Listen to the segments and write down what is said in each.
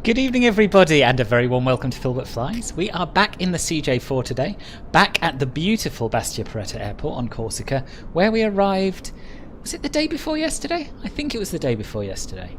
Good evening everybody and a very warm welcome to Philbert Flies. We are back in the CJ4 today, back at the beautiful Bastia Poretta airport on Corsica, where we arrived, was it the day before yesterday? I think it was the day before yesterday.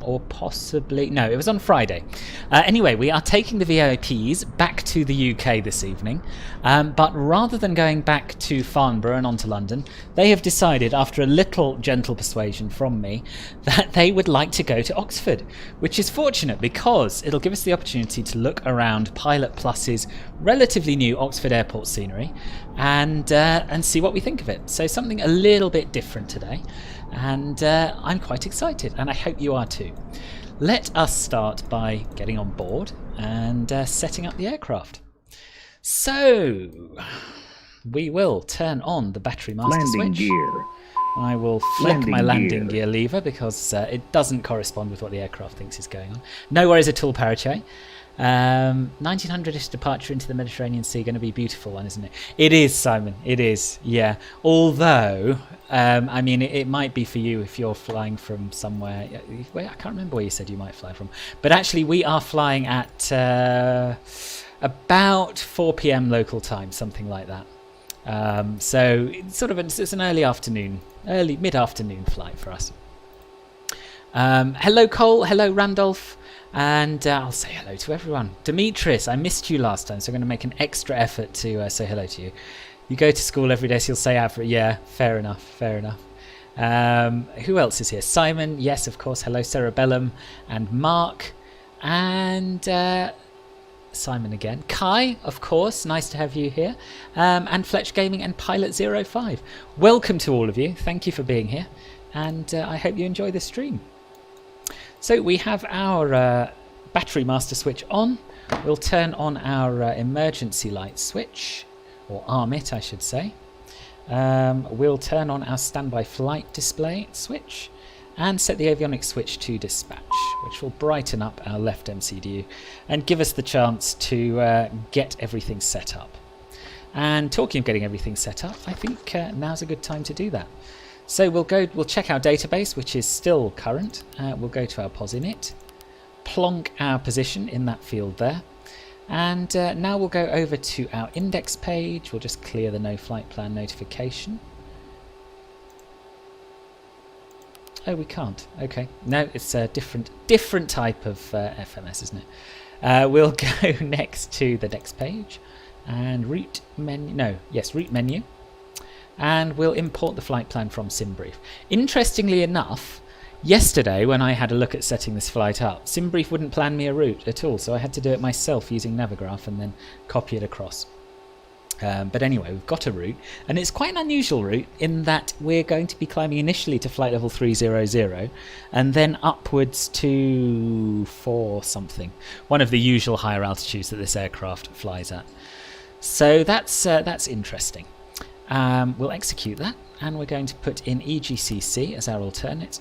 Or possibly, no, it was on Friday. Anyway, we are taking the VIPs back to the UK this evening, but rather than going back to Farnborough and on to London, they have decided, after a little gentle persuasion from me, that they would like to go to Oxford, which is fortunate because it'll give us the opportunity to look around PilotPlus's relatively new Oxford airport scenery and see what we think of it. So something a little bit different today. And I'm quite excited, and I hope you are too. Let us start by getting on board and setting up the aircraft. So, we will turn on the battery master switch. Gear. I will flick my landing gear lever because it doesn't correspond with what the aircraft thinks is going on. No worries at all, Parache. 1900-ish departure into the Mediterranean Sea, going to be a beautiful one, isn't it? It is, Simon, it is, yeah. Although, I mean, it might be for you if you're flying from somewhere, I can't remember where you said you might fly from, but actually we are flying at about 4 p.m. local time, something like that. So it's sort of it's an early mid-afternoon flight for us. Hello Cole, hello Randolph. And I'll say hello to everyone. Demetrius, I missed you last time, so I'm going to make an extra effort to say hello to you. You go to school every day, so you'll say Alfred. Yeah, fair enough, fair enough. Who else is here? Simon, yes, of course. Hello, Cerebellum and Mark. And Simon again. Kai, of course. Nice to have you here. And Fletch Gaming and Pilot05. Welcome to all of you. Thank you for being here. And I hope you enjoy the stream. So we have our battery master switch on. We'll turn on our emergency light switch, or arm it I should say. We'll turn on our standby flight display switch and set the avionics switch to dispatch, which will brighten up our left MCDU and give us the chance to get everything set up. And talking of getting everything set up, I think now's a good time to do that. So we'll check our database, which is still current. We'll go to our POSINIT, plonk our position in that field there. And now we'll go over to our index page. We'll just clear the no flight plan notification. Oh, we can't. Okay. No, it's a different type of FMS, isn't it? We'll go next to the next page and route menu. Route menu. And we'll import the flight plan from SimBrief. Interestingly enough, yesterday when I had a look at setting this flight up, SimBrief wouldn't plan me a route at all, so I had to do it myself using Navigraph and then copy it across. But anyway, we've got a route, and it's quite an unusual route in that we're going to be climbing initially to flight level 300 and then upwards to 4 something, one of the usual higher altitudes that this aircraft flies at. So that's interesting. We'll execute that, and we're going to put in EGCC as our alternate.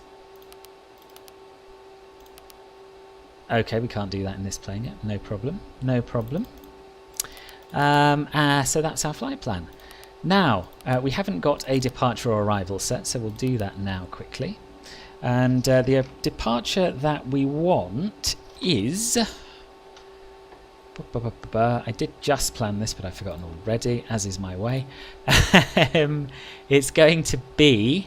Okay, we can't do that in this plane yet. No problem. No problem. So that's our flight plan. Now, we haven't got a departure or arrival set, so we'll do that now quickly. And the departure that we want is... I did just plan this, but I've forgotten already, as is my way. It's going to be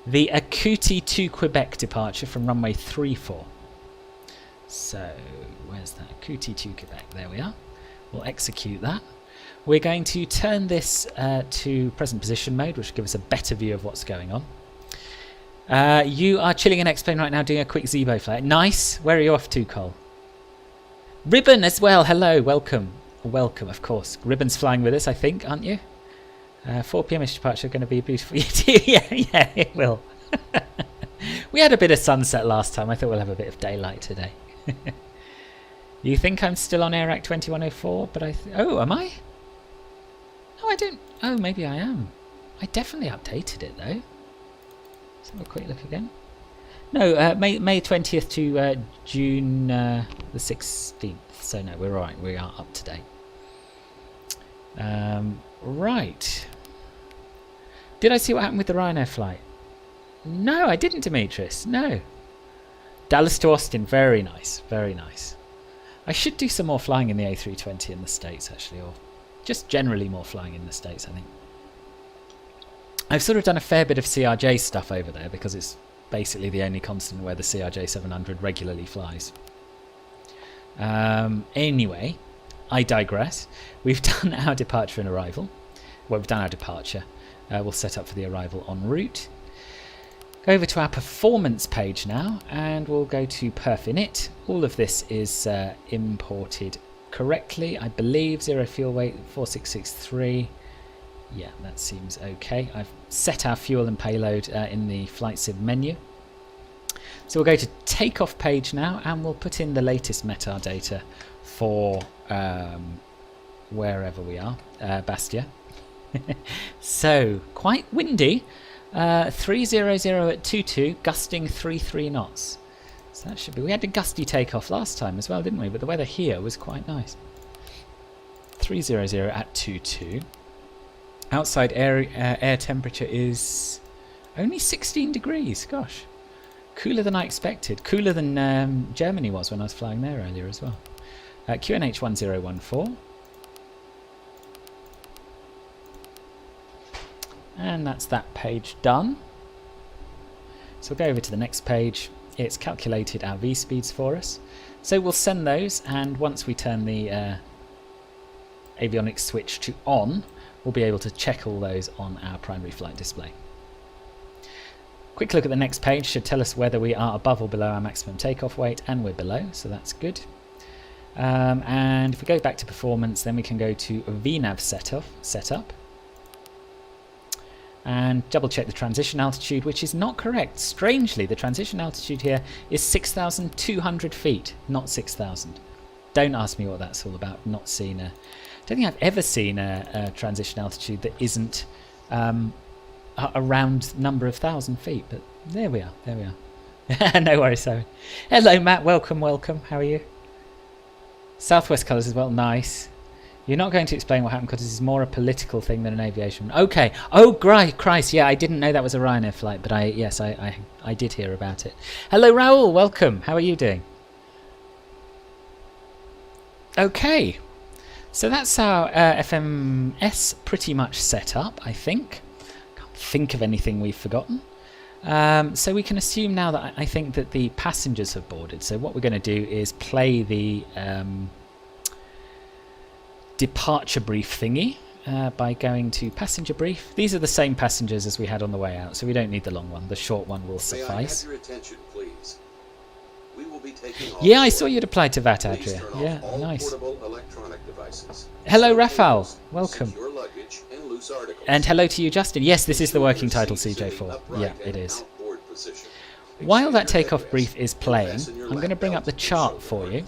the Akuti to Quebec departure from runway 34. So, where's that? Akuti to Quebec. There we are. We'll execute that. We're going to turn this to present position mode, which will give us a better view of what's going on. You are chilling in X-Plane right now, doing a quick Zebo flight. Nice. Where are you off to, Cole? Ribbon as well, hello, welcome. Welcome, of course. Ribbon's flying with us, I think, aren't you? 4 p.m-ish departure, going to be beautiful. yeah, it will. We had a bit of sunset last time. I thought we'll have a bit of daylight today. You think I'm still on AirAct 2104, but oh, am I? No, I don't. Oh, maybe I am. I definitely updated it, though. Let's have a quick look again. No, May 20th to June the 16th. So no, we're all right. We are up to date. Right. Did I see what happened with the Ryanair flight? No, I didn't, Demetrius. No. Dallas to Austin, very nice, very nice. I should do some more flying in the A320 in the States, actually, or just generally more flying in the States, I think. I've sort of done a fair bit of CRJ stuff over there because it's basically the only continent where the CRJ 700 regularly flies. Anyway, I digress. We've done our departure and arrival. Well, we've done our departure. We'll set up for the arrival en route. Go over to our performance page now, and we'll go to perf init. All of this is imported correctly, I believe. 0 fuel weight 4663. Yeah, that seems okay. I've set our fuel and payload in the flight sim menu. So we'll go to takeoff page now, and we'll put in the latest metadata for wherever we are, Bastia. So quite windy. 300 at 22, gusting 33 knots. So that should be. We had a gusty takeoff last time as well, didn't we? But the weather here was quite nice. 300 at 22. Outside air temperature is only 16 degrees. Gosh, cooler than I expected. Cooler than Germany was when I was flying there earlier as well. QNH 1014. And that's that page done. So we'll go over to the next page. It's calculated our V-speeds for us. So we'll send those, and once we turn the avionics switch to on, we'll be able to check all those on our primary flight display. Quick look at the next page should tell us whether we are above or below our maximum takeoff weight, and we're below, so that's good. And if we go back to performance, then we can go to VNAV setup. And double check the transition altitude, which is not correct. Strangely, the transition altitude here is 6,200 feet, not 6,000. Don't ask me what that's all about. Not seen a... don't think I've ever seen a transition altitude that isn't a round number of 1,000 feet. But there we are. There we are. No worries, Simon. Hello, Matt. Welcome, welcome. How are you? Southwest colours as well. Nice. You're not going to explain what happened because this is more a political thing than an aviation one. Okay. Oh, Christ. Yeah, I didn't know that was a Ryanair flight, but I did hear about it. Hello, Raoul. Welcome. How are you doing? Okay. So that's our FMS pretty much set up, I think. Can't think of anything we've forgotten. So we can assume now that I think that the passengers have boarded. So what we're going to do is play the... departure brief thingy by going to passenger brief. These are the same passengers as we had on the way out, so we don't need the long one. The short one will suffice. May I have your attention, please? We will be taking off. Yeah, I saw you'd applied to VAT, Adria. Yeah, nice. Hello, Rafal. Welcome. And hello to you, Justin. Yes, this is the working title CJ4. Yeah, it is. While that takeoff brief is playing, I'm going to bring up the chart for you.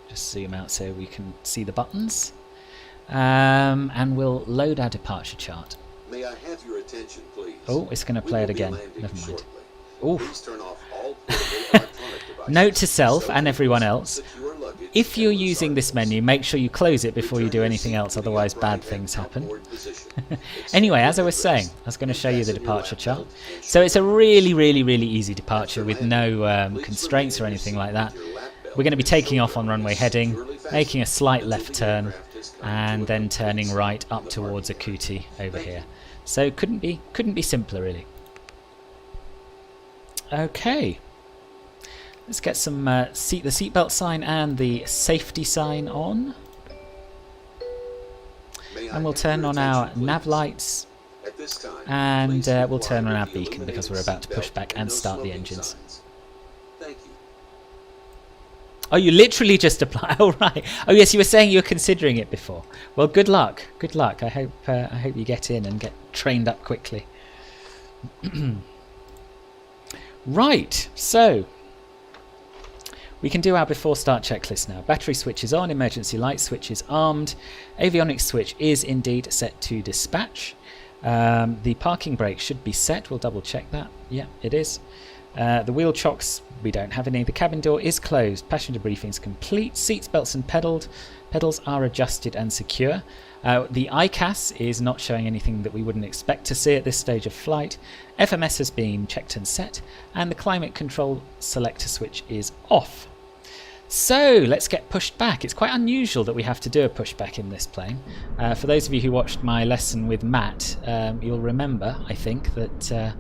Just zoom out so we can see the buttons, and we'll load our departure chart. May I have your attention, please? Oh, it's going to play it again. Never mind. Oh. Note to self and everyone else: if you're using this menu, make sure you close it before you do anything else, otherwise bad things happen. Anyway, as I was saying, I was going to show you the departure chart. So it's a really, really, really easy departure with no constraints or anything like that. We're going to be taking off on runway heading, making a slight left turn, and then turning right up towards Akuti over here. So couldn't be simpler, really. Okay, let's get some the seatbelt sign and the safety sign on, and we'll turn on our nav lights, and we'll turn on our beacon because we're about to push back and start the engines. Oh, you literally just apply. Oh, right. Oh, yes, you were saying you were considering it before. Well, good luck. Good luck. I hope you get in and get trained up quickly. Right. So we can do our before start checklist now. Battery switch is on. Emergency light switch is armed. Avionics switch is indeed set to dispatch. The parking brake should be set. We'll double check that. Yeah, it is. The wheel chocks, we don't have any. The cabin door is closed. Passenger briefing's complete. Seats, belts and pedals are adjusted and secure. The ICAS is not showing anything that we wouldn't expect to see at this stage of flight. FMS has been checked and set, and the climate control selector switch is off. So let's get pushed back. It's quite unusual that we have to do a pushback in this plane. For those of you who watched my lesson with Matt, you'll remember, I think, that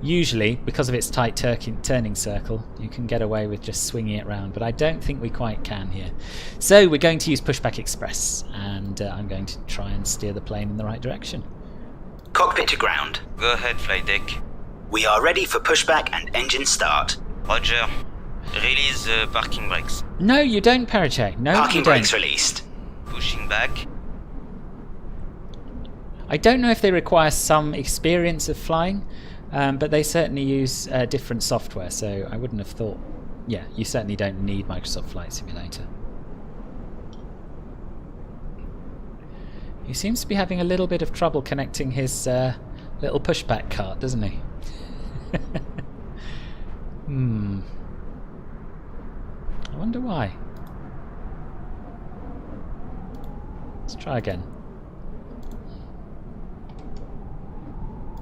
usually, because of its tight turning circle, you can get away with just swinging it round, but I don't think we quite can here. So we're going to use Pushback Express, and I'm going to try and steer the plane in the right direction. Cockpit to ground. Go ahead, flight deck. We are ready for pushback and engine start. Roger. Release parking brakes. No, you don't, Parache. No, Parking you don't. brakes released. Pushing back. I don't know if they require some experience of flying, but they certainly use different software, so I wouldn't have thought... Yeah, you certainly don't need Microsoft Flight Simulator. He seems to be having a little bit of trouble connecting his little pushback cart, doesn't he? I wonder why. Let's try again.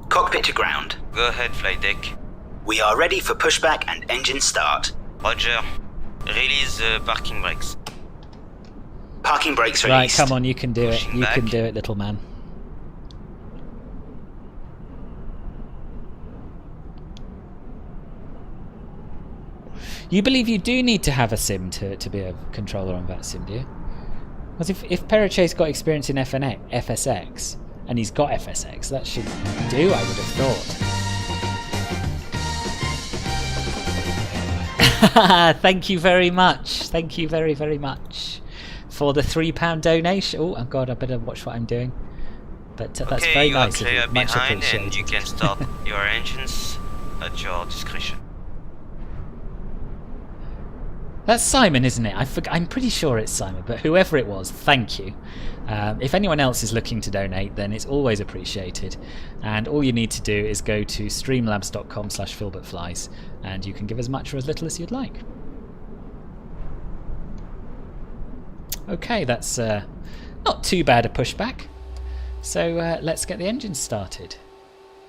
Cockpit to ground. Go ahead, flight deck. We are ready for pushback and engine start. Roger. Release parking brakes. Parking brakes Right, released. come on, you can do it. Pushing You can back. do it, little man. You believe you do need to have a sim to be a controller on VATSIM, do you? Because if Parache's got experience in FSX, and he's got FSX, that should do, I would have thought. Thank you very much. Thank you very, very much for the £3 donation. Oh, God, I better watch what I'm doing. But that's Okay, very you are nice of clear you. Much behind appreciated. and you can start your engines at your discretion. That's Simon, isn't it? I'm pretty sure it's Simon, but whoever it was, thank you. If anyone else is looking to donate, then it's always appreciated. And all you need to do is go to streamlabs.com/filbertflies, and you can give as much or as little as you'd like. Okay, that's not too bad a pushback. So let's get the engine started.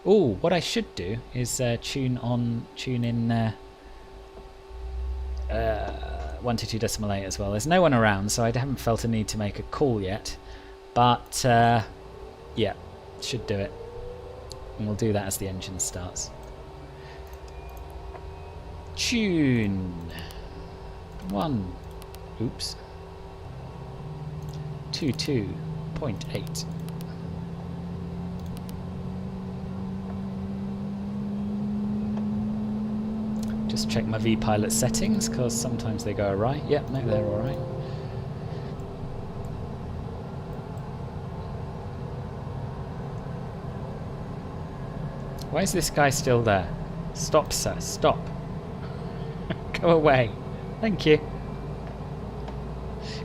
Oh, what I should do is tune in 122.8 as well. There's no one around, so I haven't felt a need to make a call yet. But yeah, should do it. And we'll do that as the engine starts. Tune 22.8. Just check my vPilot settings, because sometimes they go awry. Yep, no, they're alright. Why is this guy still there? Stop, sir, stop. Go away. Thank you.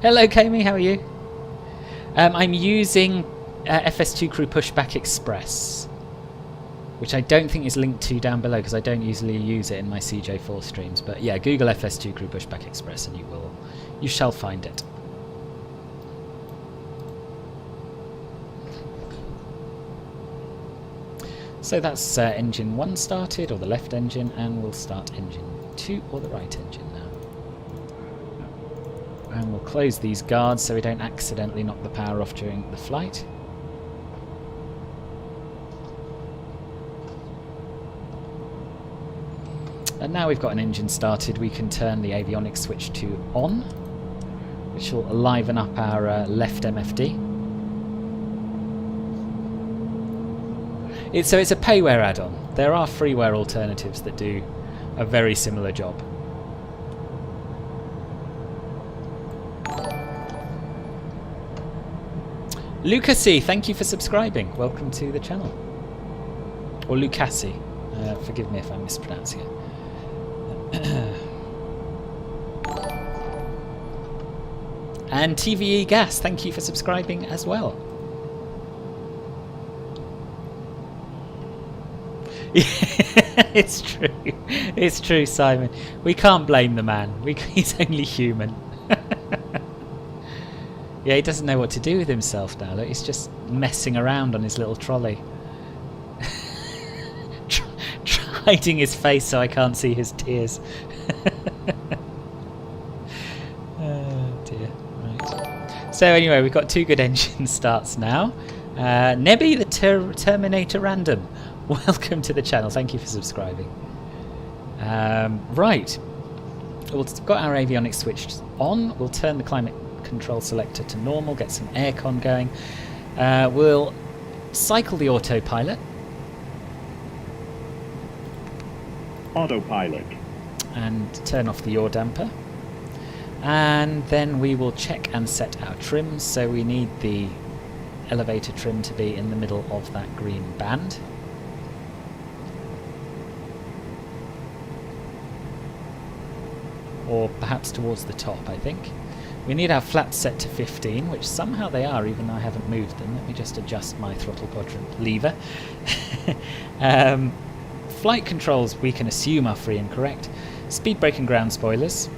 Hello, Kami, how are you? I'm using FS2 Crew Pushback Express, which I don't think is linked to down below because I don't usually use it in my CJ4 streams. But yeah, Google FS2 Crew Pushback Express and you shall find it. So that's engine 1 started, or the left engine, and we'll start engine 2, or the right engine now. And we'll close these guards so we don't accidentally knock the power off during the flight. And now we've got an engine started, we can turn the avionics switch to on, which will liven up our left MFD. So it's a payware add-on. There are freeware alternatives that do a very similar job. Lucasy, thank you for subscribing. Welcome to the channel. Or Lucasy. Forgive me if I'm mispronouncing it. And TVE Gas, thank you for subscribing as well. It's true. It's true, Simon. We can't blame the man. He's only human. Yeah, he doesn't know what to do with himself now. Look, he's just messing around on his little trolley. Hiding his face so I can't see his tears. Oh dear. Right. So anyway, we've got 2 good engine starts now. Nebby the Terminator Random. Welcome to the channel. Thank you for subscribing. Right. We've got our avionics switched on. We'll turn the climate control selector to normal, get some aircon going. We'll cycle the autopilot. Autopilot. And turn off the yaw damper. And then we will check and set our trims. So we need the elevator trim to be in the middle of that green band. Or perhaps towards the top, I think. We need our flaps set to 15, which somehow they are, even though I haven't moved them. Let me just adjust my throttle quadrant lever. Flight controls, we can assume, are free and correct. Speed brake and ground spoilers.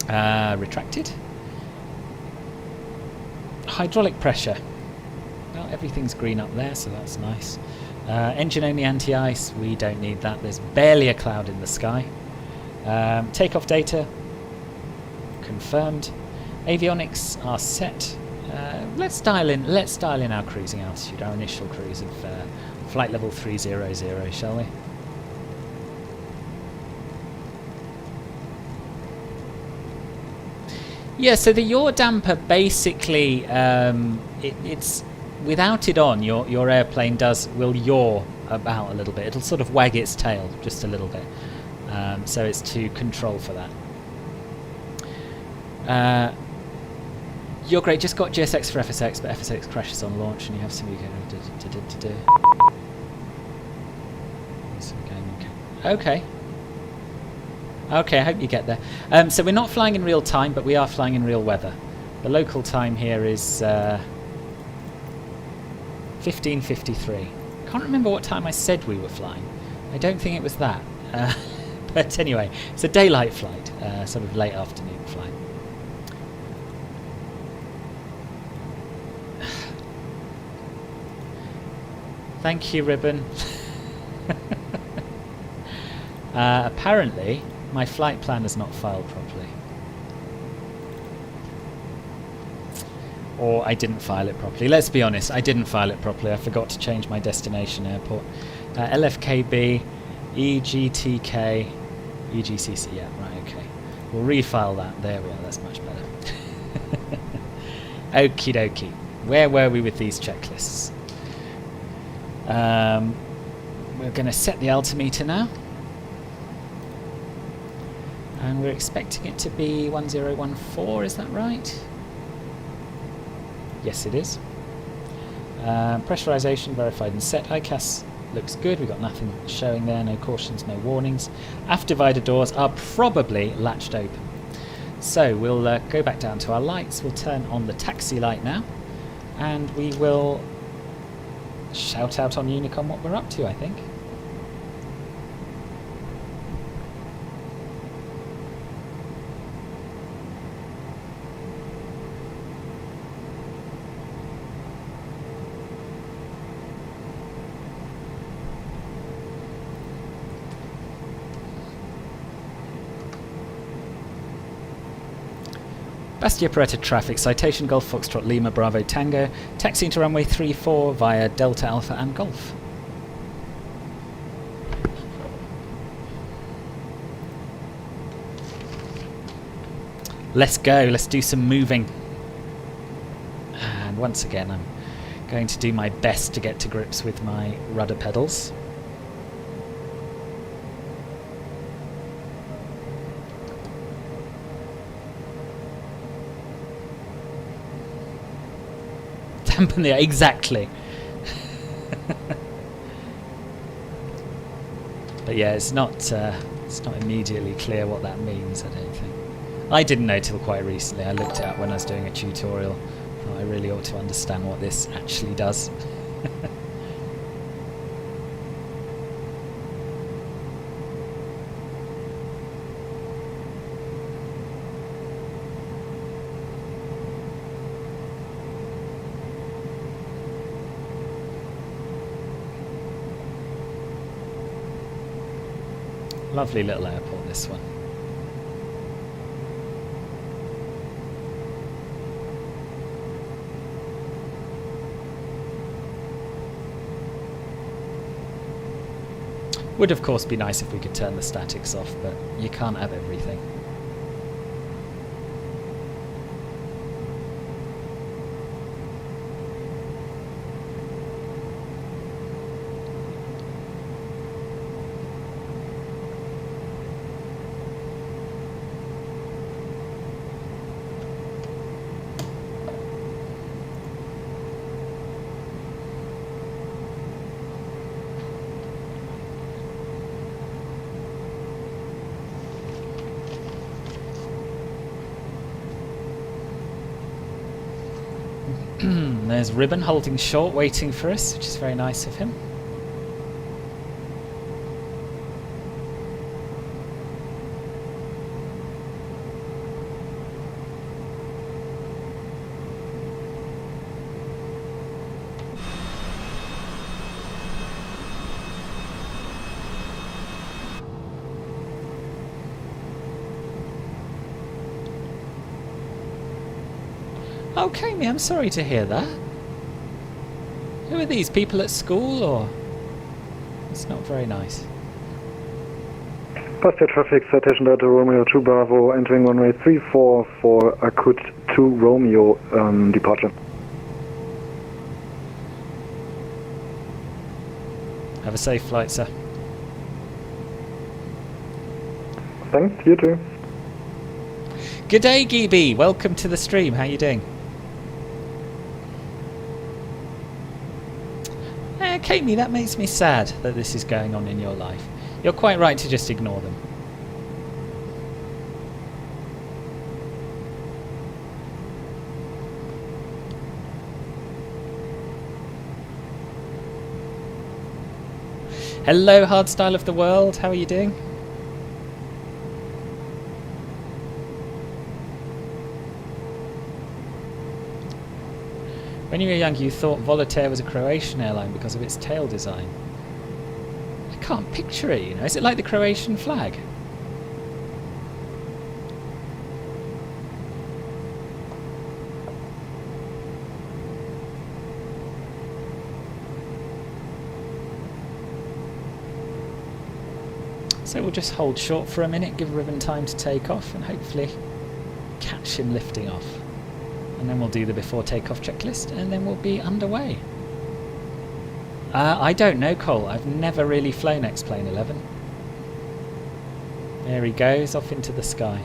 Retracted. Hydraulic pressure. Well, everything's green up there, so that's nice. Engine only anti-ice, we don't need that. There's barely a cloud in the sky. Takeoff data. Confirmed. Avionics are set. Let's dial in our cruising altitude, our initial cruise of flight level 300, shall we? Yeah, so the yaw damper basically, it's without it on, your airplane will yaw about a little bit. It'll sort of wag its tail just a little bit. So it's to control for that. You're great, just got GSX for FSX, but FSX crashes on launch and you have some Okay. Okay, I hope you get there. So we're not flying in real time, but we are flying in real weather. The local time here is 15:53. Can't remember what time I said we were flying. I don't think it was that. But anyway, it's a daylight flight, sort of late afternoon flight. Thank you, Ribbon. Apparently, my flight plan is not filed properly. Or I didn't file it properly. Let's be honest, I didn't file it properly. I forgot to change my destination airport. LFKB, EGTK, EGCC, yeah, right, okay. We'll refile that. There we are, that's much better. Okie dokie. Where were we with these checklists? We're going to set the altimeter now. And we're expecting it to be 1014, is that right? Yes, it is. Pressurization verified and set. ICAS looks good. We've got nothing showing there. No cautions, no warnings. Aft divider doors are probably latched open. So we'll go back down to our lights. We'll turn on the taxi light now. And we will shout out on Unicom what we're up to, I think. Bastia Poretta traffic, Citation Golf Foxtrot Lima Bravo Tango, taxiing to runway 34 via Delta Alpha and Golf. Let's go, let's do some moving. And once again I'm going to do my best to get to grips with my rudder pedals. Dampen the air, exactly. But yeah, it's not immediately clear what that means, I don't think. I didn't know till quite recently. I looked it up when I was doing a tutorial. I really ought to understand what this actually does. Lovely little airport, this one. Would of course be nice if we could turn the statics off, but you can't have everything. There's Ribbon holding short, waiting for us, which is very nice of him. Oh, Kami, I'm sorry to hear that. Who are these, people at school, or...? It's not very nice. Bastia traffic, citation data Romeo 2 Bravo, entering runway 34 for Akut 2 Romeo departure. Have a safe flight, sir. Thanks, you too. Good day, Gibi. Welcome to the stream. How you doing? Kami, that makes me sad that this is going on in your life. You're quite right to just ignore them. Hello, Hardstyle of the World. How are you doing? When you were young, you thought Volotea was a Croatian airline because of its tail design. I can't picture it, you know. Is it like the Croatian flag? So we'll just hold short for a minute, give Ribbon time to take off, and hopefully catch him lifting off. And then we'll do the before takeoff checklist, and then we'll be underway. I don't know, Cole. I've never really flown X-Plane 11. There he goes, off into the sky.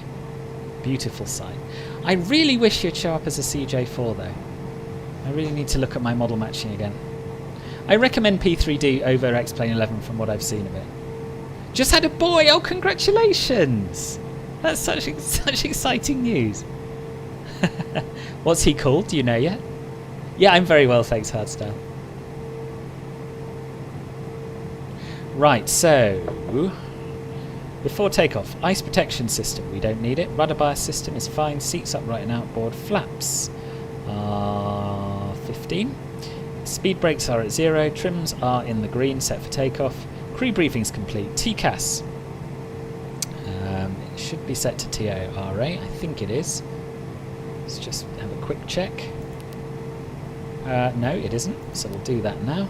Beautiful sight. I really wish he'd show up as a CJ4, though. I really need to look at my model matching again. I recommend P3D over X-Plane 11 from what I've seen of it. Just had a boy! Oh, congratulations! That's such exciting news. What's he called? Do you know yet? Yeah, I'm very well, thanks, Hardstyle. Right, so... Before takeoff, ice protection system. We don't need it. Rudder bias system is fine. Seats upright and outboard. Flaps are 15. Speed brakes are at 0. Trims are in the green, set for takeoff. Crew briefing's complete. TCAS. It should be set to TORA. I think it is. Let's just have a quick check. No, it isn't, so we'll do that now.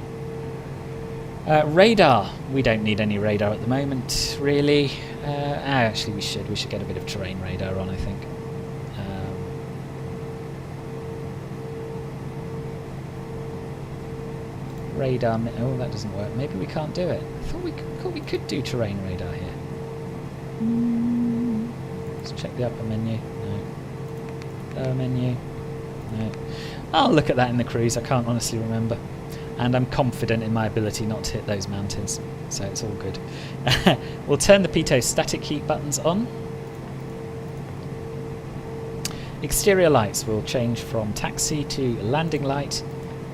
Radar. We don't need any radar at the moment, really. Actually, we should. We should get a bit of terrain radar on, I think. Radar. Oh, that doesn't work. Maybe we can't do it. I thought we could do terrain radar here. Let's check the upper menu. No. Lower menu. No. I'll look at that in the cruise. I can't honestly remember. And I'm confident in my ability not to hit those mountains. So it's all good. We'll turn the pitot static heat buttons on. Exterior lights will change from taxi to landing light.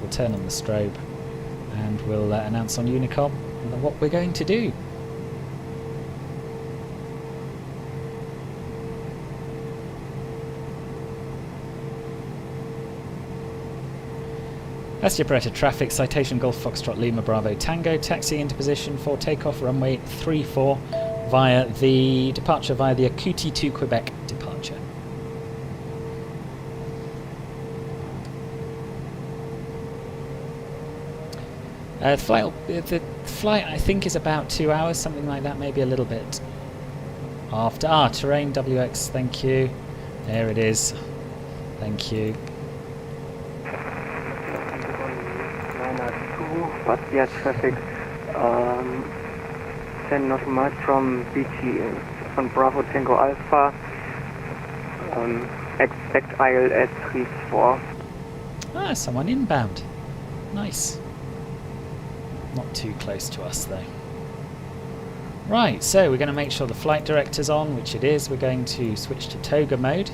We'll turn on the strobe. And we'll announce on Unicom what we're going to do. Bastia Poretta traffic, Citation Golf Foxtrot Lima Bravo Tango, taxiing into position for takeoff runway 34, via the departure via the Akuti to Quebec departure. The flight I think is about 2 hours, something like that, maybe a little bit after. Terrain WX, thank you. There it is. Thank you. Bastia traffic, send not much from BT, from Bravo Tango Alpha, expect ILS 34. Someone inbound. Nice. Not too close to us though. Right, so we're going to make sure the flight director's on, which it is. We're going to switch to toga mode.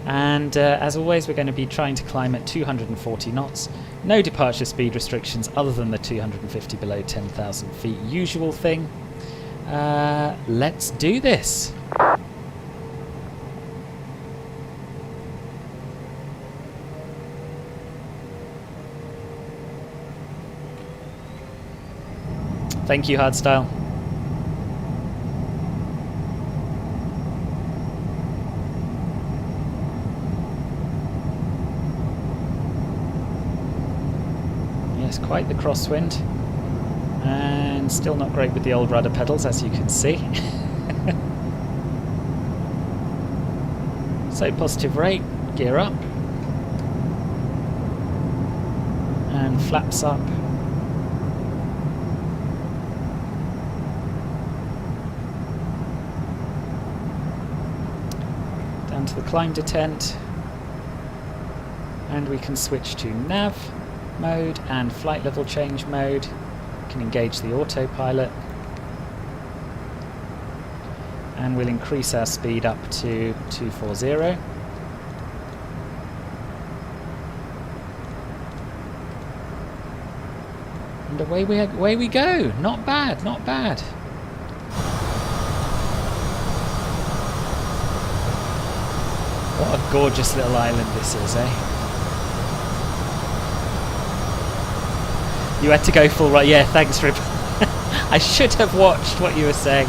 And as always, we're going to be trying to climb at 240 knots. No departure speed restrictions other than the 250 below 10,000 feet usual thing. Let's do this. Thank you, Hardstyle. Yes, quite the crosswind. And still not great with the old rudder pedals, as you can see. So positive rate, gear up. And flaps up. Down to the climb detent. And we can switch to nav mode and flight level change mode. We can engage the autopilot. And we'll increase our speed up to 240. And away we go. Not bad, not bad. What a gorgeous little island this is, eh? You had to go full right. Yeah, thanks, Rip. I should have watched what you were saying.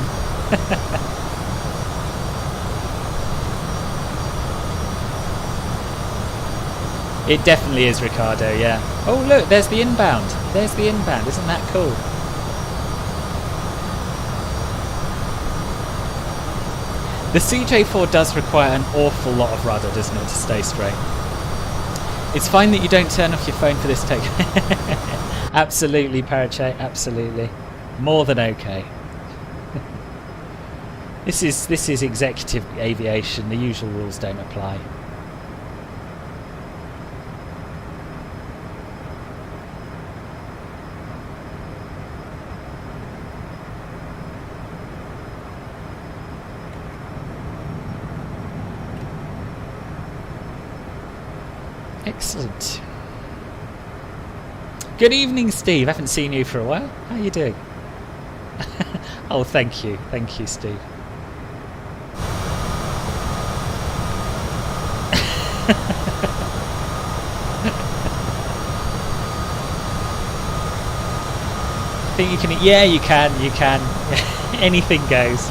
It definitely is, Ricardo, yeah. Oh, look, there's the inbound. There's the inbound. Isn't that cool? The CJ4 does require an awful lot of rudder, doesn't it, to stay straight? It's fine that you don't turn off your phone for this take. Absolutely, Parache, absolutely. More than okay. This is executive aviation. The usual rules don't apply. Excellent. Good evening, Steve. I haven't seen you for a while. How are you doing? Oh, thank you. Thank you, Steve. I think you can... Yeah, you can. You can. Anything goes.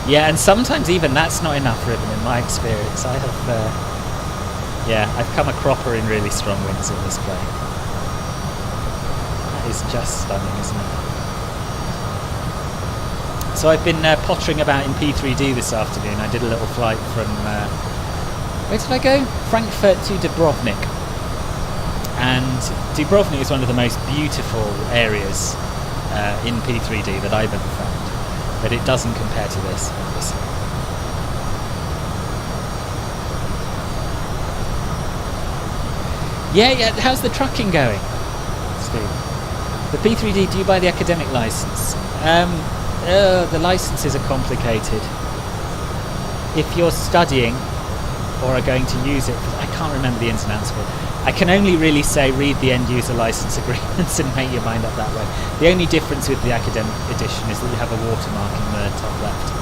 Yeah, and sometimes even that's not enough, Ribbon, in my experience. I have... yeah, I've come a cropper in really strong winds in this plane. That is just stunning, isn't it? So I've been pottering about in P3D this afternoon. I did a little flight from... where did I go? Frankfurt to Dubrovnik. And Dubrovnik is one of the most beautiful areas in P3D that I've ever found. But it doesn't compare to this, obviously. Yeah, how's the trucking going, Steve? The P3D, do you buy the academic license? The licenses are complicated. If you're studying or are going to use it, I can't remember the ins and outs of it. I can only really say read the end user license agreements and make your mind up that way. The only difference with the academic edition is that you have a watermark in the top left.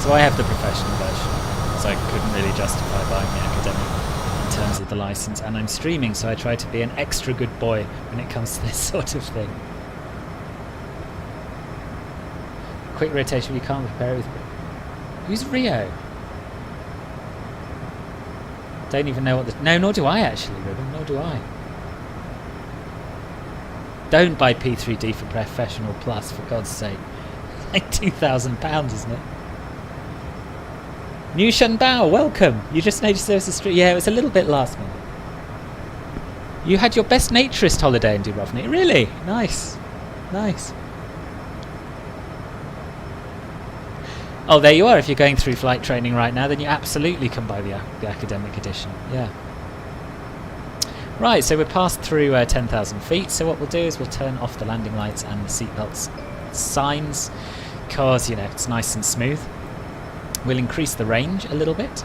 So I have the professional version, so I couldn't really justify buying the academic in terms of the license. And I'm streaming, so I try to be an extra good boy when it comes to this sort of thing. quick rotation, you can't prepare it with... Who's Rio? Don't even know what the... No, nor do I actually, Ruben, nor do I. Don't buy P3D for Professional Plus, for God's sake. Like £2,000, isn't it? New Shun Bao, welcome! You just noticed there was a street... Yeah, it was a little bit last minute. You had your best naturist holiday in Dubrovnik. Really? Nice. Nice. Oh, there you are. If you're going through flight training right now, then you absolutely can buy the academic edition. Yeah. Right, so we're past through 10,000 feet. So what we'll do is we'll turn off the landing lights and the seatbelts signs because, you know, it's nice and smooth. We'll increase the range a little bit.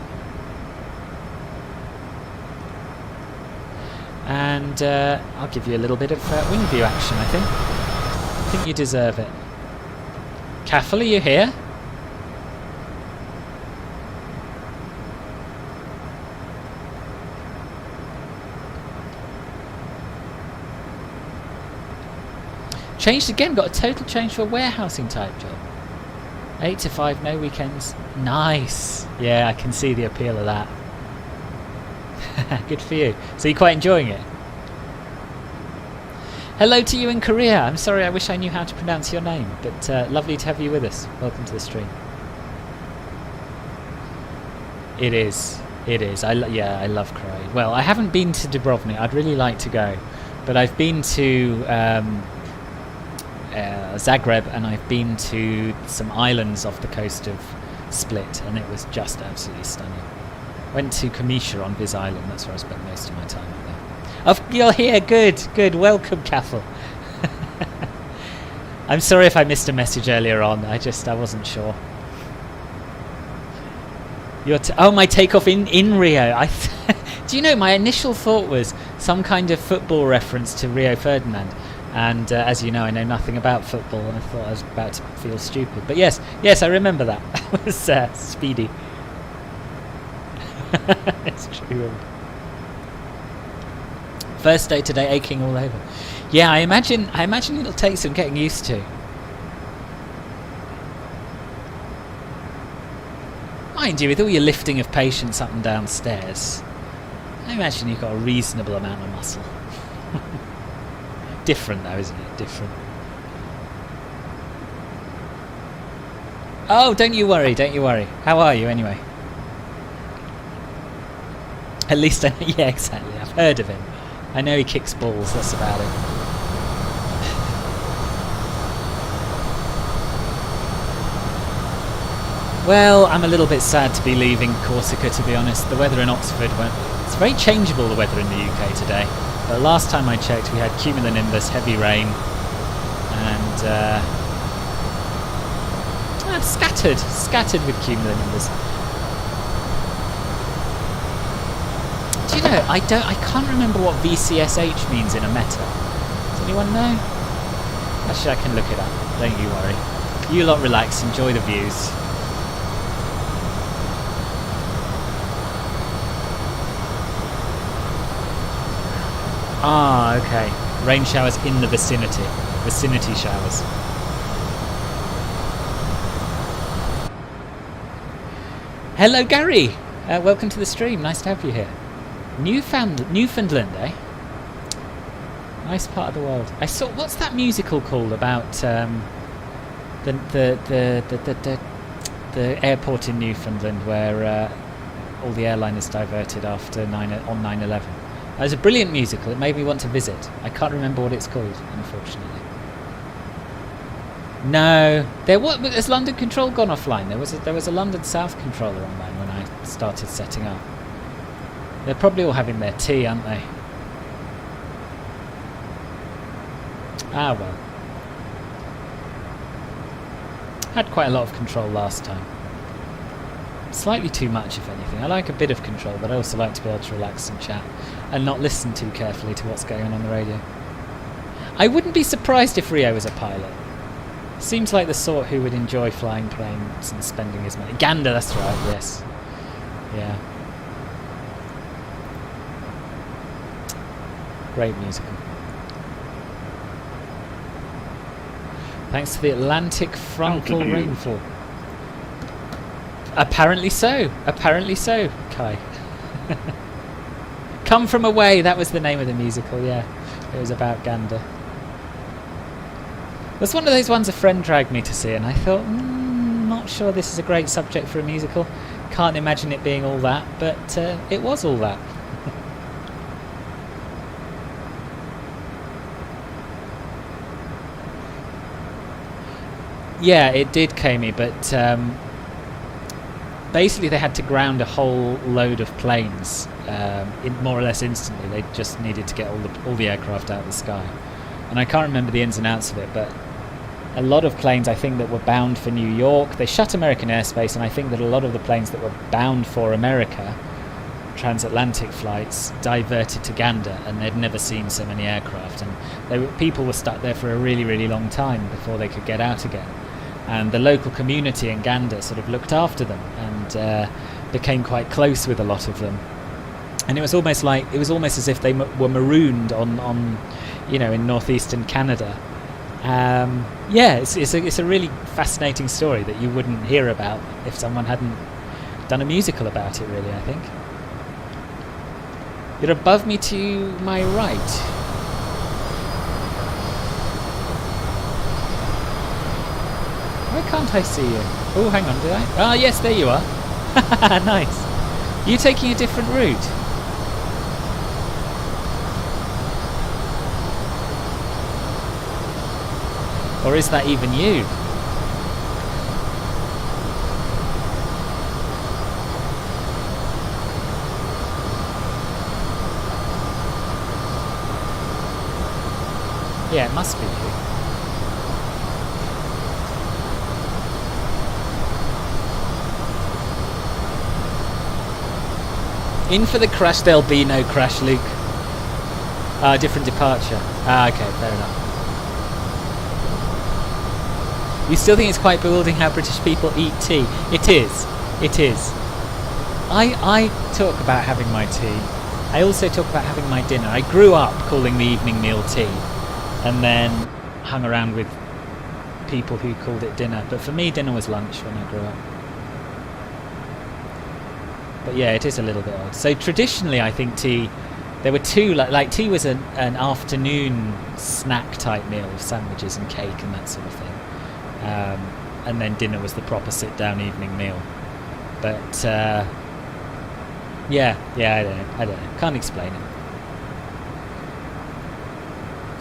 And I'll give you a little bit of wing view action, I think. I think you deserve it. Caffel, are you here? Changed again, got a total change for a warehousing type job. 8 to 5, no weekends. Nice. Yeah, I can see the appeal of that. Good for you. So you're quite enjoying it? Hello to you in Korea. I'm sorry, I wish I knew how to pronounce your name, but lovely to have you with us. Welcome to the stream. It is. It is. I love Croatia. Well, I haven't been to Dubrovnik. I'd really like to go, but I've been to Zagreb, and I've been to some islands off the coast of Split, and it was just absolutely stunning. Went to Komiša on Vis Island. That's where I spent most of my time up there. Oh, you're here. Good, good. Welcome, Caffel. I'm sorry if I missed a message earlier on. I wasn't sure. Oh, my takeoff in Rio. Do you know, my initial thought was some kind of football reference to Rio Ferdinand. And as you know, I know nothing about football, and I thought I was about to feel stupid. But yes, I remember that. That was speedy. It's true. First day today, aching all over. Yeah, I imagine it'll take some getting used to. Mind you, with all your lifting of patients up and down stairs, I imagine you've got a reasonable amount of muscle. Different though, isn't it? Different. Oh, don't you worry. How are you anyway? At least I know, yeah, exactly. I've heard of him. I know he kicks balls, that's about it. Well, I'm a little bit sad to be leaving Corsica, to be honest. The weather in Oxford it's very changeable, the weather in the UK today. But last time I checked, we had cumulonimbus, heavy rain, and scattered with cumulonimbus. Do you know? I can't remember what VCSH means in a meta. Does anyone know? Actually, I can look it up. Don't you worry. You lot relax. Enjoy the views. Ah, okay. Rain showers in the vicinity. Vicinity showers. Hello, Gary. Welcome to the stream. Nice to have you here. Newfoundland, eh? Nice part of the world. I saw. What's that musical called about the airport in Newfoundland where all the airliners diverted after 9/11? It was a brilliant musical. It made me want to visit. I can't remember what it's called, unfortunately. No, has London Control gone offline? There was a London South controller online when I started setting up. They're probably all having their tea, aren't they? Ah well. Had quite a lot of control last time. Slightly too much, if anything. I like a bit of control, but I also like to be able to relax and chat and not listen too carefully to what's going on the radio. I wouldn't be surprised if Rio was a pilot. Seems like the sort who would enjoy flying planes and spending his money. Gander, that's right, yes. Yeah. Great musical. Thanks to the Atlantic frontal Altitude. rainfall. Apparently so. Apparently so, Kai. Come From Away, that was the name of the musical, yeah. It was about Gander. It was one of those ones a friend dragged me to see, and I thought, not sure this is a great subject for a musical. Can't imagine it being all that, but it was all that. Yeah, it did, Kami, but basically they had to ground a whole load of planes more or less instantly. They just needed to get all the aircraft out of the sky. And I can't remember the ins and outs of it, but a lot of planes, I think, that were bound for New York, they shut American airspace, and I think that a lot of the planes that were bound for America, transatlantic flights, diverted to Gander, and they'd never seen so many aircraft. And people were stuck there for a really, really long time before they could get out again. And the local community in Gander sort of looked after them and became quite close with a lot of them. And it was almost as if they were marooned on in northeastern Canada. It's a really fascinating story that you wouldn't hear about if someone hadn't done a musical about it, really, I think. You're above me to my right. Why can't I see you? Oh, hang on, did I? Ah, yes, there you are. Nice. You taking a different route? Or is that even you? Yeah, it must be you. In for the crash, there'll be no crash, Luke. Different departure. Okay, fair enough. You still think it's quite bewildering how British people eat tea? It is. It is. I talk about having my tea. I also talk about having my dinner. I grew up calling the evening meal tea, and then hung around with people who called it dinner. But for me, dinner was lunch when I grew up. But yeah, it is a little bit odd. So traditionally, I think tea, there were two, like tea was an afternoon snack type meal with sandwiches and cake and that sort of thing. And then dinner was the proper sit down evening meal. But yeah, I don't know. Can't explain it.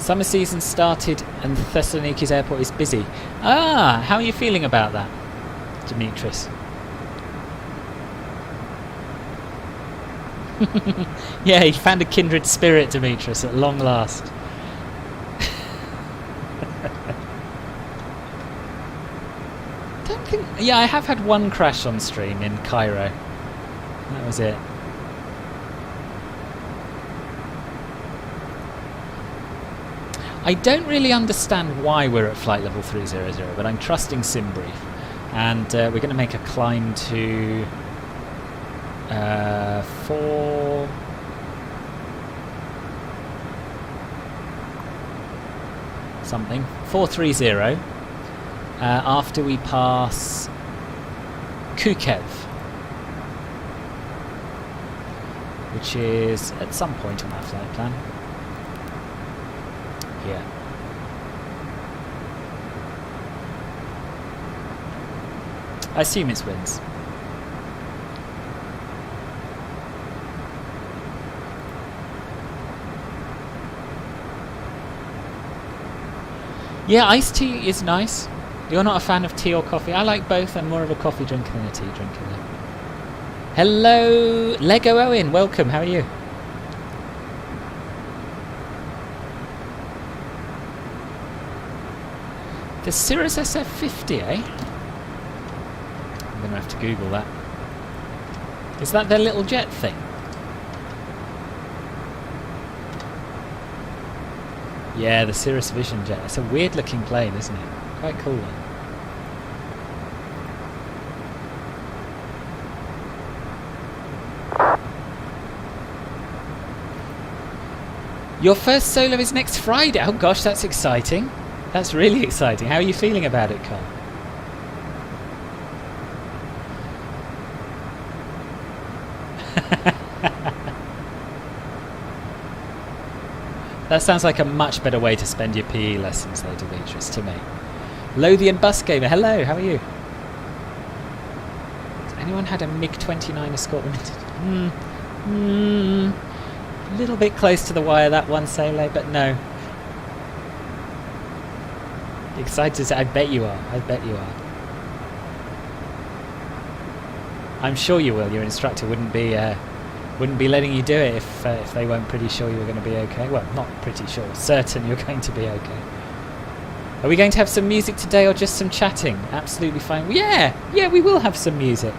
Summer season started and Thessaloniki's airport is busy. How are you feeling about that, Demetrius? Yeah, he found a kindred spirit, Demetrius, at long last. Yeah, I have had one crash on stream in Cairo. That was it. I don't really understand why we're at flight level 300, but I'm trusting SimBrief. And we're going to make a climb to 4... something. 430. After we pass Kukev, which is at some point on our flight plan. Here. I assume it's winds. Yeah, iced tea is nice. You're not a fan of tea or coffee? I like both. I'm more of a coffee drinker than a tea drinker, though. Hello, Lego Owen. Welcome. How are you? The Cirrus SF50, eh? I'm going to have to Google that. Is that their little jet thing? Yeah, the Cirrus Vision jet. It's a weird looking plane, isn't it? Quite cool one. Your first solo is next Friday. Oh gosh, that's exciting. That's really exciting. How are you feeling about it, Carl? That sounds like a much better way to spend your PE lessons, though, Demetrius, to me. Lothian Bus Gamer, hello, how are you? Has anyone had a MiG-29 Escort Limited? A little bit close to the wire, that one, Sele, but no. Excited to, I bet you are, I bet you are. I'm sure you will. Your instructor wouldn't be letting you do it if they weren't pretty sure you were going to be okay. Well, not pretty sure, certain you're going to be okay. Are we going to have some music today or just some chatting? Absolutely fine. Yeah, we will have some music.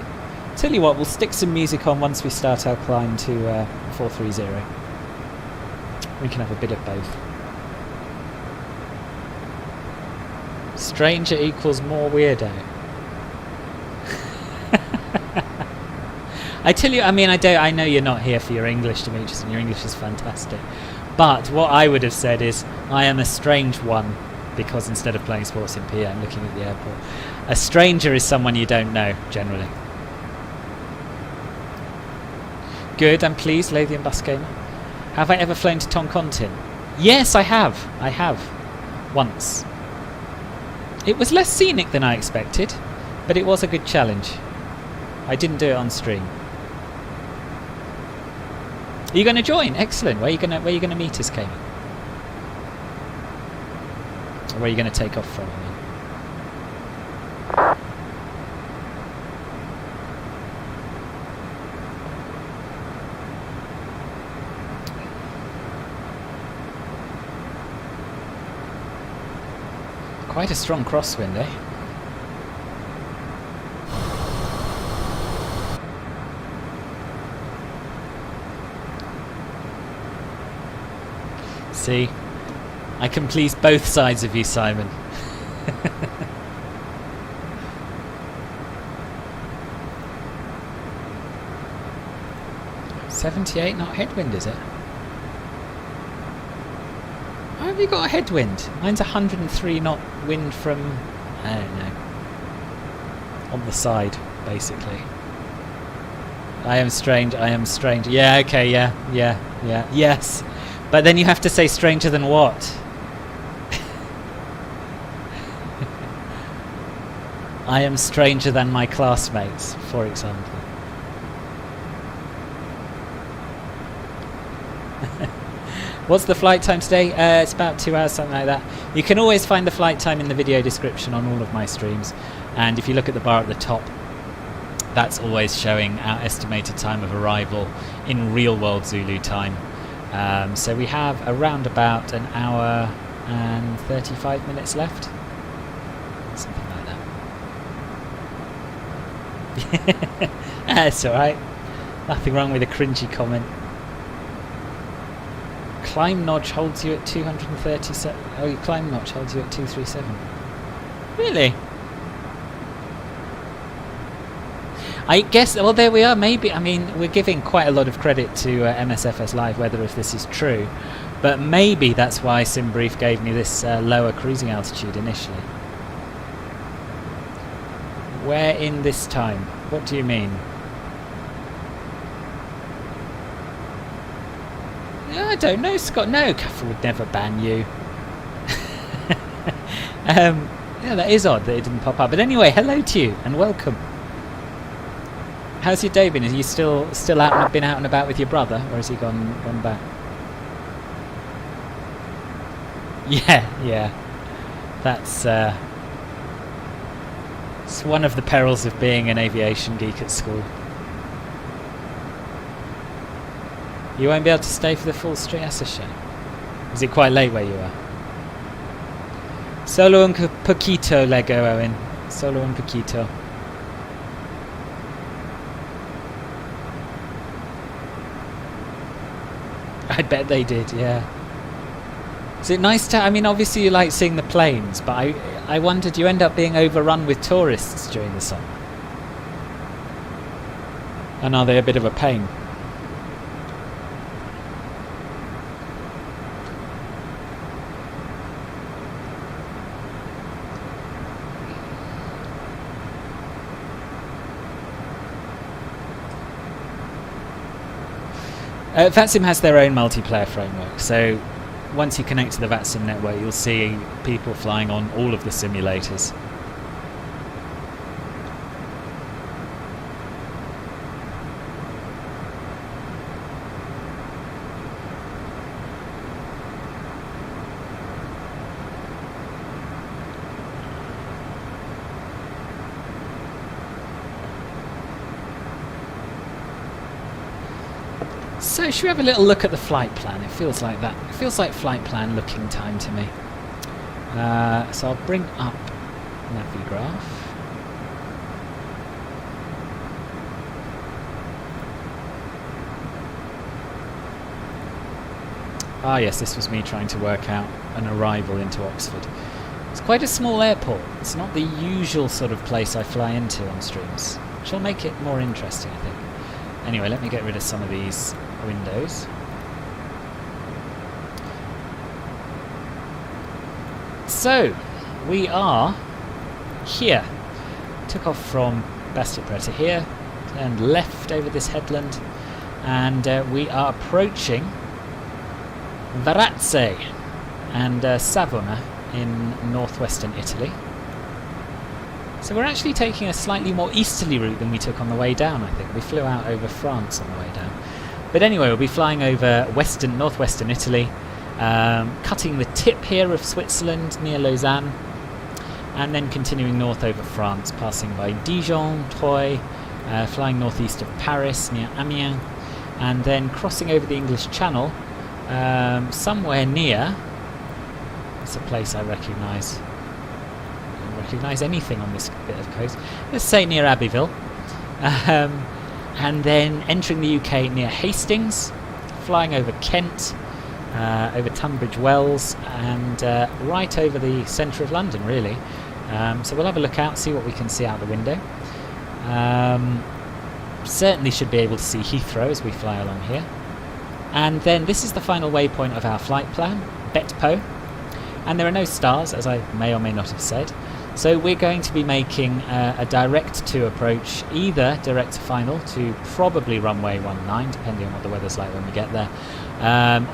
Tell you what, we'll stick some music on once we start our climb to 430. We can have a bit of both. Stranger equals more weirdo. I tell you, I mean, I know you're not here for your English, Demetrius, and your English is fantastic. But what I would have said is, I am a strange one, because instead of playing sports in PA, I'm looking at the airport. A stranger is someone you don't know, generally. Good, I'm pleased, Lothian Bus Gamer. Have I ever flown to Toncontin? Yes, I have. I have. Once. It was less scenic than I expected, but it was a good challenge. I didn't do it on stream. Are you going to join? Excellent. Where are you going to meet us, Kate? Or where are you going to take off from? Quite a strong crosswind, eh? See, I can please both sides of you, Simon. 78 knot headwind, is it? Why have you got a headwind? Mine's 103 knot wind from, I don't know, on the side, basically. I am strange. Yeah, okay, yeah, yes. But then you have to say stranger than what? I am stranger than my classmates, for example. What's the flight time today? It's about 2 hours, something like that. You can always find the flight time in the video description on all of my streams. And if you look at the bar at the top, that's always showing our estimated time of arrival in real world Zulu time. So we have around about an hour and 35 minutes left. Something like that. That's alright. Nothing wrong with a cringy comment. Climb notch holds you at 237. Oh, your climb notch holds you at 237. Really? I guess, well, there we are. Maybe, I mean, we're giving quite a lot of credit to MSFS Live, whether if this is true. But maybe that's why SimBrief gave me this lower cruising altitude initially. Where in this time? What do you mean? I don't know, Scott. No, Kaffa would never ban you. Yeah, that is odd that it didn't pop up. But anyway, hello to you and welcome. How's your day been? Are you still out? Been out and about with your brother, or has he gone back? Yeah. That's it's one of the perils of being an aviation geek at school. You won't be able to stay for the full stream. That's a shame. Is it quite late where you are? Solo un poquito, Lego Owen. Solo un poquito. I bet they did, yeah. Is it nice to... I mean, obviously you like seeing the planes, but I wondered, you end up being overrun with tourists during the summer. And are they a bit of a pain? VATSIM has their own multiplayer framework, so once you connect to the VATSIM network, you'll see people flying on all of the simulators. So should we have a little look at the flight plan? It feels like that. It feels like flight plan looking time to me. So I'll bring up Navigraph. Ah yes, this was me trying to work out an arrival into Oxford. It's quite a small airport. It's not the usual sort of place I fly into on streams, which will make it more interesting, I think. Anyway, let me get rid of some of these windows. So, we are here. Took off from Bastia Poretta here, turned left over this headland, and we are approaching Varazze and Savona in northwestern Italy. So we're actually taking a slightly more easterly route than we took on the way down, I think. We flew out over France on the way down. But anyway, we'll be flying over northwestern Italy, cutting the tip here of Switzerland near Lausanne, and then continuing north over France, passing by Dijon, Troyes, flying northeast of Paris near Amiens, and then crossing over the English Channel somewhere near... It's a place I recognise. I don't recognise anything on this bit of coast. Let's say near Abbeville. And then entering the UK near Hastings, flying over Kent, over Tunbridge Wells, and right over the centre of London, really. So we'll have a look out, see what we can see out the window. Certainly should be able to see Heathrow as we fly along here. And then this is the final waypoint of our flight plan, Betpo. And there are no stars, as I may or may not have said. So we're going to be making a direct-to approach, either direct to final to probably runway 19, depending on what the weather's like when we get there,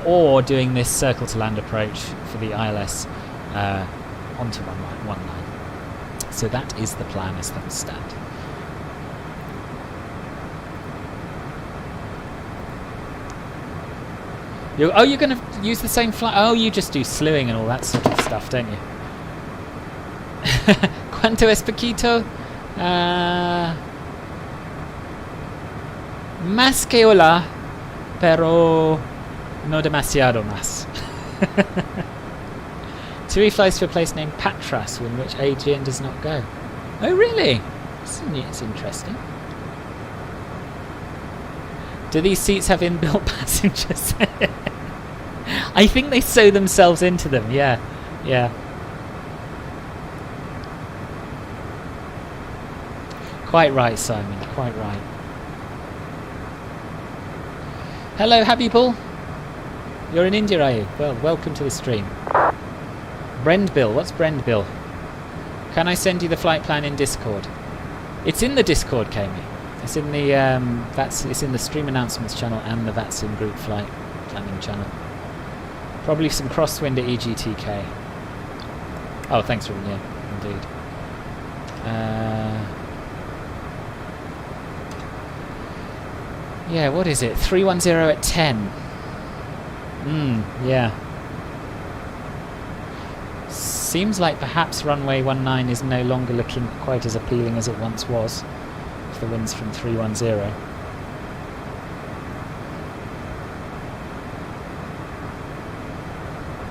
or doing this circle to land approach for the ILS onto runway 19. So that is the plan as things stand. You're going to use the same flight? Oh, you just do slewing and all that sort of stuff, don't you? ¿Cuánto es poquito? Más que hola, pero no demasiado más. TUI flies to a place named Patras, in which Adrian does not go. Oh, really? It's interesting. Do these seats have inbuilt passengers? I think they sew themselves into them, yeah. Quite right, Simon, quite right. Hello, Habibul. You're in India, are you? Well, welcome to the stream. Brendbill, what's Brendbill? Can I send you the flight plan in Discord? It's in the Discord, Kami. It's in the it's in the stream announcements channel and the VATSIM group flight planning channel. Probably some crosswind at EGTK. Oh, thanks, Ruben. Yeah, indeed. Yeah, what is it? 310 at 10. Yeah. Seems like perhaps runway 19 is no longer looking quite as appealing as it once was. If the wind's from 310.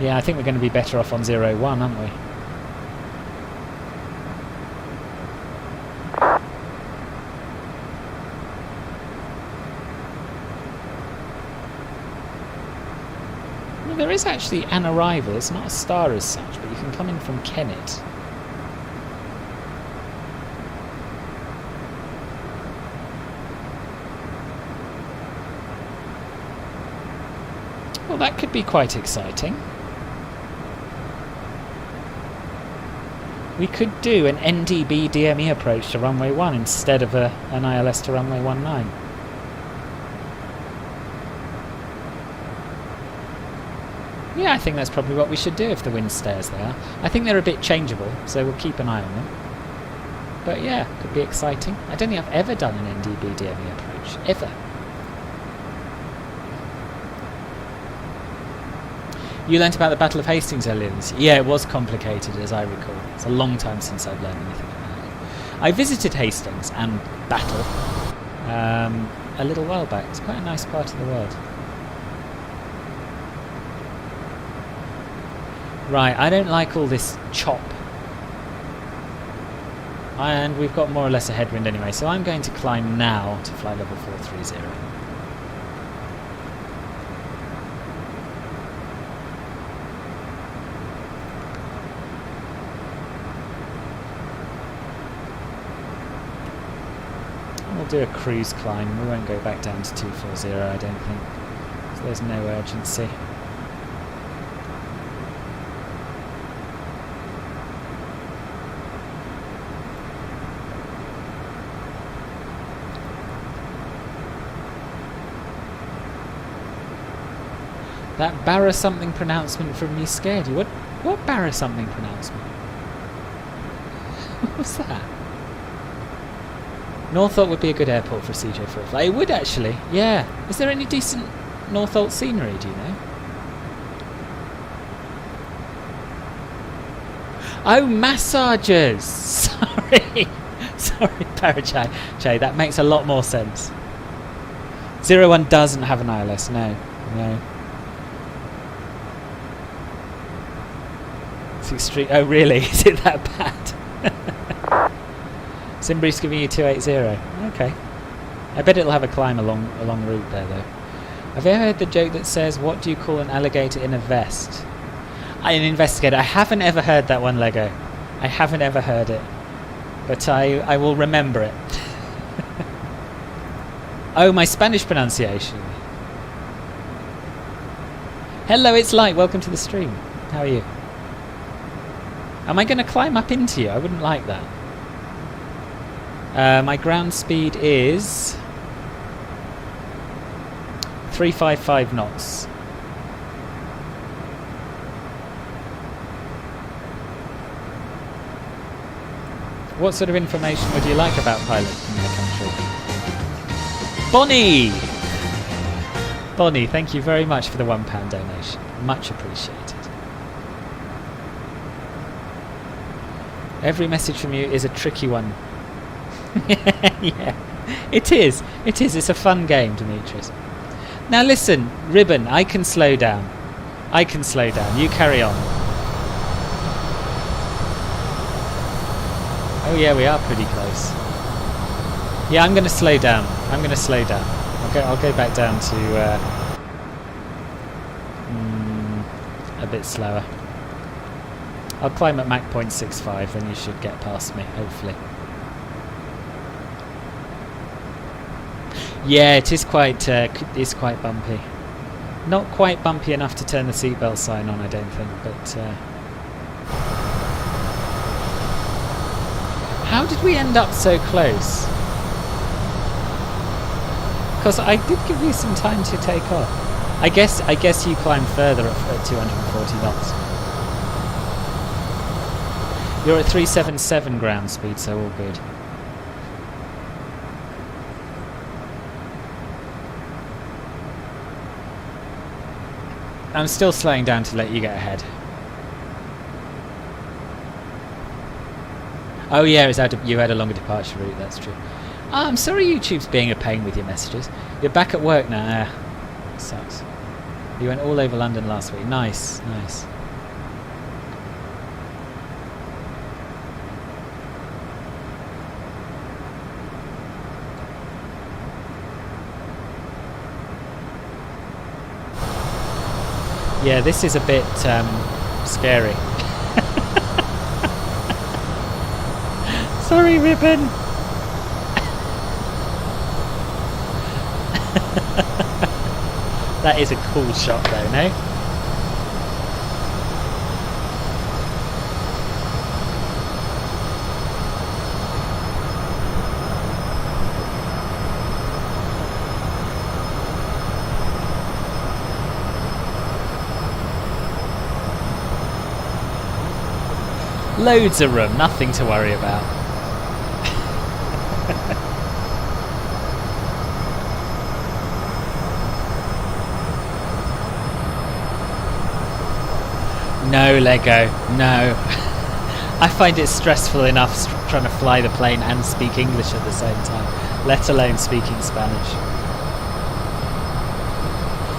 Yeah, I think we're going to be better off on 01, aren't we? Well, there is actually an arrival. It's not a star as such, but you can come in from Kennet. Well, that could be quite exciting. We could do an NDB DME approach to runway 1 instead of an ILS to runway 19. Yeah, I think that's probably what we should do if the winds stay as they are. I think they're a bit changeable, so we'll keep an eye on them. But yeah, could be exciting. I don't think I've ever done an NDB DME approach. Ever. You learnt about the Battle of Hastings earlier this year. Yeah, it was complicated, as I recall. It's a long time since I've learned anything about it. I visited Hastings and Battle a little while back. It's quite a nice part of the world. Right, I don't like all this chop. And we've got more or less a headwind anyway, so I'm going to climb now to fly level 430. We'll do a cruise climb. We won't go back down to 240, I don't think. So there's no urgency. That Barra something pronouncement from me scared you. What Barra something pronouncement? What's that? Northolt would be a good airport for a CJ4 flight. It would actually, yeah. Is there any decent Northolt scenery, do you know? Oh, massagers! Sorry! Sorry, Parachai. Jay, that makes a lot more sense. 01 doesn't have an ILS, no. No. It's extreme. Oh, really? Is it that bad? Simbree's giving you 280. Okay. I bet it'll have a climb along route there, though. Have you ever heard the joke that says, what do you call an alligator in a vest? An investigator. I haven't ever heard that one, Lego. I haven't ever heard it. But I will remember it. Oh, my Spanish pronunciation. Hello, it's Light. Welcome to the stream. How are you? Am I going to climb up into you? I wouldn't like that. My ground speed is 355 knots. What sort of information would you like about pilots in the country? Bonnie! Bonnie, thank you very much for the £1 donation. Much appreciated. Every message from you is a tricky one. Yeah, it is. It is. It's a fun game, Demetrius. Now listen, Ribbon, I can slow down. I can slow down. You carry on. Oh yeah, we are pretty close. Yeah, I'm going to slow down. I'm going to slow down. I'll go back down to a bit slower. I'll climb at Mach 0.65, then you should get past me, hopefully. Yeah, it is quite bumpy. Not quite bumpy enough to turn the seatbelt sign on, I don't think, but... How did we end up so close? Because I did give you some time to take off. I guess you climbed further at 240 knots. You're at 377 ground speed, so all good. I'm still slowing down to let you get ahead. Oh yeah, you had a longer departure route, that's true. Oh, I'm sorry YouTube's being a pain with your messages. You're back at work now. Sucks. You went all over London last week. Nice, nice. Yeah, this is a bit scary. Sorry, Ribbon. That is a cool shot though, no? Loads of room, nothing to worry about. No, Lego, no. I find it stressful enough trying to fly the plane and speak English at the same time, let alone speaking Spanish.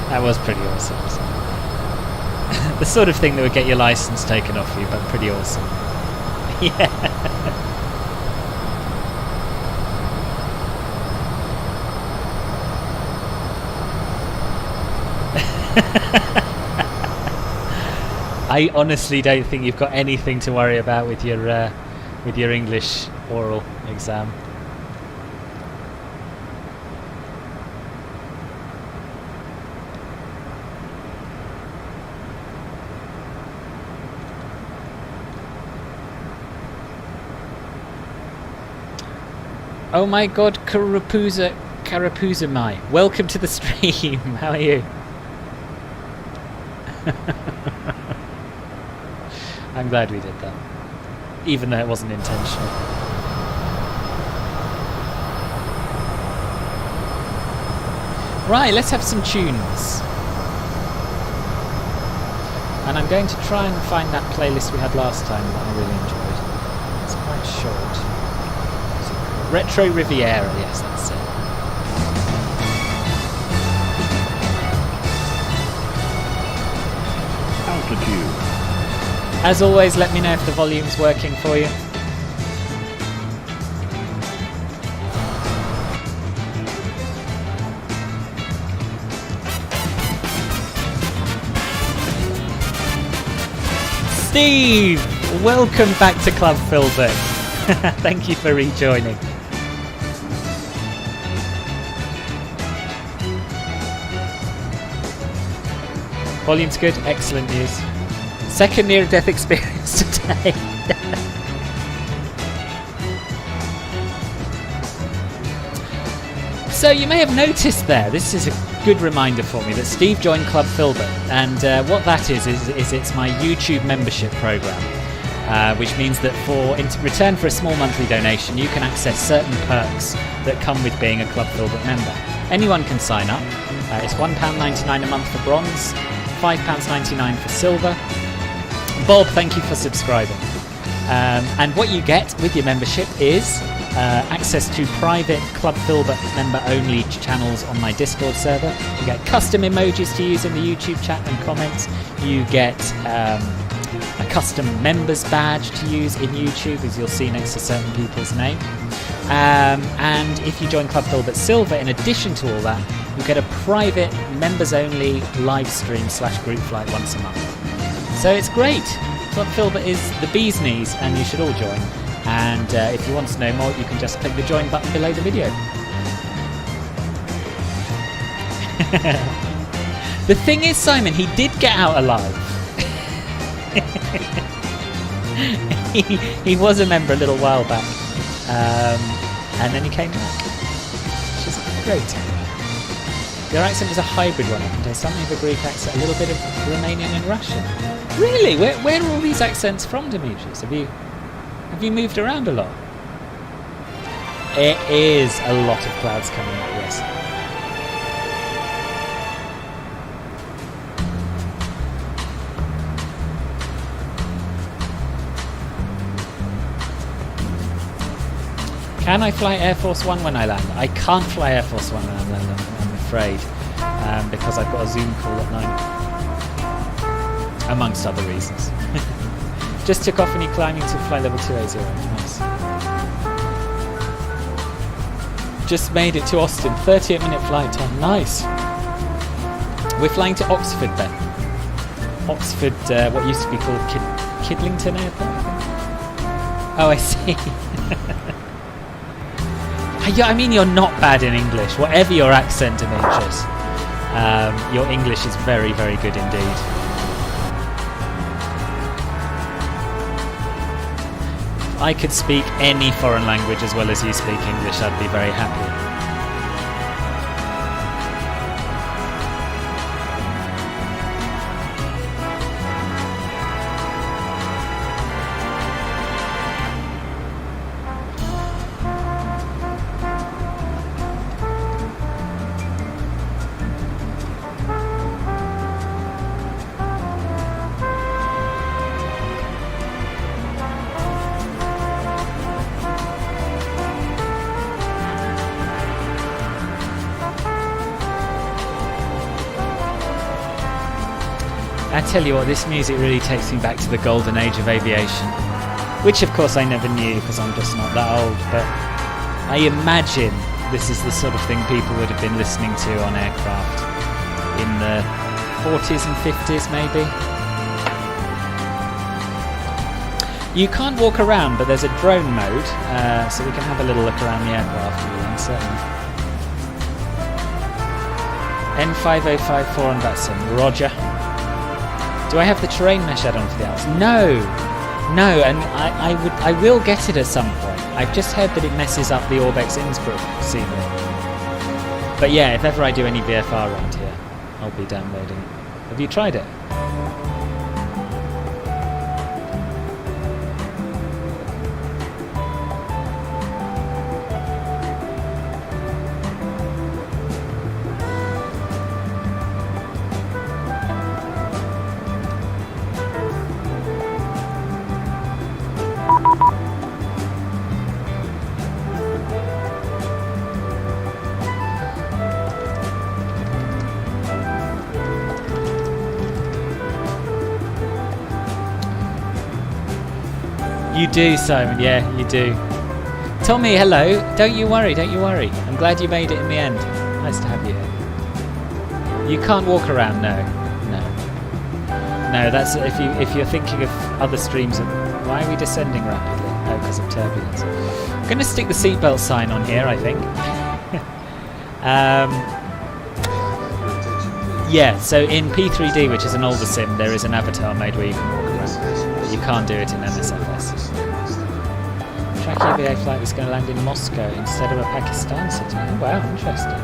That was pretty awesome. The sort of thing that would get your license taken off you, but pretty awesome. Yeah. I honestly don't think you've got anything to worry about with your English oral exam. Oh my god, Karapuza Mai. Welcome to the stream. How are you? I'm glad we did that, even though it wasn't intentional. Right, let's have some tunes. And I'm going to try and find that playlist we had last time that I really enjoyed. It's quite short. Retro Riviera, yes, that's it. Altitude. As always, let me know if the volume's working for you. Steve! Welcome back to Club Filbert. Thank you for rejoining. Volume's good, excellent news. Second near-death experience today. So you may have noticed there, this is a good reminder for me, that Steve joined Club Filbert, and what that is it's my YouTube membership program, which means that in return for a small monthly donation, you can access certain perks that come with being a Club Filbert member. Anyone can sign up. It's £1.99 a month for bronze, £5.99 for silver. Bob, thank you for subscribing. And what you get with your membership is access to private Club Filbert member-only channels on my Discord server. You get custom emojis to use in the YouTube chat and comments. You get a custom members badge to use in YouTube, as you'll see next to certain people's name. And if you join Club Filbert Silver, in addition to all that, you get a private members-only live stream / group flight once a month. So it's great. Club Filbert is the bee's knees, and you should all join. And if you want to know more, you can just click the join button below the video. The thing is, Simon, he did get out alive. he was a member a little while back, and then he came back, which is great. Your accent was a hybrid one, something of a Greek accent, a little bit of Romanian and Russian. Really? Where are all these accents from, Demetrius? Have you moved around a lot? It is a lot of clouds coming up, yes. Can I fly Air Force One when I land? I can't fly Air Force One when I land, I'm afraid, because I've got a Zoom call at 9, amongst other reasons. Just took off any climbing to fly level 2A0. Nice. Just made it to Austin. 38-minute flight time. Nice. We're flying to Oxford then. Oxford, what used to be called Kidlington Airport, I think. Oh, I see. Yeah, I mean, you're not bad in English. Whatever your accent, Demetrius, your English is very, very good indeed. If I could speak any foreign language as well as you speak English, I'd be very happy. I tell you what, this music really takes me back to the golden age of aviation, which of course I never knew because I'm just not that old, but I imagine this is the sort of thing people would have been listening to on aircraft in the 40s and 50s maybe. You can't walk around, but there's a drone mode, so we can have a little look around the aircraft, certainly. N5054 on VATSIM, roger. Do I have the terrain mesh add-on for the Alps? No, and I will get it at some point. I've just heard that it messes up the Orbex Innsbruck scenery. But yeah, if ever I do any VFR around here, I'll be downloading it. Have you tried it? You do, Simon, yeah, you do. Tommy, hello. Don't you worry. I'm glad you made it in the end. Nice to have you here. You can't walk around, no, that's if you're thinking of other streams. Why are we descending rapidly? Oh, because of turbulence. I'm going to stick the seatbelt sign on here, I think. Yeah, so in P3D, which is an older sim, there is an avatar mode where you can walk around, but you can't do it in MSFS. Track EVA flight was going to land in Moscow instead of a Pakistan city. Oh, wow, interesting.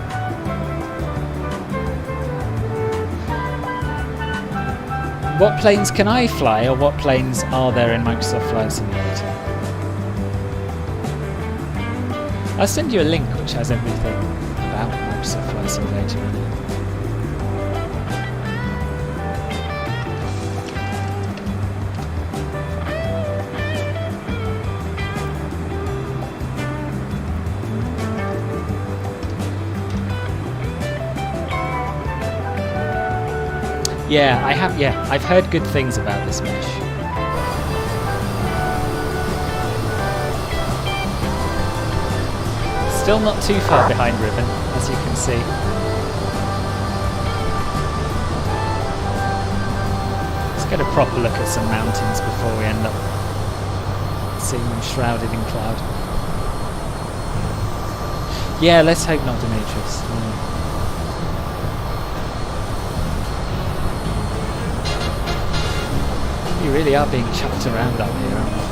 What planes can I fly, or what planes are there in Microsoft Flight Simulator? I'll send you a link which has everything about Microsoft Flight Simulator in it. Yeah, I have. Yeah, I've heard good things about this mesh. Still not too far behind Ribbon, as you can see. Let's get a proper look at some mountains before we end up seeing them shrouded in cloud. Yeah, let's hope not, Demetrius. You really are being chucked around up here, aren't you?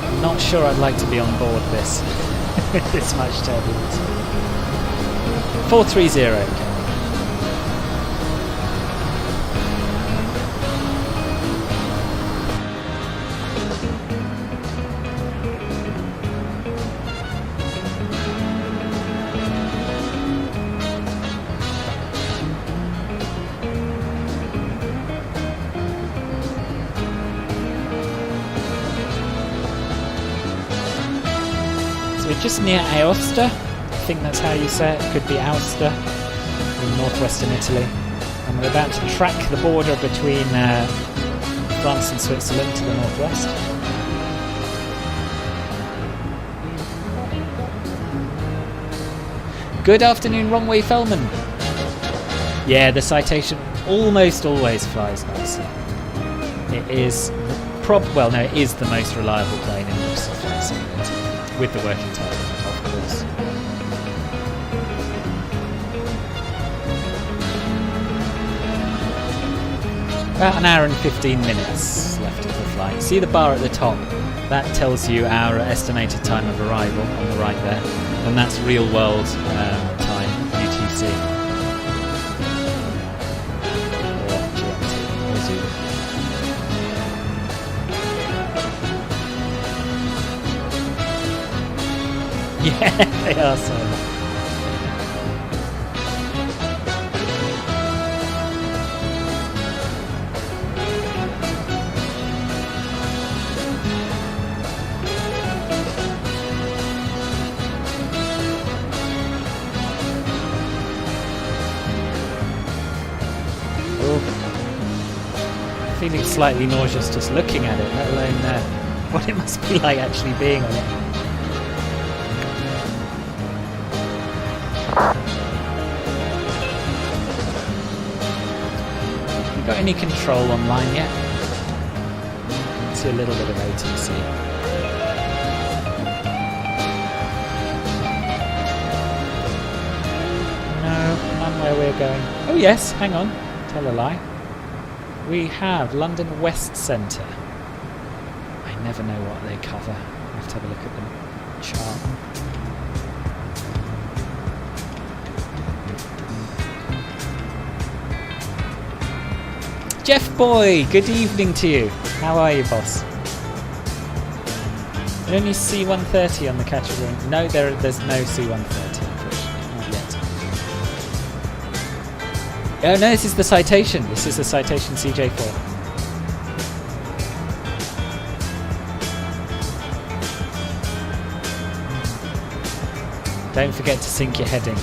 I'm not sure I'd like to be on board this. This much turbulence. 430, okay. Just near Aosta, I think that's how you say it, could be Aosta, in northwestern Italy. And we're about to track the border between France and Switzerland to the northwest. Good afternoon, Romway Fellman. Yeah, the Citation almost always flies nicely. It is it is the most reliable plane in Microsoft Flight Simulator. With the working title, of course. About an hour and 15 minutes left of the flight. See the bar at the top? That tells you our estimated time of arrival on the right there. And that's real world time, UTC. Or GMT, or Zulu. Yeah, they are so. feeling slightly nauseous just looking at it, let alone what it must be like actually being on it. You got any control online yet? See a little bit of ATC. No, none where we're going. Oh yes, hang on. Tell a lie. We have London West Centre. I never know what they cover. I have to have a look at the chart. Jeff Boy, good evening to you. How are you, boss? Only C130 on the category. No, there's no C130, unfortunately. Not yet. Oh no, this is the Citation. This is the Citation CJ4. Don't forget to sync your heading.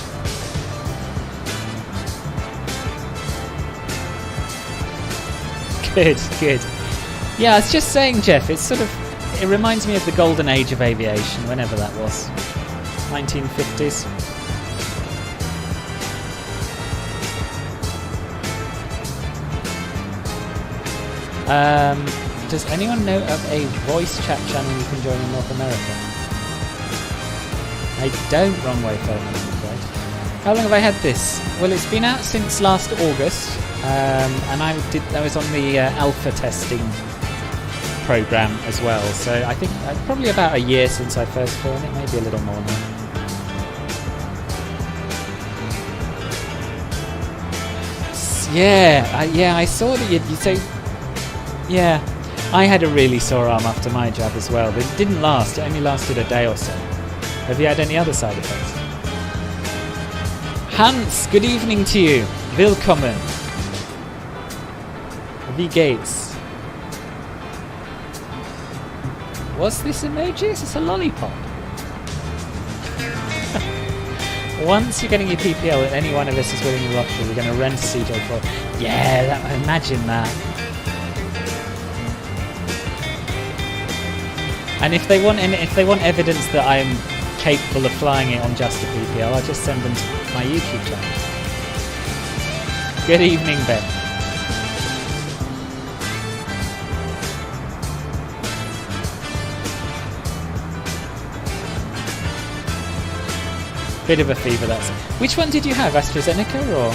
Good, good. Yeah, I was just saying, Jeff, it reminds me of the golden age of aviation, whenever that was. 1950s. Does anyone know of a voice chat channel you can join in North America? I don't, wrong way phone, I'm afraid. How long have I had this? Well, it's been out since last August, and I was on the alpha testing program as well. So I think probably about a year since I first phoned it, maybe a little more now. Yeah, I saw that you say. Yeah, I had a really sore arm after my jab as well, but it didn't last. It only lasted a day or so. Have you had any other side effects? Hans, good evening to you. Willkommen. Wie geht's? What's this emoji? Is this a lollipop? Once you're getting your PPL and any one of us is winning the lottery, we're going to rent a CJ4. Yeah, imagine that. And if they want evidence that I'm capable of flying it on just a PPL, I'll just send them to my YouTube channel. Good evening, Ben. Bit of a fever, that's it. Which one did you have, AstraZeneca or?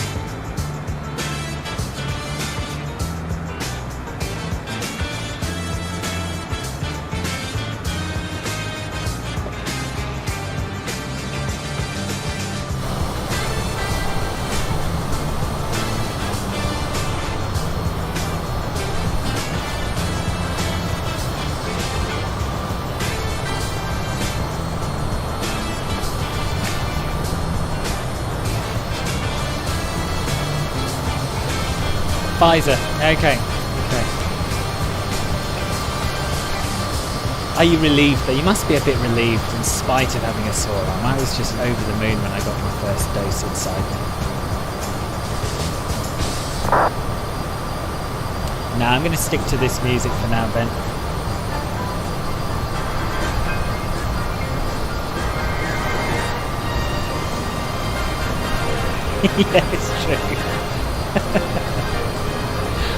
Pfizer. Okay. Are you relieved though? You must be a bit relieved in spite of having a sore arm. I was just over the moon when I got my first dose inside me. Now I'm going to stick to this music for now, Ben. Yeah, it's true.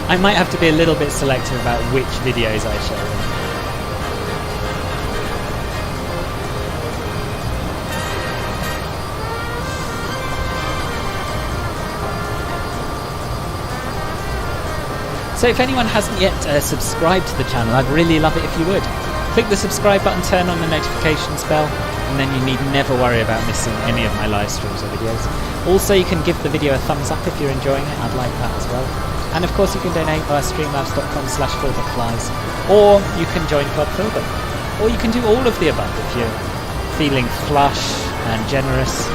I might have to be a little bit selective about which videos I show them. So if anyone hasn't yet subscribed to the channel, I'd really love it if you would. Click the subscribe button, turn on the notifications bell, and then you need never worry about missing any of my live streams or videos. Also, you can give the video a thumbs up if you're enjoying it. I'd like that as well. And of course you can donate via streamlabs.com/filberflies, or you can join Club Filber, or you can do all of the above if you're feeling flush and generous.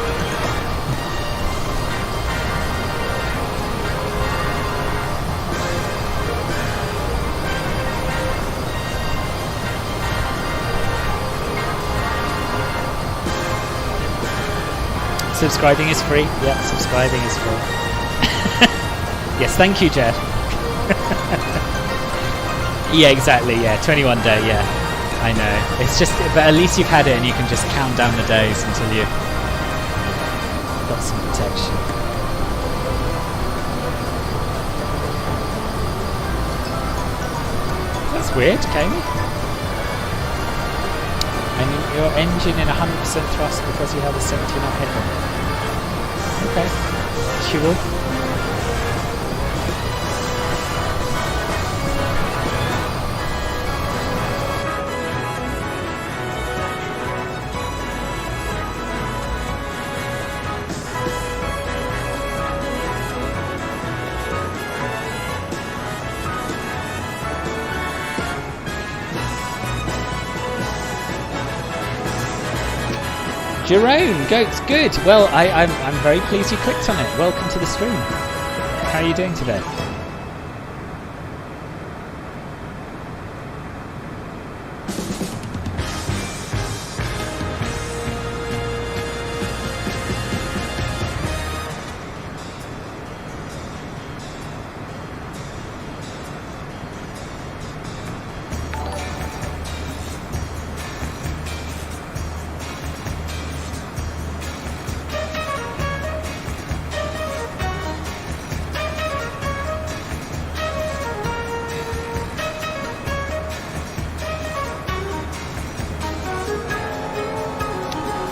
Subscribing is free. Yeah, subscribing is free. Yes, thank you, Jed. Yeah, exactly. Yeah, 21 day. Yeah, I know. It's just, but at least you've had it, and you can just count down the days until you've got some protection. That's weird, Kami. And your engine in 100% thrust because you have a 70 knot headwind. Okay, cool. Jerome, goats, good. Well, I'm very pleased you clicked on it. Welcome to the stream. How are you doing today?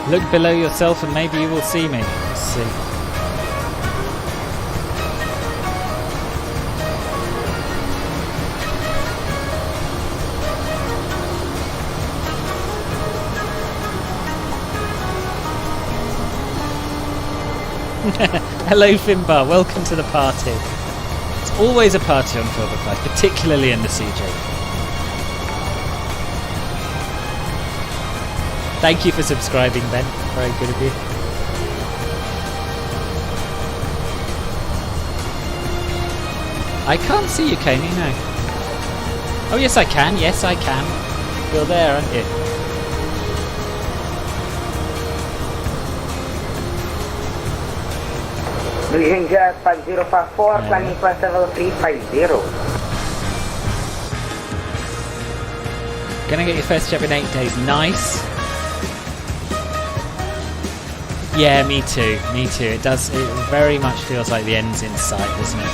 Look below yourself and maybe you will see me. Let's see. Hello Finbar, welcome to the party. It's always a party on 12 o'clock, particularly in the CJ. Thank you for subscribing, Ben. Very good of you. I can't see you, Kami, no. Oh, yes, I can. Yes, I can. You're there, aren't you? Jet 5054, planning plus level 350. Gonna get your first job in 8 days. Nice. Yeah, me too. Me too. It does. It very much feels like the end's in sight, doesn't it?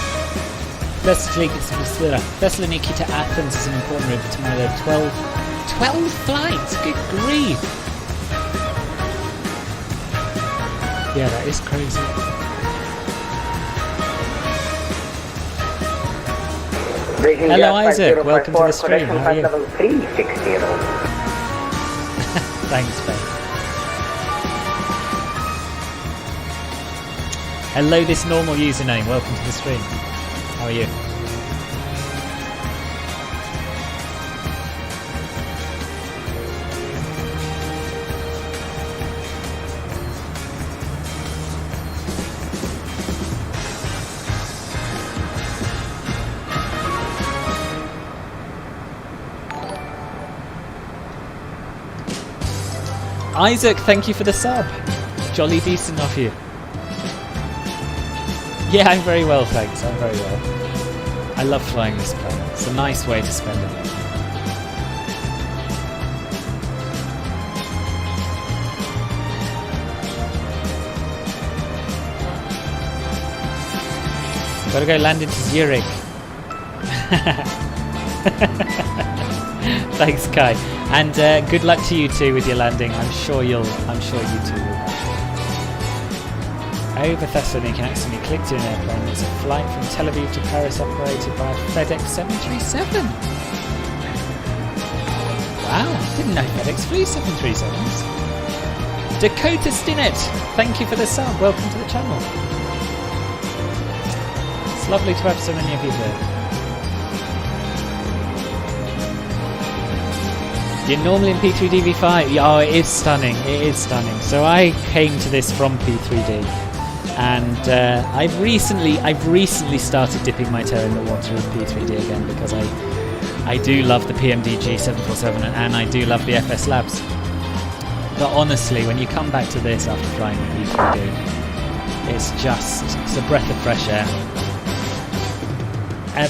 Thessaloniki to Athens is an important route for tomorrow. There are 12 flights. Good grief. Yeah, that is crazy. Hello, Isaac. Welcome to the stream. How are you? Thanks, Ben. Hello, this normal username. Welcome to the stream. How are you? Isaac, thank you for the sub. Jolly decent of you. Yeah, I'm very well, thanks. I'm very well. I love flying this plane. It's a nice way to spend a day. Gotta go land into Zurich. Thanks, Kai. And good luck to you too with your landing. I'm sure you two will. Over Thessaloniki, accidentally clicked in an airplane. It's a flight from Tel Aviv to Paris operated by a FedEx 737. Wow, didn't know FedEx flew 737s. Dakota Stinnett, thank you for the sub. Welcome to the channel. It's lovely to have so many of you here. You're normally in P3DV5. Oh, it is stunning. It is stunning. So I came to this from P3D. And I've recently started dipping my toe in the water with P3D again because I do love the PMDG 747 and I do love the FS Labs. But honestly, when you come back to this after flying with P3D, it's a breath of fresh air.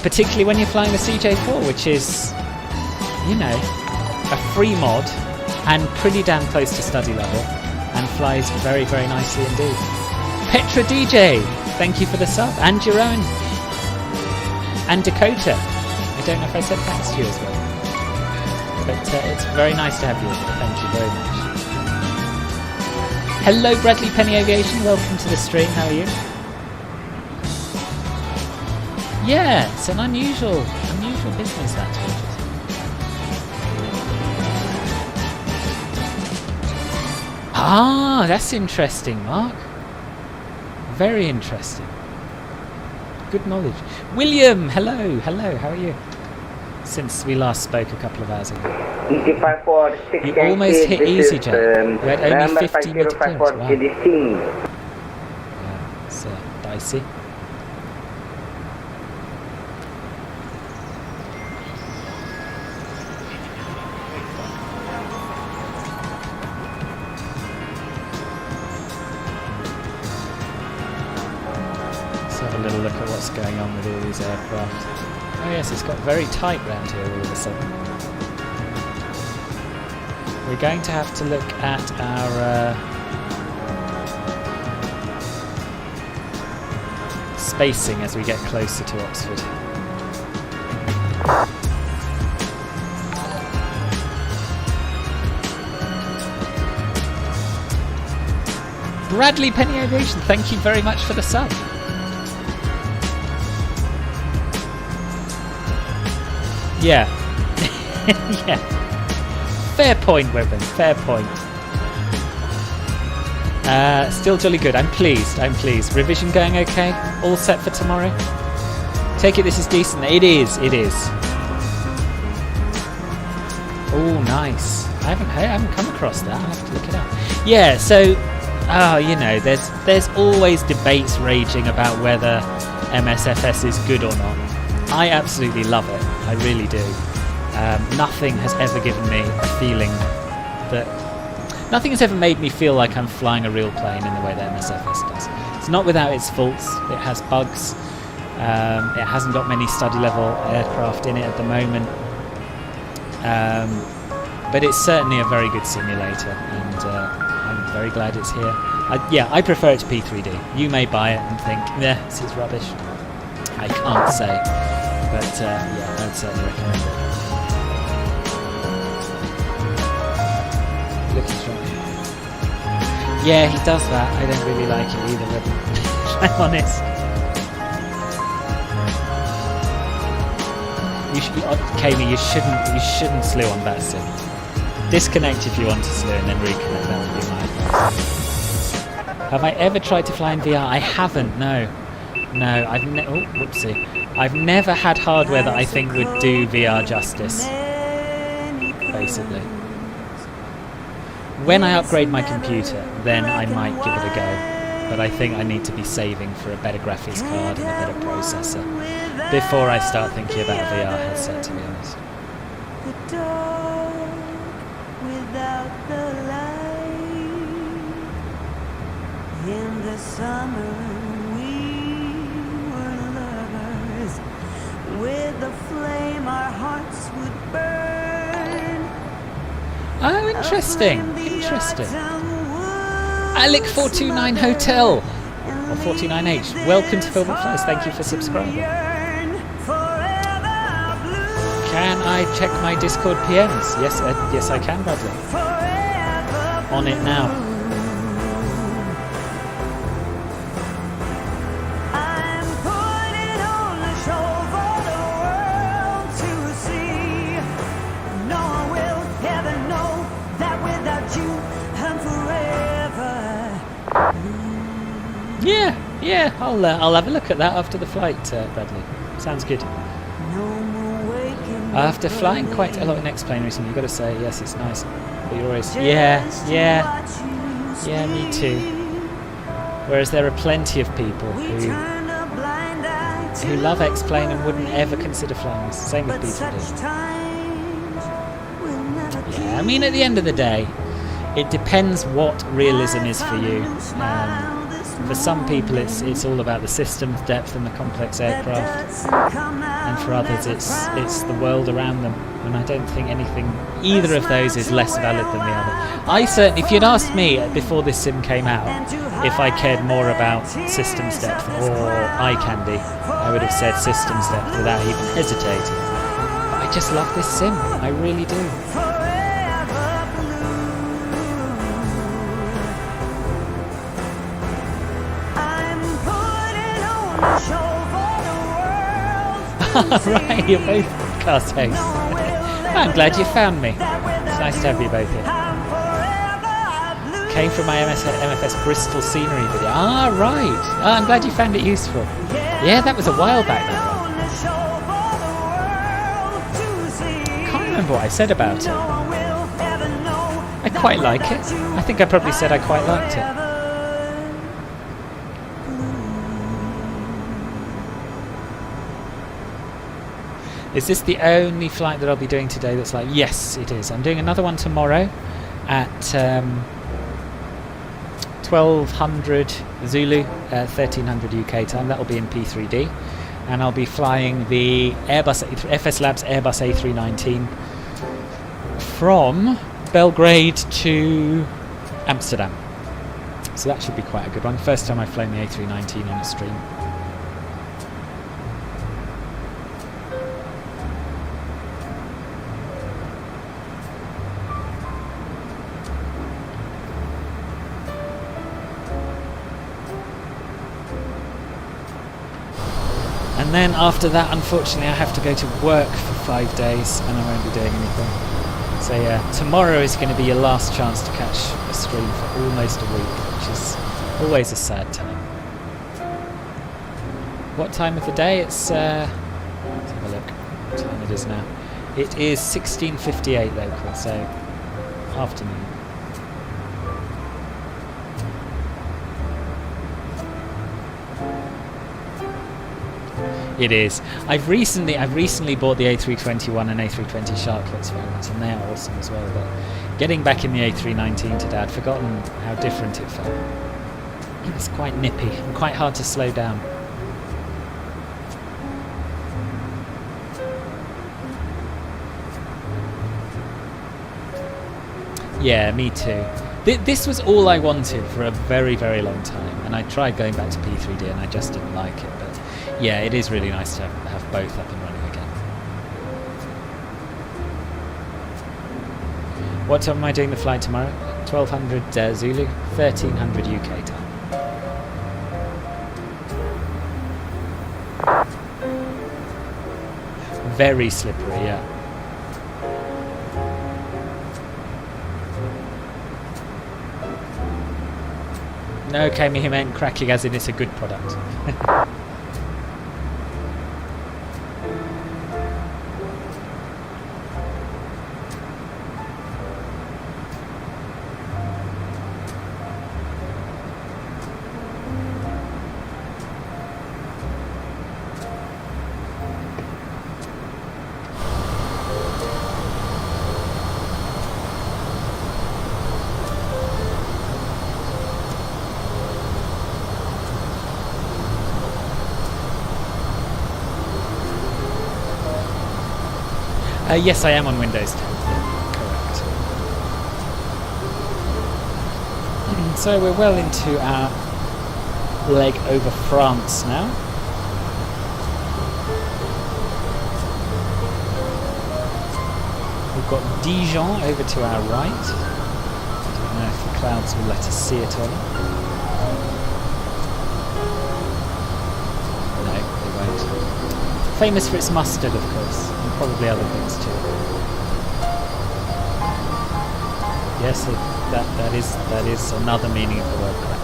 Particularly when you're flying the CJ4, which is you know, a free mod and pretty damn close to study level and flies very, very nicely indeed. Petra DJ, thank you for the sub. And Jerome. And Dakota. I don't know if I said thanks to you as well. But it's very nice to have you. Thank you very much. Hello Bradley Penny Aviation, welcome to the stream. How are you? Yeah, it's an unusual business, that's what it is. Ah, that's interesting, Mark. Very interesting. Good knowledge. William, hello, how are you? Since we last spoke a couple of hours ago. You almost hit EasyJet. You had only 50 meter clearance. Wow. Yeah, it's dicey. A little look at what's going on with all these aircraft. Oh yes, it's got very tight round here all of a sudden. We're going to have to look at our spacing as we get closer to Oxford. Bradley Penny Aviation, thank you very much for the sub. Yeah. Yeah. Fair point, Webben. Fair point. Still jolly good. I'm pleased. Revision going okay? All set for tomorrow? Take it this is decent. It is. Oh, nice. I haven't come across that. I'll have to look it up. Yeah, so, you know, there's always debates raging about whether MSFS is good or not. I absolutely love it. I really do. Nothing has ever given me a feeling that... Nothing has ever made me feel like I'm flying a real plane in the way that MSFS does. It's not without its faults. It has bugs. It hasn't got many study level aircraft in it at the moment. But it's certainly a very good simulator, and I'm very glad it's here. I prefer it to P3D. You may buy it and think, yeah, this is rubbish. I can't say. But yeah, I'd certainly recommend it. Looking strong. Yeah, he does that. I don't really like it either, but I'm honest. Kami, you shouldn't slew on VATSIM. Disconnect if you want to slew and then reconnect. That would be my advice. Have I ever tried to fly in VR? I haven't. No, I've whoopsie. I've never had hardware that I think would do VR justice, basically. When I upgrade my computer, then I might give it a go, but I think I need to be saving for a better graphics card and a better processor before I start thinking about a VR headset, to be honest. In the summer with the flame our hearts would burn. Oh, interesting. Alec 429 Hotel or 49H. Welcome to PilotPlus. Thank you for subscribing. Can I check my Discord PMs? Yes, I can, Bradley. On it now. Yeah, I'll have a look at that after the flight, Bradley. Sounds good. After flying quite a lot in X-Plane recently, you've got to say, yes, it's nice. But you're always, yeah, me too. Whereas there are plenty of people who love X-Plane and wouldn't ever consider flying this. Same with B3D. Yeah, I mean, at the end of the day, it depends what realism is for you. For some people, it's all about the systems depth and the complex aircraft, and for others, it's the world around them. And I don't think either of those is less valid than the other. I certainly, if you'd asked me before this sim came out, if I cared more about systems depth or eye candy, I would have said systems depth without even hesitating. But I just love this sim. I really do. Right, you're both cast hosts. I'm glad you found me. It's nice to have you both here. Came from my MFS Bristol scenery video. Ah, right. Ah, I'm glad you found it useful. Yeah, that was a while back, that one. Can't remember what I said about it. I quite like it. I think I probably said I quite liked it. Is this the only flight that I'll be doing today that's like... Yes, it is. I'm doing another one tomorrow at 1200 Zulu, 1300 UK time. That'll be in P3D. And I'll be flying the FS Labs Airbus A319 from Belgrade to Amsterdam. So that should be quite a good one. First time I've flown the A319 on a stream. And then after that, unfortunately, I have to go to work for 5 days and I won't be doing anything. So yeah, tomorrow is going to be your last chance to catch a stream for almost a week, which is always a sad time. What time of the day? It's, let's have a look what time it is now. It is 16:58 local, so afternoon. It is. I've recently bought the A321 and A320 Sharklets variants, and they're awesome as well. But getting back in the A319 today, I'd forgotten how different it felt. It's quite nippy and quite hard to slow down. Yeah, me too. This was all I wanted for a very, very long time, and I tried going back to P3D and I just didn't like it. But yeah, it is really nice to have both up and running again. What time am I doing the flight tomorrow? 1200 Zulu, 1300 UK time. Very slippery, yeah. No, Kami, he meant cracking as in it's a good product. Yes, I am on Windows 10. Yeah, correct. So we're well into our leg over France now. We've got Dijon over to our right. I don't know if the clouds will let us see it or not. No, they won't. Famous for its mustard, of course. Probably other things too. Yes, that is another meaning of the word crack.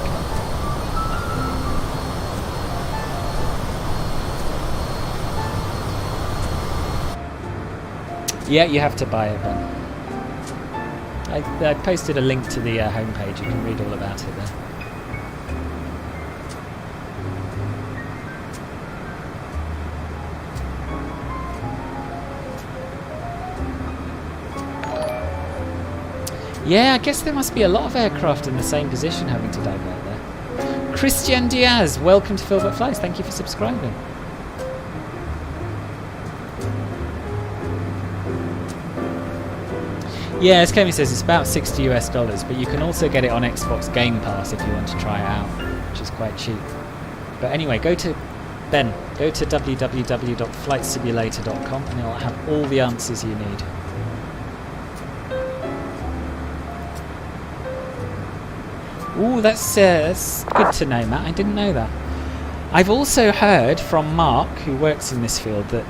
Yeah, you have to buy it then. I posted a link to the homepage. You can read all about it there. Yeah, I guess there must be a lot of aircraft in the same position having to divert there. Christian Diaz, welcome to Philbert Flies. Thank you for subscribing. Yeah, as Kemi says, it's about $60 US, but you can also get it on Xbox Game Pass if you want to try it out, which is quite cheap. But anyway, go to www.flightsimulator.com and it'll have all the answers you need. Ooh, that's good to know, Matt. I didn't know that. I've also heard from Mark, who works in this field, that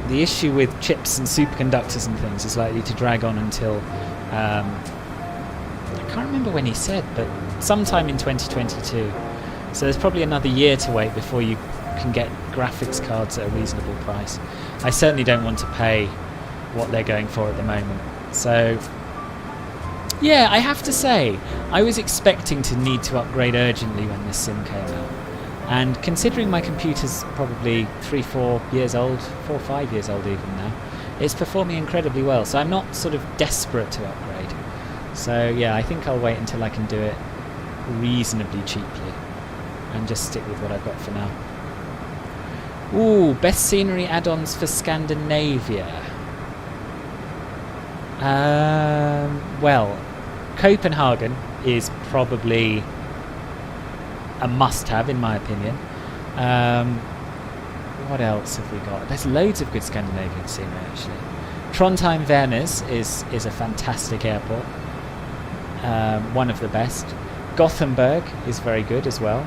the issue with chips and superconductors and things is likely to drag on until I can't remember when he said, but sometime in 2022. So there's probably another year to wait before you can get graphics cards at a reasonable price. I certainly don't want to pay what they're going for at the moment. So yeah, I have to say, I was expecting to need to upgrade urgently when this sim came out. And considering my computer's probably 3-4 years old, 4 or 5 years old even now, it's performing incredibly well. So I'm not sort of desperate to upgrade. So yeah, I think I'll wait until I can do it reasonably cheaply and just stick with what I've got for now. Ooh, best scenery add-ons for Scandinavia. Well, Copenhagen is probably a must-have in my opinion. What else have we got? There's loads of good Scandinavian scenery actually. Trondheim Værnes is a fantastic airport. One of the best. Gothenburg is very good as well.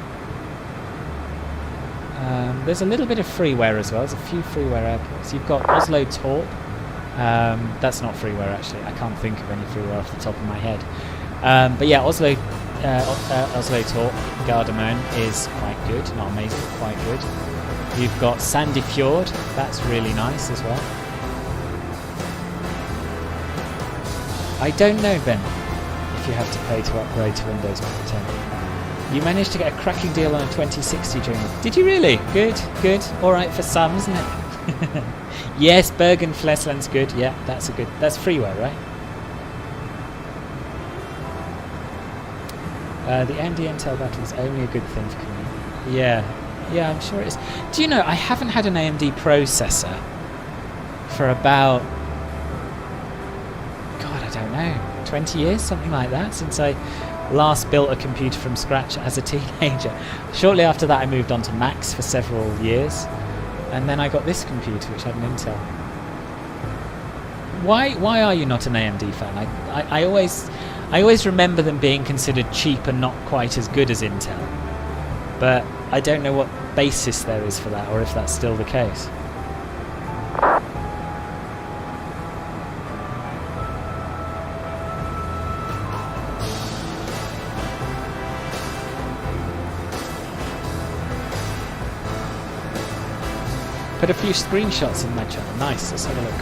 There's a little bit of freeware as well. There's a few freeware airports. You've got Oslo Torp. That's not freeware actually. I can't think of any freeware off the top of my head. But yeah, Oslo Torp, Gardermoen is quite good. Not amazing, but quite good. You've got Sandefjord. That's really nice as well. I don't know, Ben, if you have to pay to upgrade to Windows 10. You managed to get a cracking deal on a 2060 during. Did you really? Good, good. All right for some, isn't it? Yes, Bergen Flesland's good. Yeah, that's a good. That's freeware, right? The AMD Intel battle is only a good thing for me. Yeah, I'm sure it is. Do you know, I haven't had an AMD processor for about, God, I don't know, 20 years, something like that, since I last built a computer from scratch as a teenager. Shortly after that I moved on to Macs for several years, and then I got this computer which had an Intel. Why are you not an AMD fan? I always remember them being considered cheap and not quite as good as Intel, but I don't know what basis there is for that, or if that's still the case. Put a few screenshots in my channel. Nice, let's have a look.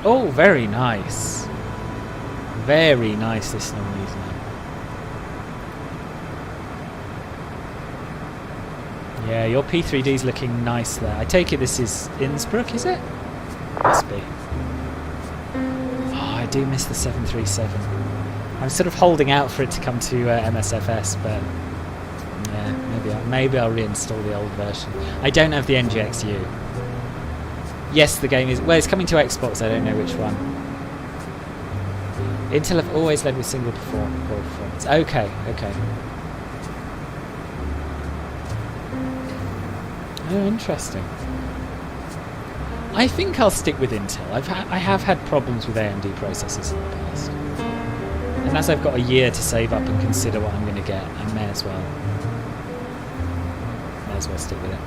Oh, very nice. Very nice, this noise now. Yeah, your P3D's looking nice there. I take it this is Innsbruck, is it? Must be. Oh, I do miss the 737. I'm sort of holding out for it to come to MSFS, but yeah, maybe I'll reinstall the old version. I don't have the NGXU. Yes, the game is... Well, it's coming to Xbox, I don't know which one. Intel have always led with single performance. Okay. Oh, interesting. I think I'll stick with Intel. I have had problems with AMD processors in the past. And as I've got a year to save up and consider what I'm going to get, I may as well stick with it.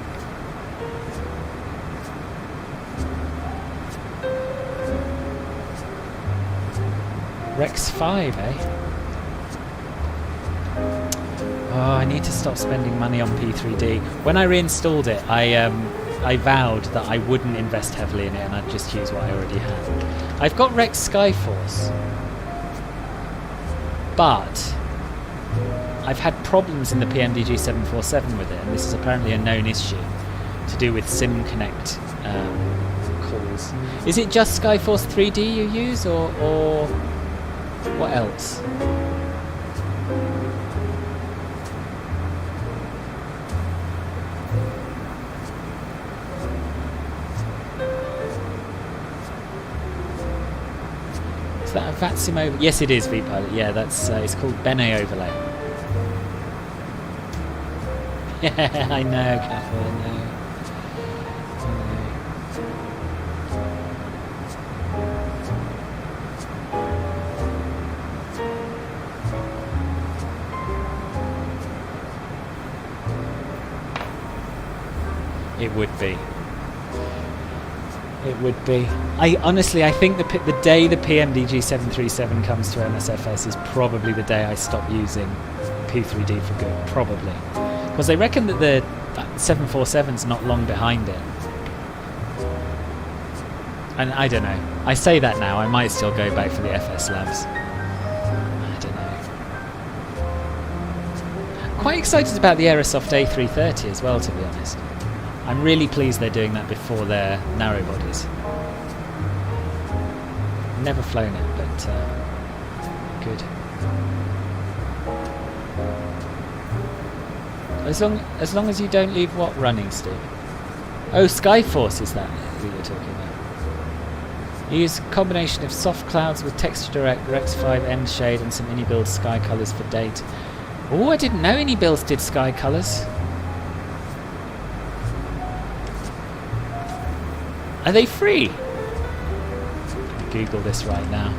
Rex 5, eh? I need to stop spending money on P3D. When I reinstalled it, I vowed that I wouldn't invest heavily in it and I'd just use what I already had. I've got Rex Skyforce, but I've had problems in the PMDG 747 with it, and this is apparently a known issue to do with SIM Connect calls. Is it just Skyforce 3D you use, or what else? Is that a VATSIM over? Yes, it is, vPilot. Yeah, that's it's called Bene overlay. Yeah, I know, Catherine, I know. It would be. It would be. I think the day the PMDG 737 comes to MSFS is probably the day I stop using P3D for good. Probably. Because they reckon that the 747's not long behind it. And I don't know. I say that now. I might still go back for the FS Labs. I don't know. Quite excited about the Aerosoft A330 as well, to be honest. I'm really pleased they're doing that before their narrow bodies. Never flown it, but good. As long as you don't leave what running, Steve? Oh, Skyforce is that you're talking about? You use a combination of soft clouds with texture direct, Rex 5 end shade, and some ini-build sky colours for date. Oh, I didn't know ini-builds did sky colours. Are they free? I'll Google this right now.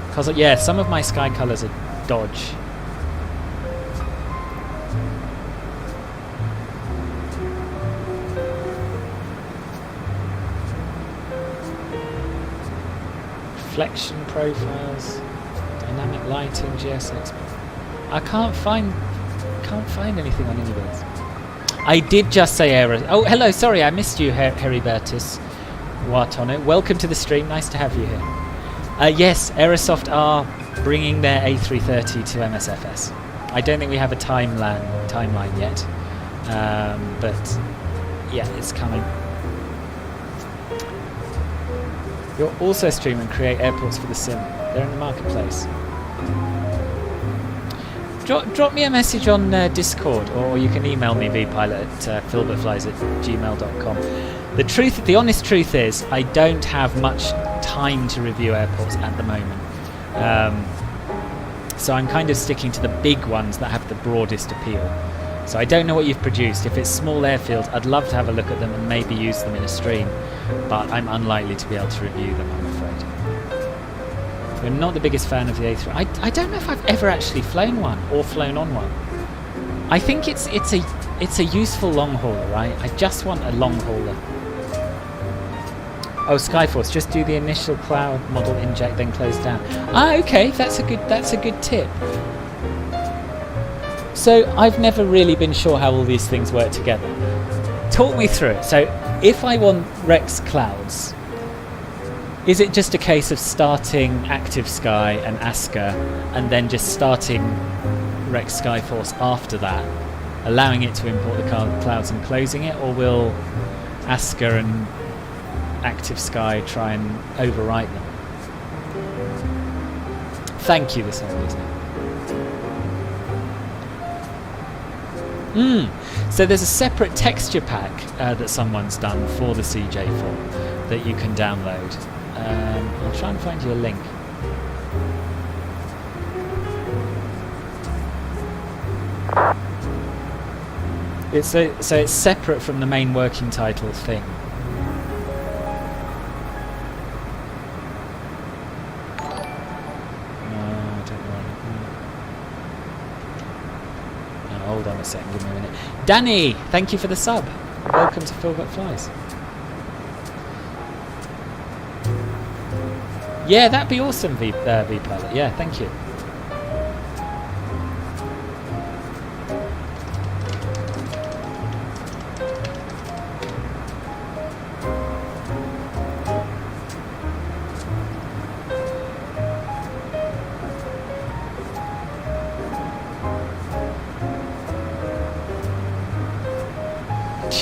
Because, yeah, some of my sky colours are dodge. Reflection profiles, dynamic lighting, GSX. I can't find anything on ini-builds. I did just say Aeros. Oh, hello. Sorry, I missed you, Heribertus. What on it? Welcome to the stream. Nice to have you here. Yes, Aerosoft are bringing their A330 to MSFS. I don't think we have a timeline yet, but yeah, it's coming. You'll also stream and create airports for the sim. They're in the marketplace. Drop me a message on Discord, or you can email me vpilot at filbertflies@gmail.com. The honest truth is, I don't have much time to review airports at the moment. So I'm kind of sticking to the big ones that have the broadest appeal. So I don't know what you've produced. If it's small airfields, I'd love to have a look at them and maybe use them in a stream, but I'm unlikely to be able to review them, I'm afraid. I'm not the biggest fan of the A3. I don't know if I've ever actually flown one or flown on one. I think it's a useful long hauler, right? I just want a long hauler. Oh, Skyforce, just do the initial cloud model inject, then close down. Ah, okay, that's a good tip. So I've never really been sure how all these things work together. Talk me through it. So if I want Rex clouds, is it just a case of starting Active Sky and ASCA and then just starting Rex Skyforce after that, allowing it to import the clouds and closing it, or will ASCA and Active Sky try and overwrite them? Thank you, this one, isn't it? So there's a separate texture pack that someone's done for the CJ4 that you can download. I'll try and find you a link. So it's separate from the main working title thing. Hold on a second, give me a minute. Danny, thank you for the sub. Welcome to Filbert Flies. Yeah, that'd be awesome, vPilot. Yeah, thank you.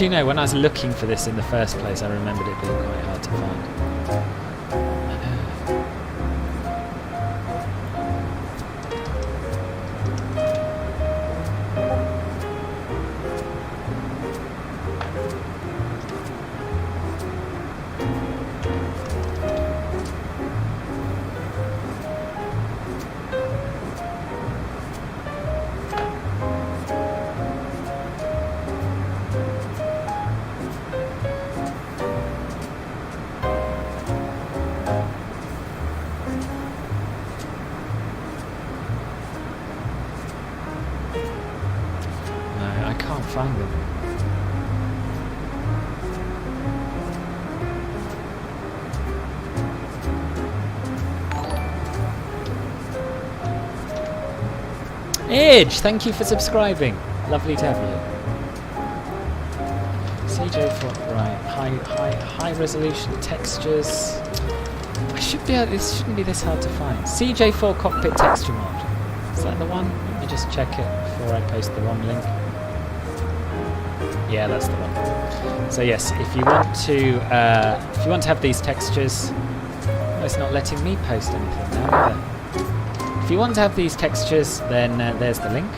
Actually, no, when I was looking for this in the first place, I remembered it being quite hard to find. Find them. Edge, thank you for subscribing. Lovely to have you. CJ4, right? High resolution textures. I should be able. This shouldn't be this hard to find. CJ4 cockpit texture mod. Is that the one? Let me just check it before I post the wrong link. Yeah, that's the one. So yes, if you want to have these textures, oh, it's not letting me post anything now either. If you want to have these textures, then there's the link.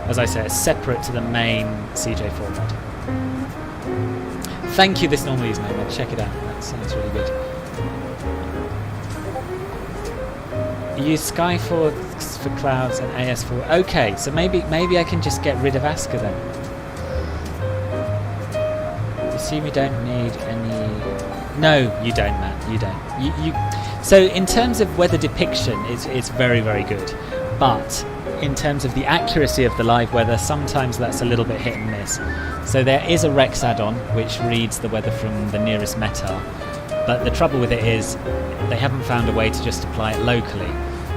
As I say, it's separate to the main CJ4 mod. Thank you. This normally is no mod. Check it out. That sounds really good. You use Sky for clouds and AS for. Okay, so maybe I can just get rid of Aska then. Assume you don't need any. No, you don't, Matt. You don't. You. So in terms of weather depiction, it's very, very good. But in terms of the accuracy of the live weather, sometimes that's a little bit hit and miss. So there is a Rex add-on which reads the weather from the nearest METAR. But the trouble with it is they haven't found a way to just apply it locally.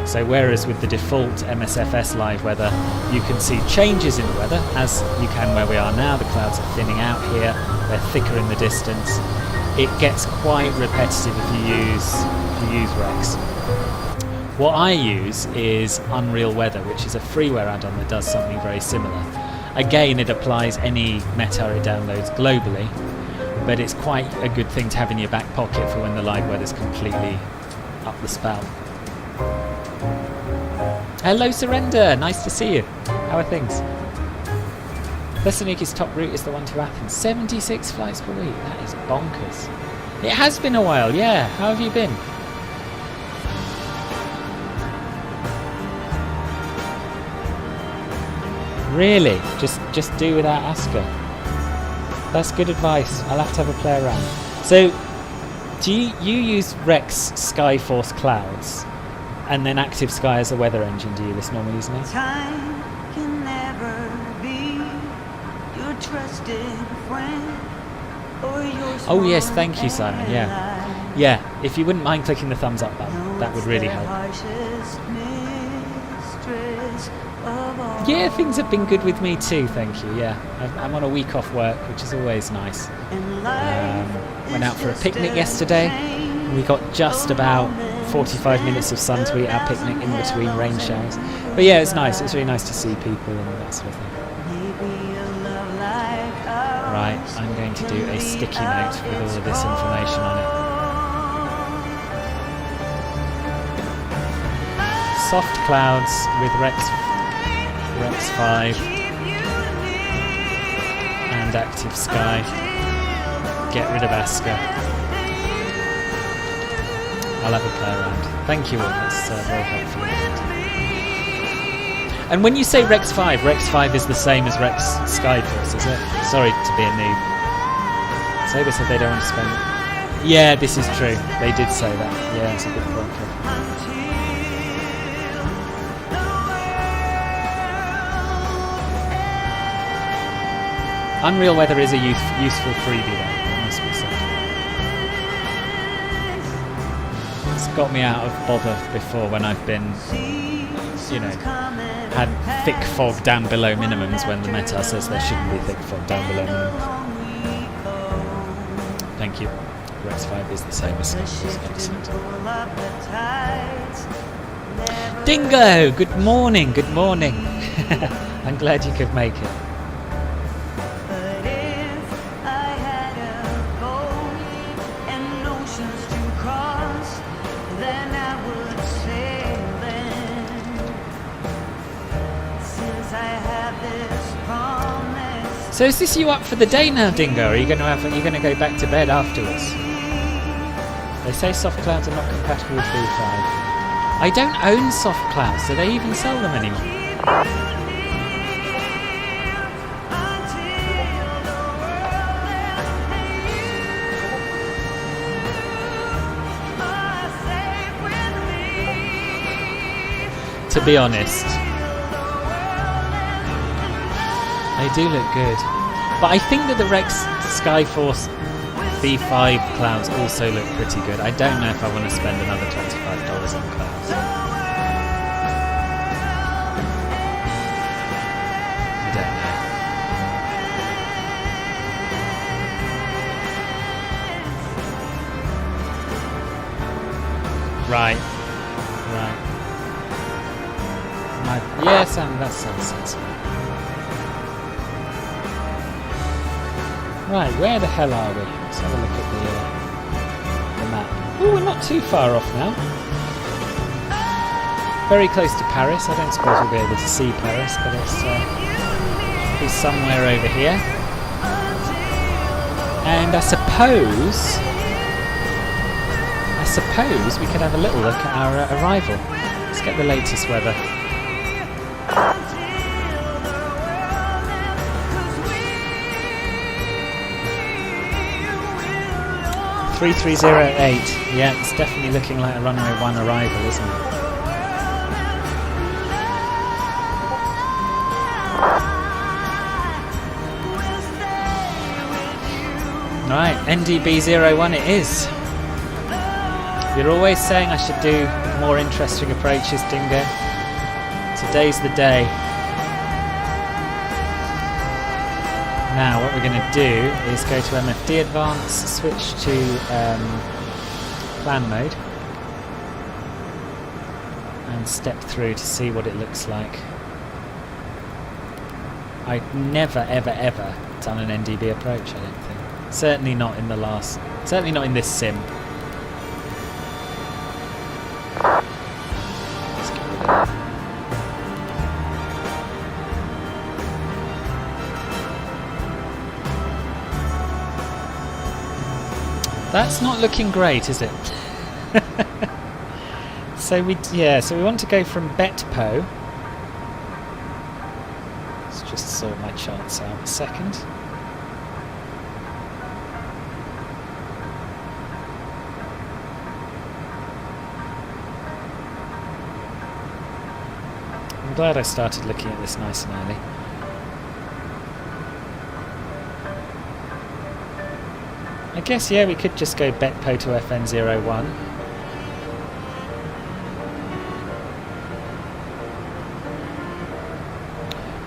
So whereas with the default MSFS live weather, you can see changes in the weather, as you can where we are now. The clouds are thinning out here, they're thicker in the distance. It gets quite repetitive if you use Rex. What I use is Unreal Weather, which is a freeware add-on that does something very similar. Again, it applies any METAR it downloads globally, but it's quite a good thing to have in your back pocket for when the live weather's completely up the spout. Hello Surrender, nice to see you. How are things? Thessaloniki's top route is the one to Athens. 76 flights per week, that is bonkers. It has been a while, yeah. How have you been? Really? Just do without Aska. That's good advice. I'll have to have a play around. So, do you use Rex Skyforce Clouds and then Active Sky as a weather engine? Do you this normally use now? Time can never be your trusted friend or your Oh yes, thank you, Simon. Yeah. If you wouldn't mind clicking the thumbs up button, that would really help. Yeah, things have been good with me too, thank you. Yeah, I'm on a week off work, which is always nice. Went out for a picnic yesterday. We got just about 45 minutes of sun to eat our picnic in between rain showers. But yeah, it's nice. It's really nice to see people and that sort of thing. Right, I'm going to do a sticky note with all of this information on it. Soft clouds with Rex 5 and Active Sky. Get rid of Aska. I'll have a play around. Thank you all, that's very helpful. And when you say Rex 5 is the same as Rex Skyforce, is it? Sorry to be a noob. Sober said they don't want to spend. Yeah, this is true. They did say that. Yeah, it's a good point. Unreal Weather is a useful freebie though, it must be said. It's got me out of bother before when I've been, you know, had thick fog down below minimums when the METAR says there shouldn't be thick fog down below minimums. Thank you. Rex 5 is the same as Skyforce. Excellent. Dingo! Good morning, good morning. I'm glad you could make it. So is this you up for the day now, Dingo? Or are you going to go back to bed afterwards? They say soft clouds are not compatible with V5. I don't own soft clouds. Do they even sell them anymore? To be honest, they do look good, but I think that the Rex Skyforce V5 clouds also look pretty good. I don't know if I want to spend another $25 on clouds. I don't know. Right. Yeah, that sounds sensible. Right, where the hell are we? Let's have a look at the map. Oh, we're not too far off now. Very close to Paris. I don't suppose we'll be able to see Paris, but it's be somewhere over here. And I suppose we could have a little look at our arrival. Let's get the latest weather. 3308. Yeah, it's definitely looking like a runway 1 arrival, isn't it? Right, NDB01 it is. You're always saying I should do more interesting approaches, Dingo. Today's the day. Now what we're going to do is go to MFD Advance, switch to plan mode, and step through to see what it looks like. I've never ever done an NDB approach, I don't think. Certainly not in this sim. Let's get rid of that. That's not looking great, is it? So we want to go from Betpo. Let's just sort my charts out a second. I'm glad I started looking at this nice and early. I guess, yeah, we could just go Betpo to FN01.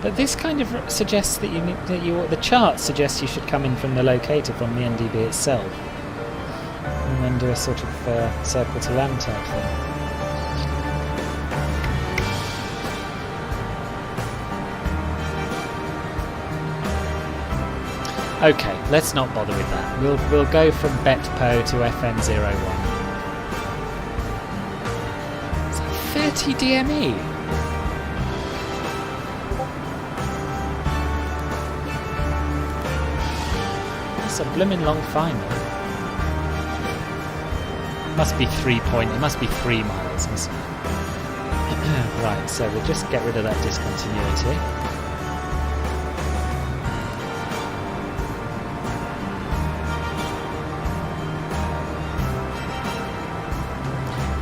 But this kind of suggests that the chart suggests you should come in from the locator from the NDB itself, and then do a sort of circle to land type thing. Okay, let's not bother with that. We'll go from Betpo to FN01. Is that 30 DME? That's a blimmin' long final. Must be 3 miles, mustn't it? Right, so we'll just get rid of that discontinuity.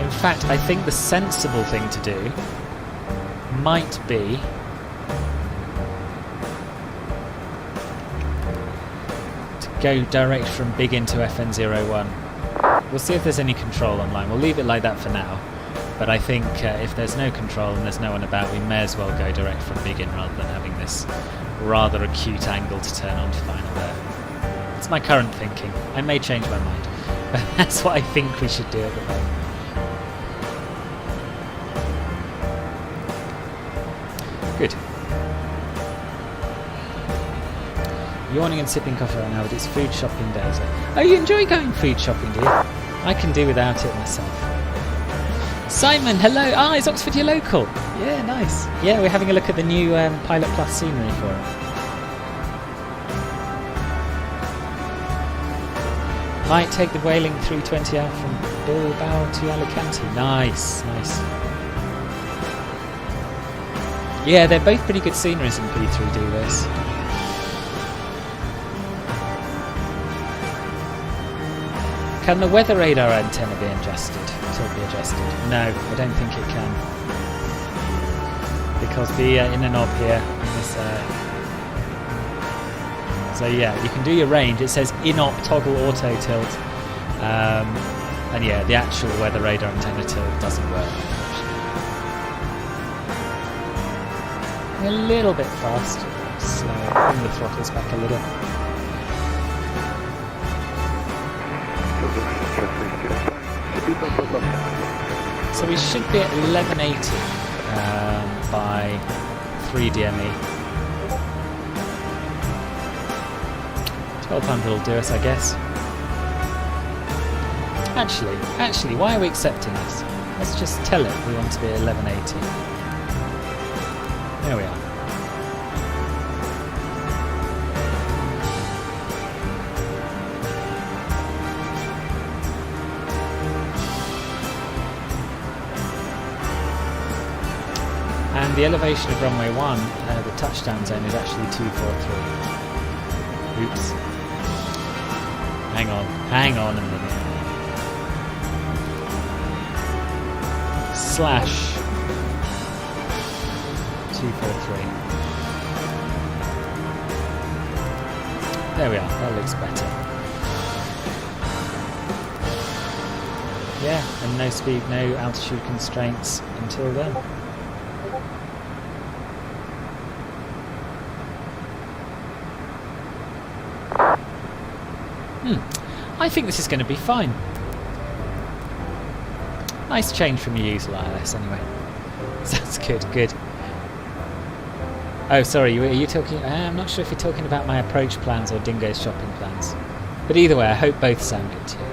In fact, I think the sensible thing to do might be to go direct from Big into FN01. We'll see if there's any control online. We'll leave it like that for now. But I think if there's no control and there's no one about, we may as well go direct from Big in rather than having this rather acute angle to turn on to final there. It's my current thinking. I may change my mind, but that's what I think we should do at the moment. Good. Yawning and sipping coffee right now, but it's food shopping days. Oh, you enjoy going food shopping, do you? I can do without it myself. Simon, hello. Ah, is Oxford your local? Yeah, nice. Yeah, we're having a look at the new PilotPlus scenery for it. Might take the Whaling 320 out from Bilbao to Alicante. Nice, nice. Yeah, they're both pretty good sceneries in P3 do this. Can the weather radar antenna be adjusted? No, I don't think it can. Because the inner knob here is... so yeah, you can do your range. It says in-op toggle auto tilt. And yeah, the actual weather radar antenna tilt doesn't work. A little bit fast. Slow. Bring the throttles back a little. So we should be at 1180 by 3 DME. 1200 will do us, I guess. Actually, why are we accepting this? Let's just tell it we want to be at 1180. There we are. And the elevation of runway 1, the touchdown zone, is actually 243. Oops. Hang on a minute. Slash 243. There we are, that looks better. Yeah, and no speed, no altitude constraints until then. I think this is going to be fine. Nice change from your usual ILS anyway. That's good. Oh, sorry, are you talking... I'm not sure if you're talking about my approach plans or Dingo's shopping plans. But either way, I hope both sound good to you.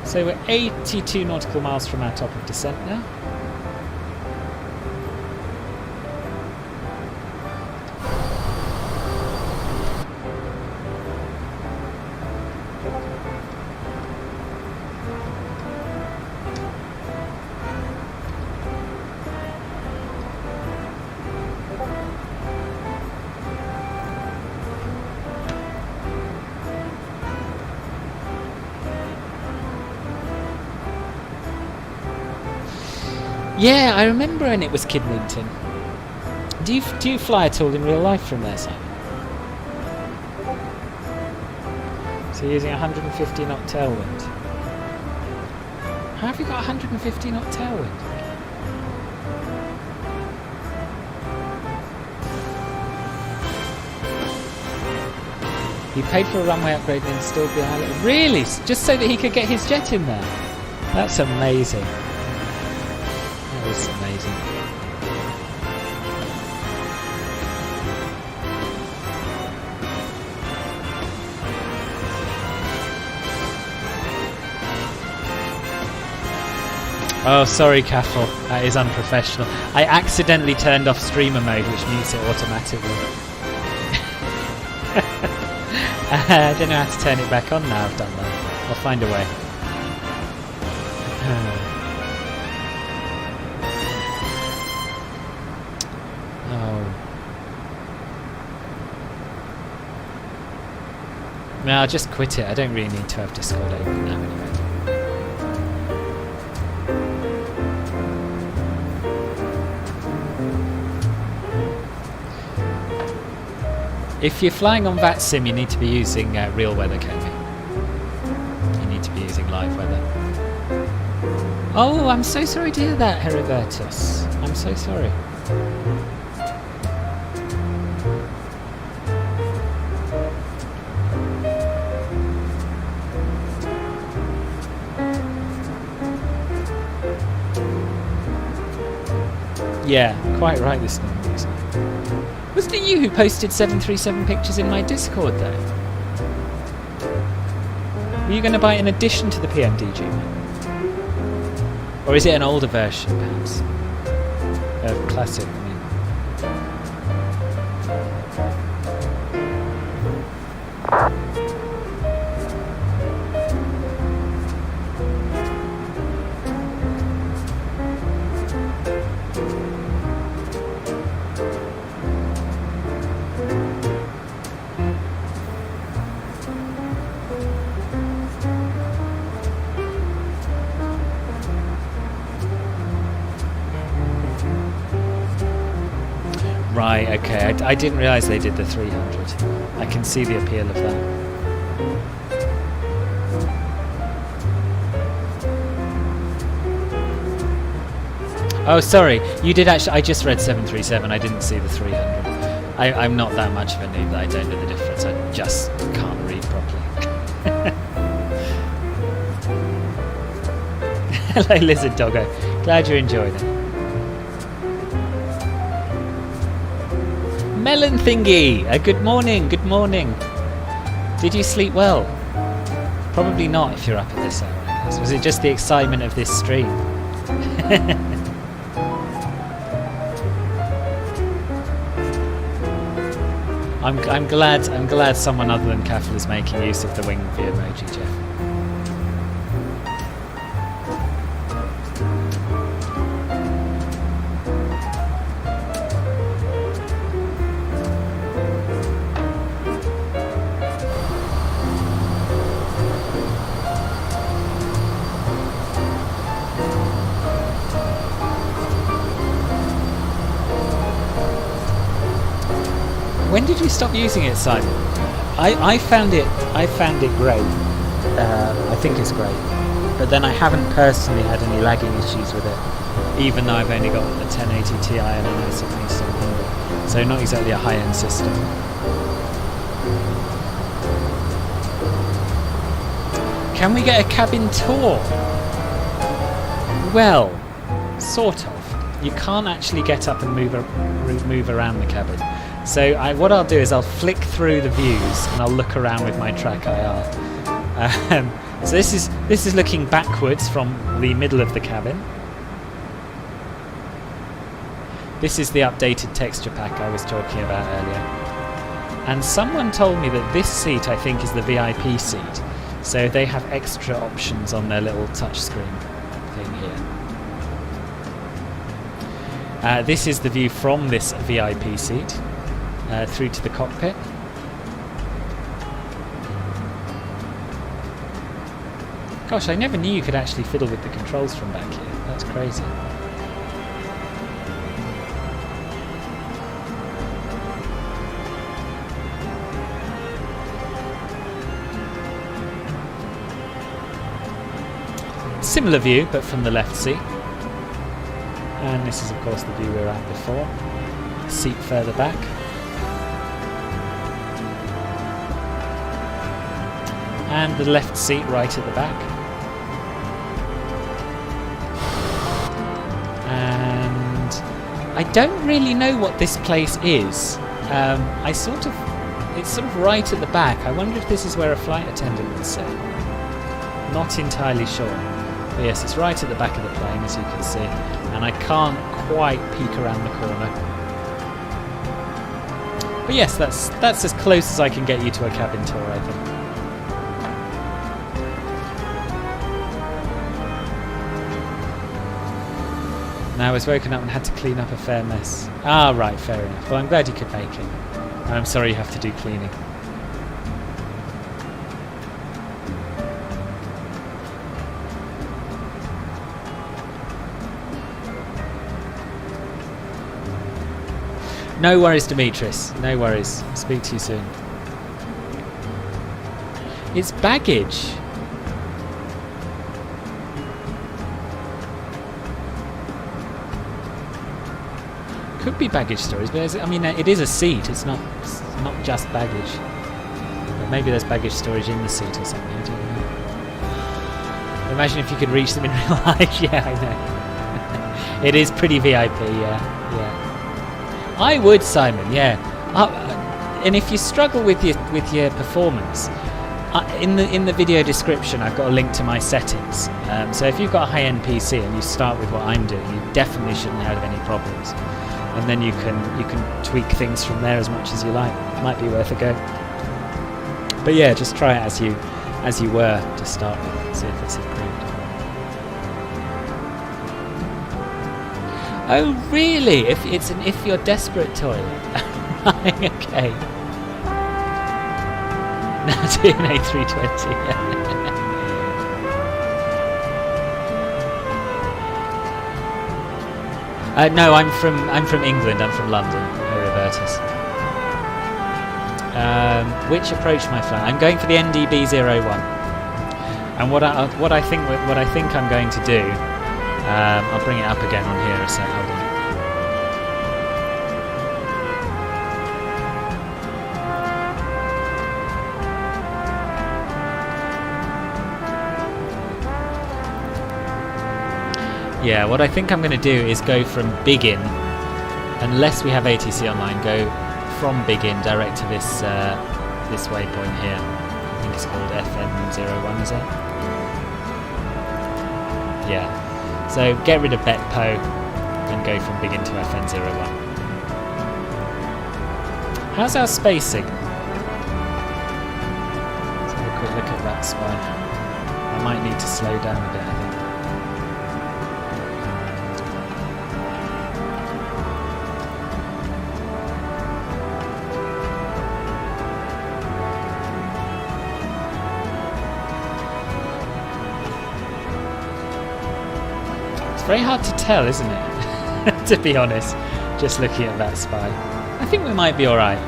So we're 82 nautical miles from our top of descent now. Yeah, I remember when it was Kidlington. Do you fly at all in real life from there, Simon? So you're using 150 knot tailwind. How have you got 150 knot tailwind? He paid for a runway upgrade and installed the island. Really? Just so that he could get his jet in there? That's amazing. That is amazing. Oh, sorry, Caffel. That is unprofessional. I accidentally turned off streamer mode, which mutes it automatically. I don't know how to turn it back on now I've done that. I'll find a way. No, I'll just quit it. I don't really need to have Discord open now anyway. If you're flying on VATSIM, you need to be using real weather coding. You need to be using live weather. Oh, I'm so sorry to hear that, Heribertus. I'm so sorry. Yeah, quite right this morning. Wasn't it you who posted 737 pictures in my Discord though? Were you going to buy it in addition to the PMDG one? Or is it an older version perhaps? Classic, I mean. Right, okay. I didn't realise they did the 300. I can see the appeal of that. Oh, sorry. You did actually... I just read 737. I didn't see the 300. I'm not that much of a noob that I don't know the difference. I just can't read properly. Hello, Lizard Doggo. Glad you enjoyed it. Melon Thingy! Good morning, good morning. Did you sleep well? Probably not if you're up at this hour, I guess. Was it just the excitement of this stream? I'm glad someone other than Kaffel is making use of the wing view emoji, Jeff. When did you stop using it, Simon? I found it great. I think it's great, but then I haven't personally had any lagging issues with it, even though I've only got a 1080 Ti and an i7 700, so not exactly a high-end system. Can we get a cabin tour? Well, sort of. You can't actually get up and move around the cabin. So what I'll do is I'll flick through the views and I'll look around with my track IR. So this is looking backwards from the middle of the cabin. This is the updated texture pack I was talking about earlier. And someone told me that this seat, I think, is the VIP seat. So they have extra options on their little touchscreen thing here. This is the view from this VIP seat. Through to the cockpit. Gosh, I never knew you could actually fiddle with the controls from back here. That's crazy. Similar view, but from the left seat. And this is, of course, the view we were at before. Seat further back. And the left seat right at the back. And I don't really know what this place is. It's sort of right at the back. I wonder if this is where a flight attendant would sit. Not entirely sure. But yes, it's right at the back of the plane, as you can see. And I can't quite peek around the corner. But yes, that's as close as I can get you to a cabin tour, I think. Now I was woken up and had to clean up a fair mess. Ah, right, fair enough. Well, I'm glad you could make it. And I'm sorry you have to do cleaning. No worries, Demetrius. No worries. Speak to you soon. It's baggage. Could be baggage storage, but I mean, it is a seat. It's not just baggage. But maybe there's baggage storage in the seat or something. I don't know. Imagine if you could reach them in real life. Yeah, I know. It is pretty VIP. Yeah. I would, Simon. Yeah. And if you struggle with your performance, In the video description, I've got a link to my settings. So if you've got a high-end PC and you start with what I'm doing, you definitely shouldn't have any problems. And then you can tweak things from there as much as you like. Might be worth a go. But yeah, just try it as you were to start with. See if it's improved. Oh really? If you're desperate toilet. Okay. Now to an A320. No, I'm from England. I'm from London. Robertus. Which approach, my friend? I'm going for the NDB-01. And what I think I'm going to do. I'll bring it up again on here a sec. Hold on. Yeah, what I think I'm going to do is go from Big In, unless we have ATC online, go from Big In direct to this this waypoint here. I think it's called FM01, is it? Yeah. So get rid of Betpo and go from Big In to FN01. How's our spacing? Let's have a quick look at that spy. I might need to slow down a bit, I think. Very hard to tell, isn't it? To be honest, just looking at that spy. I think we might be alright.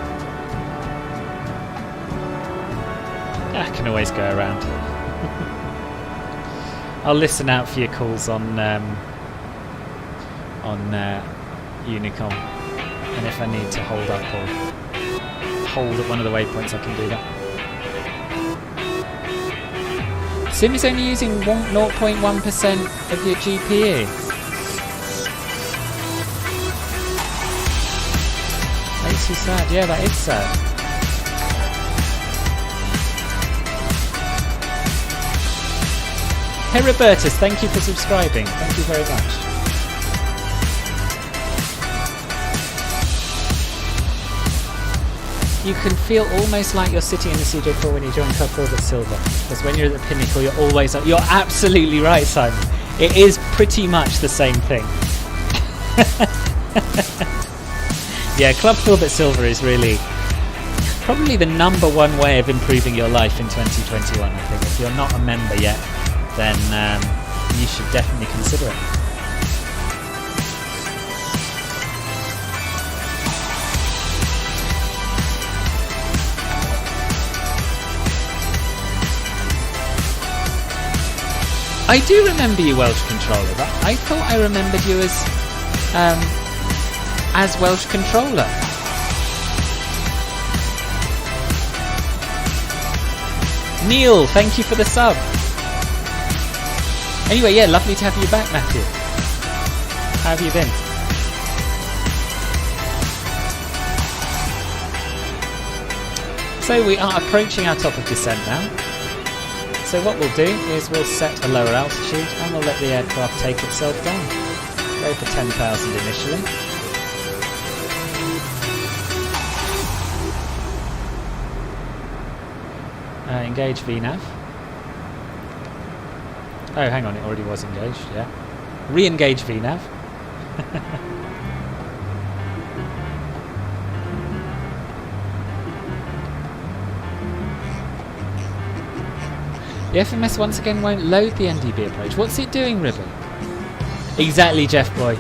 I can always go around. I'll listen out for your calls on Unicom. And if I need to hold up or hold at one of the waypoints, I can do that. Sim is only using 0.1% of your GPU. Makes you sad. Yeah, that is sad. Hey Robertus, thank you for subscribing. Thank you very much. You can feel almost like you're sitting in the CJ4 when you join Club Orbit Silver, because when you're at the pinnacle, you're always up. You're absolutely right, Simon. It is pretty much the same thing. Yeah, Club Orbit Silver is really probably the #1 way of improving your life in 2021. I think if you're not a member yet, then you should definitely consider it. I do remember you, Welsh Controller, but I thought I remembered you as Welsh Controller. Neil, thank you for the sub. Anyway, yeah, lovely to have you back, Matthew. How have you been? So we are approaching our top of descent now. So what we'll do is we'll set a lower altitude and we'll let the aircraft take itself down. Go for 10,000 initially. Engage VNAV. Oh, hang on, it already was engaged, yeah. Re-engage VNAV. The FMS once again won't load the NDB approach. What's it doing, Ribbon? Exactly, Jeff Boy.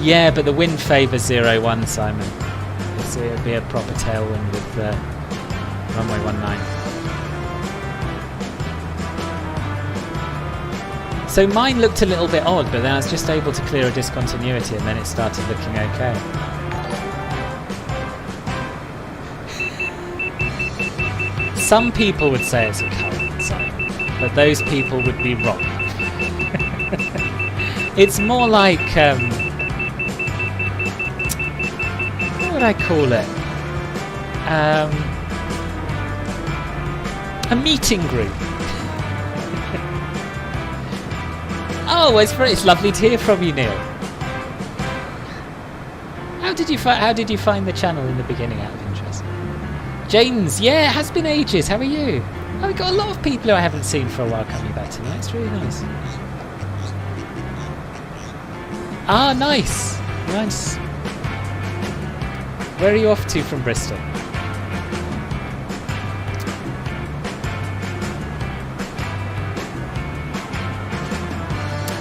Yeah, but the wind favours 01, Simon. So it'll be a proper tailwind with runway 19. So mine looked a little bit odd, but then I was just able to clear a discontinuity and then it started looking okay. Some people would say it's a current zone, but those people would be wrong. It's more like, what would I call it? A meeting group. Oh, it's lovely to hear from you, Neil. How did you find the channel in the beginning, out of interest? James, yeah, it has been ages. How are you? Oh, we've got a lot of people who I haven't seen for a while coming back tonight. It's really nice. Ah, nice. Nice. Where are you off to from Bristol?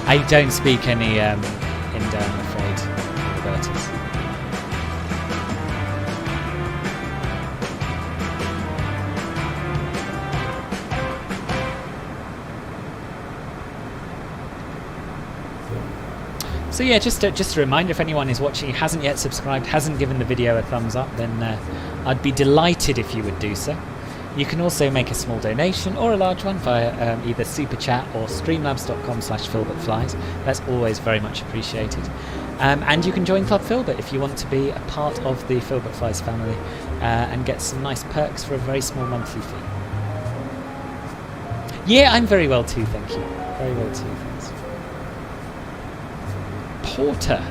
I don't speak any Indo, I'm afraid, Robertus. So yeah, just a reminder, if anyone is watching who hasn't yet subscribed, hasn't given the video a thumbs up, then I'd be delighted if you would do so. You can also make a small donation or a large one via either Super Chat or streamlabs.com/filbertflies. That's always very much appreciated. And you can join Club Filbert if you want to be a part of the Filbert Flies family and get some nice perks for a very small monthly fee. Yeah, I'm very well too, thank you. Very well too, thanks. Porter.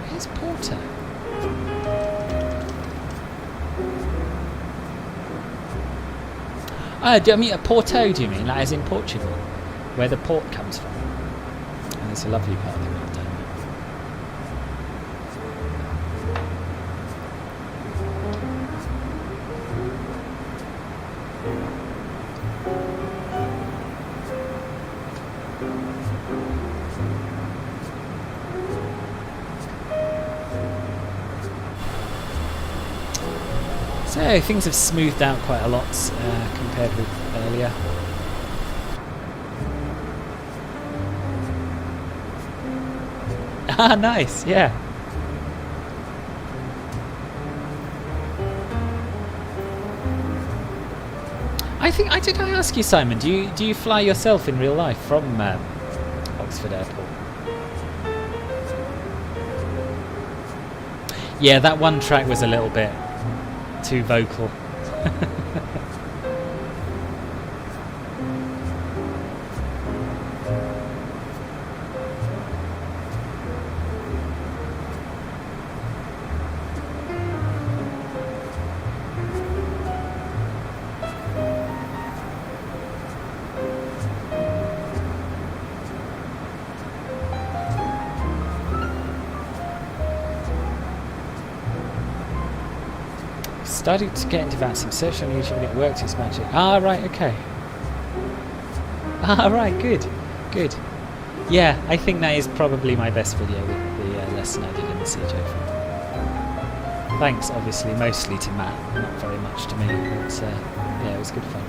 Where's Porter? Do I mean a Porto, do you mean? Like as in Portugal? Where the port comes from? And it's a lovely part of the world down there. So things have smoothed out quite a lot compared with earlier. Ah, nice, yeah. Did I ask you, Simon? Do you fly yourself in real life from Oxford Airport? Yeah, that one track was a little bit too vocal. Started to get into VATSIM, search on YouTube and it worked, it's magic. Ah, right, okay. Ah, right, good, good. Yeah, I think that is probably my best video with the lesson I did in the CJ4. Thanks, obviously, mostly to Matt, not very much to me, but yeah, it was good fun.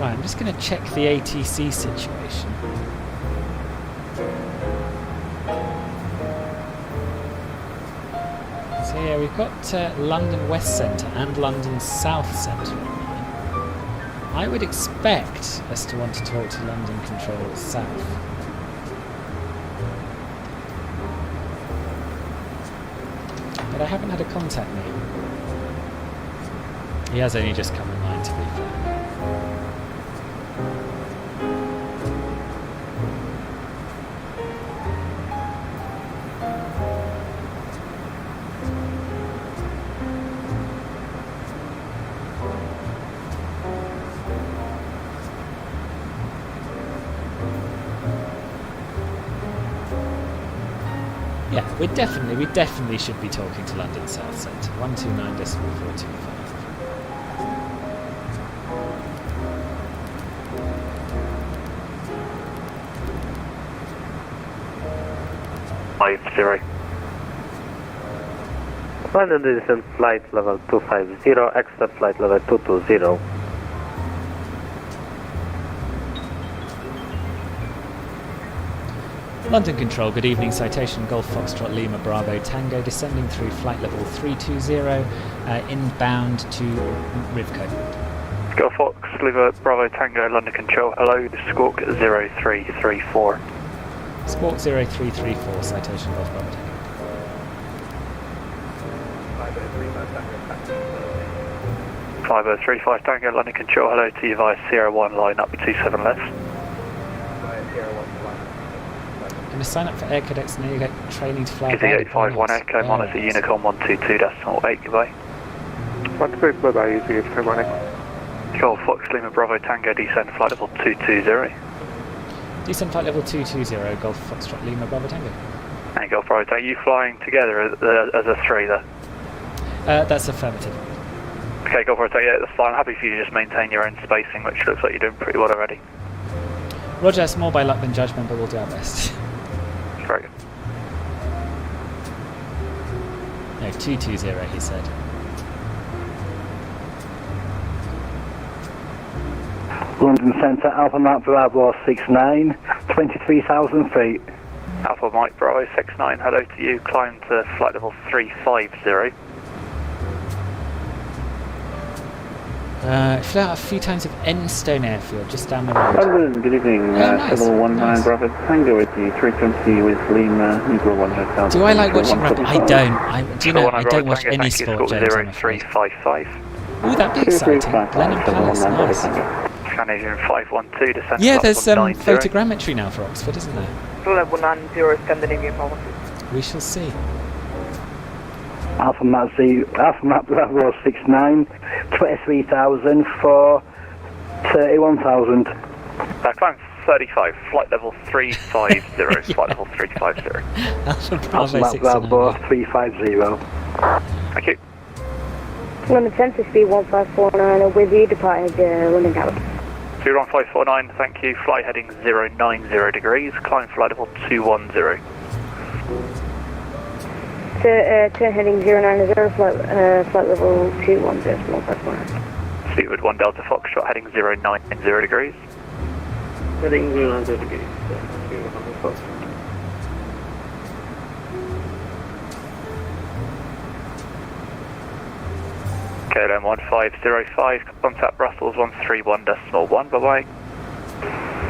Right, I'm just going to check the ATC situation. So yeah, we've got London West Centre and London South Centre online. I would expect us to want to talk to London Control South. But I haven't had a contact name. He has only just come online, to be fair. Yeah, we definitely should be talking to London South Centre. 129.425. London descent flight level 250, exit flight level 220. London Control, good evening. Citation Golf Foxtrot Lima Bravo Tango, descending through flight level 320, inbound to Rivco. Golf Fox Lima Bravo Tango, London Control, hello, this is Squawk 0334. Squawk 0334, Citation Golf Bravo Tango. 5035 Tango, London Control, hello to you via Sierra 1, line up 27 left. Going to sign up for Air Cadets and then you get training to fly. Is the 851 Echo, monitor Unicorn 122.8, goodbye. 125, bye-bye, is the 851 Echo. Control Fox Lima Bravo Tango, descend flight level 220. Descent flight level 220, Golf Foxtrot Lima Bravo Tango. And Golf Bravo Tango, you flying together as a three there? That's affirmative. Okay, Golf Bravo Tango, yeah, that's fine. I'm happy for you to just maintain your own spacing, which looks like you're doing pretty well already. Roger, it's more by luck than judgment, but we'll do our best. Very good. No, 220, he said. London Centre, Alpha Mike Bravo 69, 23,000 feet. Alpha Mike Bravo 69, hello to you, climb to flight level 350. Flew out a few times of Enstone Airfield, just down the road. London, good evening. Nice. Level 19 Nice. Bravo Tango with you, 320 with Lima, Negro 1 Hotel. Do I like watching rugby? I don't. Do you know, I don't watch any Thank you, sport, Squawk James, I'm afraid. 0355. Ooh, that'd be exciting. Lennon Palace, nice. Canadian 512, descend Yeah, flight there's level 90. photogrammetry now for Oxford, isn't there? Level 90, Scandinavian policy. We shall see. Alpha Mike Bravo 69, 23,000 for 31,000. Climb 35, flight level 350, flight level 350. Alpha Alpha Bravo Mike Bravo 69. 350. Thank you. London Centre, speed 1549, with you, departed London Tower. 21549, thank you. Fly heading 090 degrees, climb flight level 210. Turn heading 090, flight level 210, small platform. Speedwood 1 Delta Foxtrot heading 090 degrees. Heading 090 degrees. KLM 1505, contact Brussels 131.1, bye bye.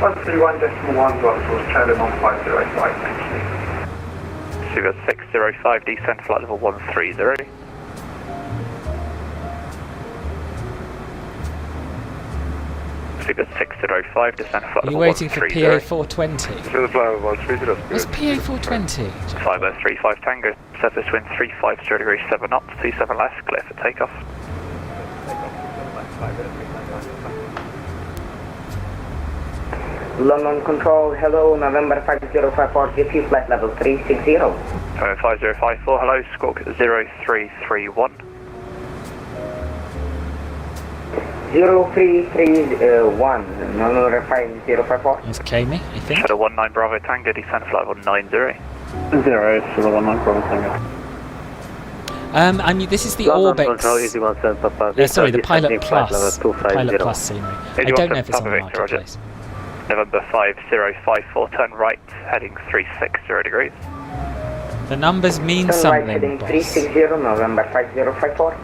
131.1 Brussels, Charlie 1505, thank you. Speedwood 605, descend flight level 130. Speedwood 605, descend flight Are you level waiting for 130. PA 420? What's PA 420? 5035 Tango, surface wind 350 degrees 7 knots, 27 left, clear for takeoff. London Control, hello, November 5054, GP flight level 360. 5054, hello, squawk 0331. 0331, November 5054. It's Kami, I think. Shadow 19 Bravo Tango, descend flight level 90. 0, Shadow 19 Bravo Tango. I mean, this is the Orbex. Sorry, the Pilot Plus. Pilot Plus scenery. I don't know if it's on the marketplace. November 5054, turn right, heading 360 degrees. The numbers mean Turn right something, heading boss. 360, November 5054.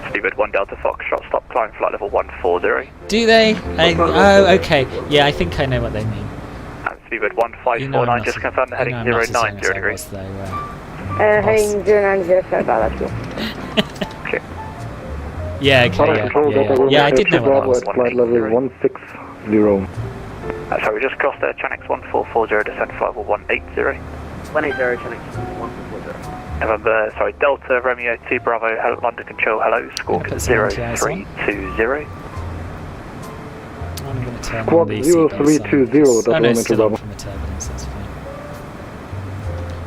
Speedbird 1 Delta Foxtrot, stop climb flight level 140. Do they? Oh, okay. Yeah, I think I know what they mean. And Speedbird 1549, just confirm the heading 090 degrees. Heading 090, sorry about that. Okay. Yeah, okay, yeah, I did know what that was. Flight level 160. So we just crossed Chanix 1440, descend flight level 180. 180, Chanix 1440. November, sorry, Delta Romeo 2 Bravo, London Control, hello, squawk 0320. I'm going to turn Squawk on the seatbelt 0320, signs. Oh no, Delta still on Bravo. from the turbulence, that's fine.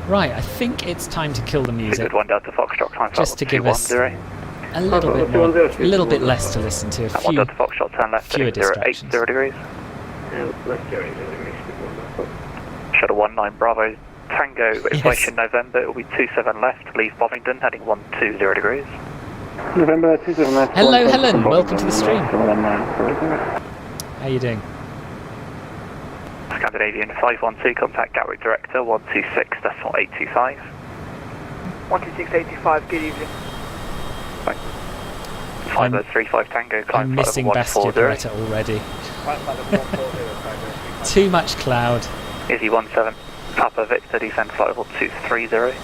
Right, I think it's time to kill the music. Speedbird 1 Delta Foxtrot, climb flight Just to give us 210. a little bit more, a little bit less to listen to, a And 1 few Delta Foxtrot, turn left, fewer heading distractions. 080 degrees. Shuttle 19 Bravo Tango, information November, it will be 27 left, leave Bovingdon, heading 120 degrees. November 27 left. Hello, Helen, welcome to the stream. How you doing? Scandinavian 512, contact Gatwick Director 126.825. 12685, good evening. 5035 Tango, climb I'm flight missing level Bastia 140. Poretta already. Too much cloud. Izzy 17, Papa Victor, descend flight level 230.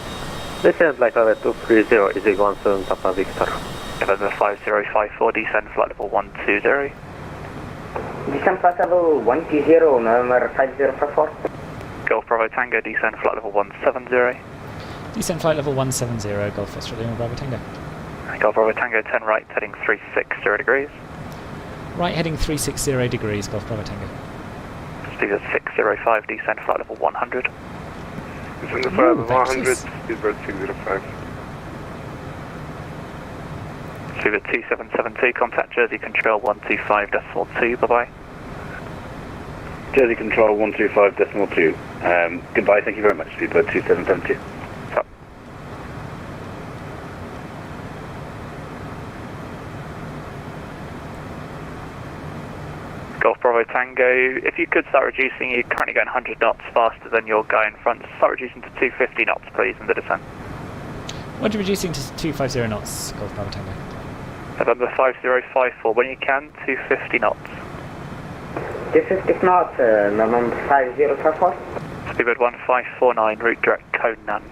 Descend flight level 230, Easy 17 Papa Victor. November 5054, descend flight level 120. Descent flight level 120, November 5054. Golf Bravo Tango, descend flight level 170. Descent flight level 170, Golf Australia Bravo Tango. Golf Bravo Tango, 10 right, heading 360 degrees. Right heading 360 degrees, Golf Bravo Tango. Speed 605, descend flight level 100. Descend flight level 100, speedbird 605. Speedbird 2772, contact Jersey Control 125.2, bye-bye. Jersey Control 125.2. Goodbye, thank you very much, speedbird 2772. Stop. Golf Bravo Tango, if you could start reducing, you're currently going 100 knots faster than your guy in front. Start reducing to 250 knots, please, in the descent. What are you reducing to 250 knots, Golf Bravo Tango? November 5054, when you can, 250 knots. 250 knots, November 5054. Speedbird 1549, route direct Conan.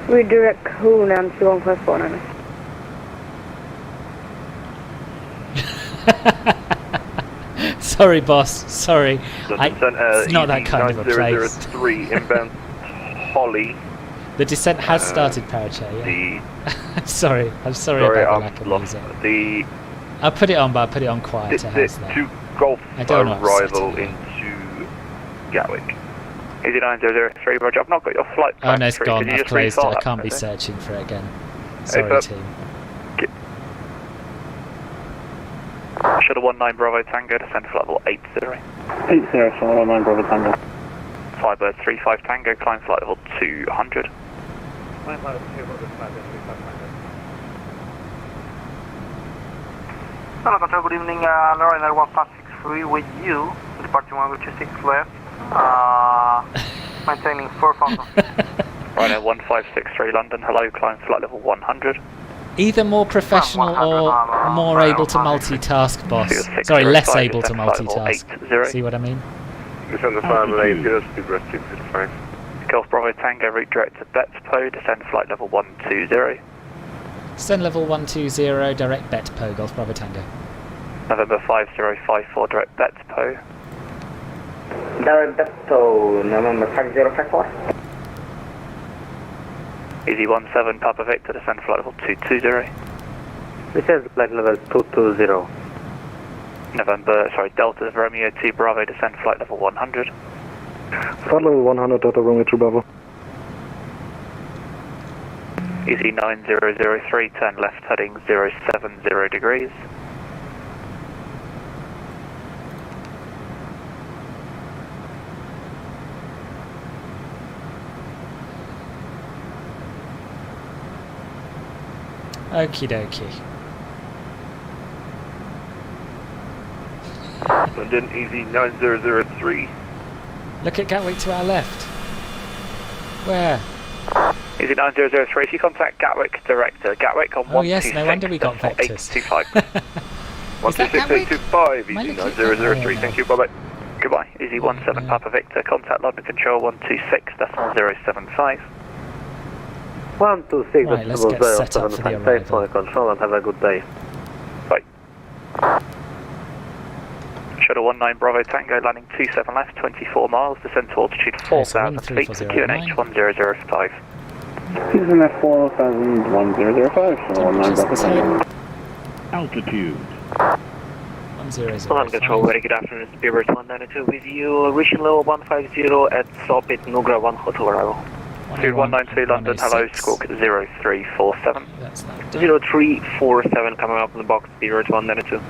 Redirect Hunan to 1549. Sorry, boss. Sorry. It's not that kind of a place. 9003 inbound Holly. The descent has started, Parachair, yeah. Sorry, I'm sorry about the lack of music. I'll put it on, but I'll put it on quiet. To Golf arrival into Gatwick. Easy 9003, Roger. I've not got your flight plan. Oh no, it's gone. I've closed it. I can't be okay? searching for it again. Sorry, team. Shuttle 19 Bravo Tango, descend flight level 80. 80, Shuttle 19 Bravo Tango. Firebird 35 Tango, climb flight level 200. Hello, Control, good evening, Lorraine 1563 with you, departing 126 left, maintaining 4,000 feet. Rhino 1563 London, hello, climb flight level 100. Either more professional or more able to multitask, boss. Sorry, less able to multitask. See what I mean? Descend the flight level 80, speedbird 605. Golf Bravo Tango, route direct to Betpo, descend flight level 120. Descend level 120, direct Betpo, Golf Bravo Tango. November 5054, direct Betpo. Direct Betpo, November 5054. Easy 17 Papa Victor, descend flight level 220. Descend flight level 220. Delta Romeo 2 Bravo, descend flight level 100. Start level 100, Delta Romeo 2 Bravo. Easy 9003, turn left heading 070 degrees. Okie dokie. London Easy 9003. Look at Gatwick to our left. Where? Easy 9003, if you contact Gatwick Director, Gatwick on 126. Oh yes, no wonder we got vectors. 126.825, Easy 9003, thank you, bye-bye. Goodbye, Easy 17 Papa Victor, contact London Control 126.075. 126, right, let's get set up for the arrival. Control and have a good day. Bye. Shuttle 19 Bravo Tango, landing 27 left, 24 miles, descend to altitude 4,000 feet, QNH 1005. Descend at 4,1005, Shuttle 19 Bravo Tango. Altitude. 1005. London Control, very good afternoon, Speedbird 192 with you, reaching level 150 at Sopit Nugra 1 Hotel arrival. Speed 192 London, hello, squawk 0347. 0347 coming up in the box, Speedbird 192.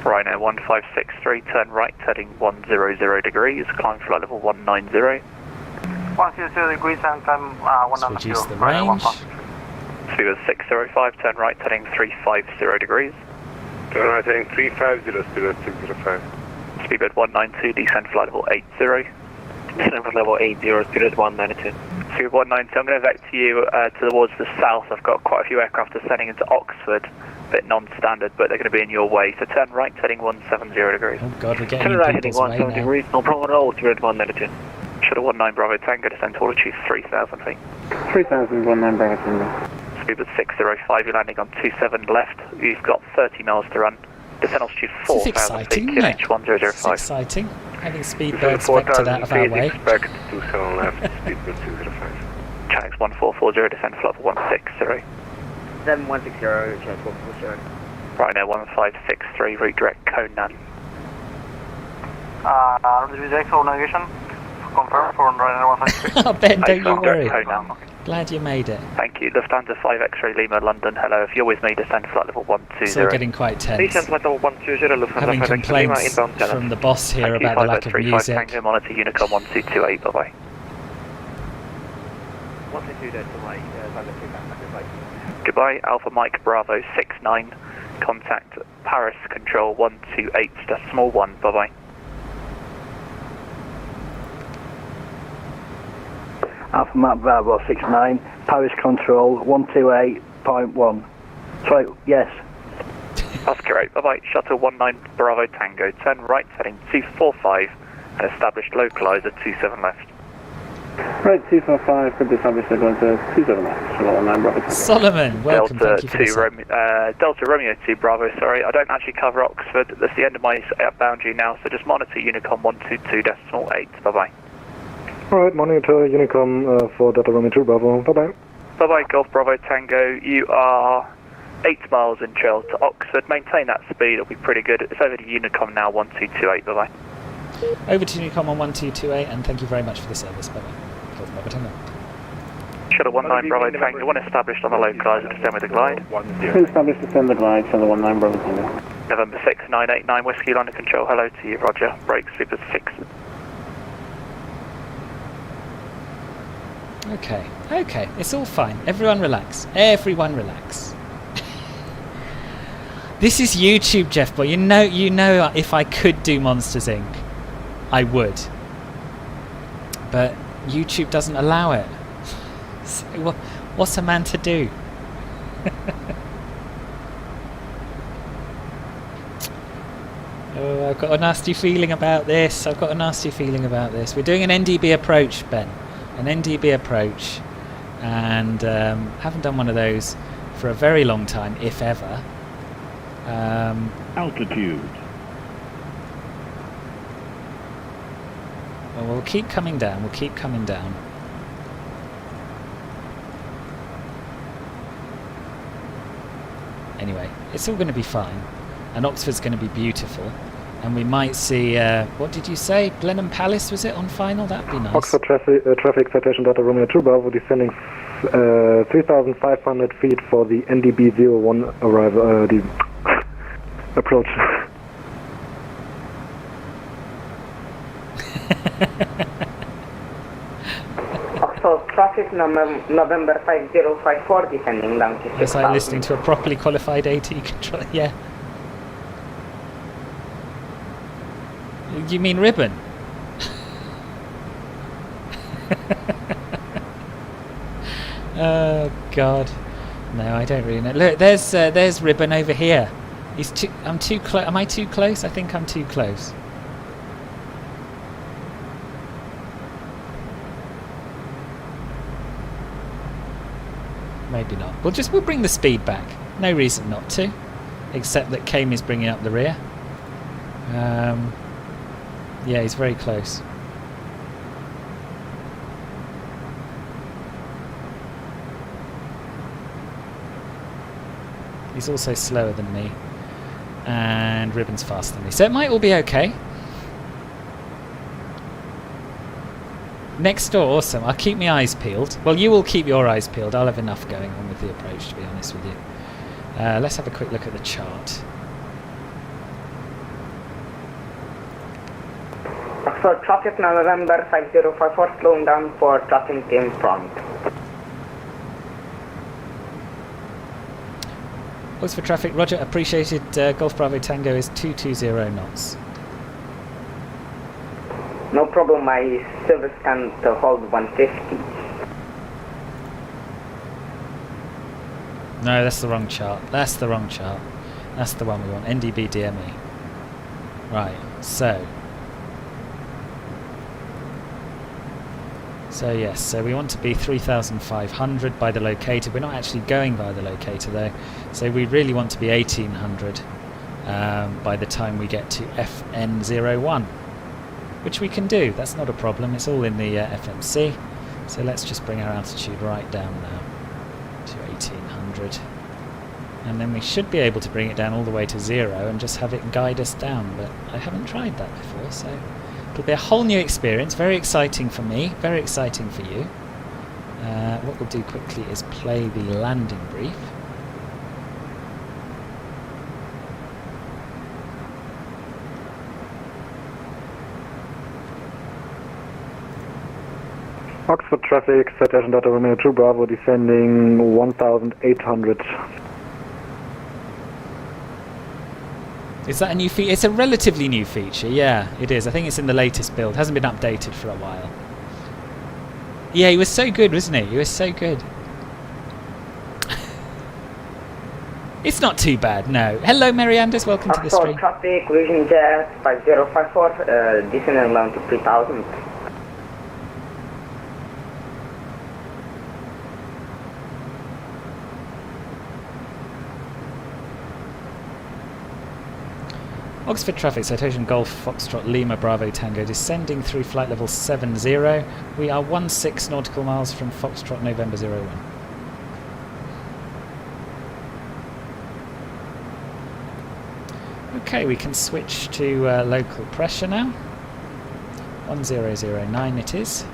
Rhino 1563, turn right, heading 100 degrees, climb flight level 190. 100 degrees and climb 190. Reduce the range. Speed 605, turn right, heading 350 degrees. Turn right, heading 350, speed 605. Speedbird 192, descend flight level 80. Descend flight level 80, Speedbird 192. Speed 192, I'm going to vector you towards the south. I've got quite a few aircraft descending into Oxford. Bit non-standard, but they're going to be in your way. So turn right, heading 170 degrees. Oh god, we're getting turn right, people's heading 170 way now. degrees. No problem at all. Spirit 192. Shuttle 19 Bravo Tango, descend to altitude 3,000 feet. 3000, 19 Bravo Tango. Speed was 605, you're landing on 27 left. You've got 30 miles to run. Descend altitude This is 4,000 feet, exciting, isn't it? QNH 1005. It's exciting. Having speedbirds vectored out of our way. Expect 27 left, speedbird 205. Channels 1440, descend flight 160. 7160, channel 140. Right now 1563, route direct Conan. Direct for navigation. Confirm for Ryanair 156. Oh, Ben, don't you worry. Conan. Glad you made it. Thank you. Lufthansa 5 X-ray Lima London. Hello. If you're with me, descend flight level 120. It's all getting quite tense. Descend flight level 120, Lufthansa Having 5 X-ray Lima, complaints inbound channel. from the boss here Thank you, about the lack of 5035 music. Tango monitor Unicom 1228. Bye bye. 122.8, Goodbye. Alpha Mike Bravo 69. Contact Paris Control 128.1. Bye bye. Alpha Mike Bravo 69. Paris Control 128.1. Sorry, yes. That's correct. Bye bye. Shuttle 19 Bravo Tango. Turn right heading 245 and established localizer 27 left. Right, 245, could be established going to 27 left. Shuttle 19 Bravo Tango. Solomon, welcome. Delta Thank you for 2 Delta Romeo 2 Bravo, sorry. I don't actually cover Oxford. That's the end of my boundary now, so just monitor Unicom 122.8. Bye bye. Alright, monitor Unicom for Delta Romeo 2 Bravo. Bye bye. Bye bye, Golf Bravo Tango. You are 8 miles in trail to Oxford. Maintain that speed, it'll be pretty good. It's over to Unicom now 1228. Bye bye. Over to Unicom on 1228, and thank you very much for the service. Bye bye. Golf Bravo Tango. Shuttle 19 Bravo Tango, one established on the localizer, descend with the glide. Two established, descend the glide, Shuttle 19 Bravo Tango. November 6, 989 Whiskey London Control, hello to you, roger. Brake sweep is 6. Okay, okay, it's all fine. Everyone relax. Everyone relax. This is YouTube, Jeff, but you know, if I could do Monsters Inc., I would. But YouTube doesn't allow it. So what's a man to do? Oh, I've got a nasty feeling about this. We're doing an NDB approach, Ben. An NDB approach, and haven't done one of those for a very long time, if ever. Altitude. Well, we'll keep coming down. Anyway, it's all going to be fine, and Oxford's going to be beautiful. And we might see, what did you say? Blenheim Palace, was it on final? That'd be nice. Oxford traffic citation Delta Romeo 2 Bravo descending 3,500 feet for the NDB-01 arrival, the approach. Oxford traffic November 5054 descending down to 6,000. Yes, I'm listening to a properly qualified AT control. Yeah. You mean ribbon? Oh God, no, I don't really know. Look, there's ribbon over here. I'm too close. Am I too close? I think I'm too close. Maybe not. We'll bring the speed back. No reason not to, except that Kame is bringing up the rear. Yeah, he's very close. He's also slower than me, and Ribbon's faster than me, so it might all be okay. Next door, awesome. I'll keep my eyes peeled. Well, you will keep your eyes peeled. I'll have enough going on with the approach, to be honest with you. Let's have a quick look at the chart. Oxford traffic November 5054 slowing down for traffic in front. Oxford traffic, roger, appreciated. Golf Bravo Tango is 220 knots. No problem, my service can hold 150. No, that's the wrong chart. That's the one we want. NDB DME. Right, so So yes, so we want to be 3,500 by the locator. We're not actually going by the locator though, so we really want to be 1,800 by the time we get to FN01, which we can do. That's not a problem. It's all in the FMC. So let's just bring our altitude right down now to 1,800, and then we should be able to bring it down all the way to 0 and just have it guide us down. But I haven't tried that before, so it'll be a whole new experience. Very exciting for me, very exciting for you. What we'll do quickly is play the landing brief. Oxford traffic, Citation Data Romeo 2 Bravo descending 1,800. Is that a new feature? It's a relatively new feature, yeah, it is. I think it's in the latest build. Hasn't been updated for a while. Yeah, he was so good, wasn't he? He was so good. It's not too bad, no. Hello, Mary Anders, welcome to the stream. Traffic, Vision Jet 5054, descending down to 3,000. Oxford traffic, Citation Golf Foxtrot Lima Bravo Tango descending through flight level 70. We are 16 nautical miles from Foxtrot November 01. Okay, we can switch to local pressure now. 1009 it is.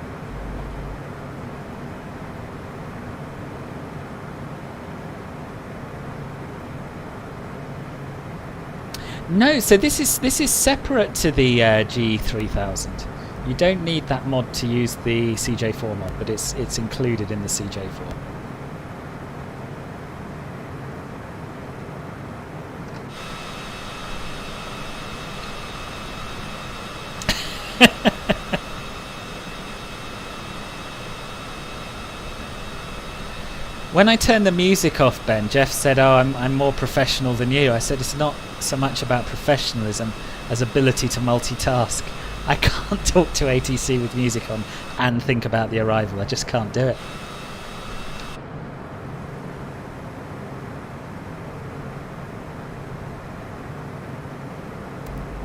No, so this is separate to the G3000. You don't need that mod to use the CJ4 mod, but it's included in the CJ4. When I turned the music off, Ben, Jeff said, "Oh, I'm more professional than you." I said, "It's not so much about professionalism as ability to multitask. I can't talk to ATC with music on and think about the arrival. I just can't do it."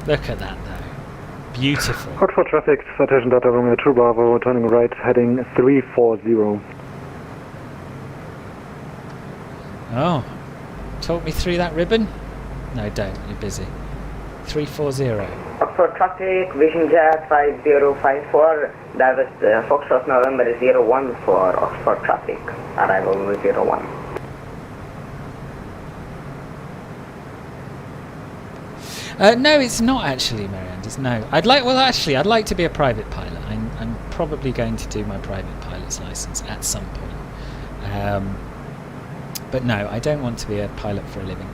Look at that, though. Beautiful. Oxford traffic, Citation Data Romeo 2 Bravo, turning right, heading 340. Oh, talk me through that ribbon? No, don't. You're busy. 340. Oxford traffic, Vision Jet 5054, that was Foxtrot November 01 for Oxford traffic, arrival 01. No, it's not actually, Marianne. No, I'd like to be a private pilot. I'm probably going to do my private pilot's license at some point. But no, I don't want to be a pilot for a living.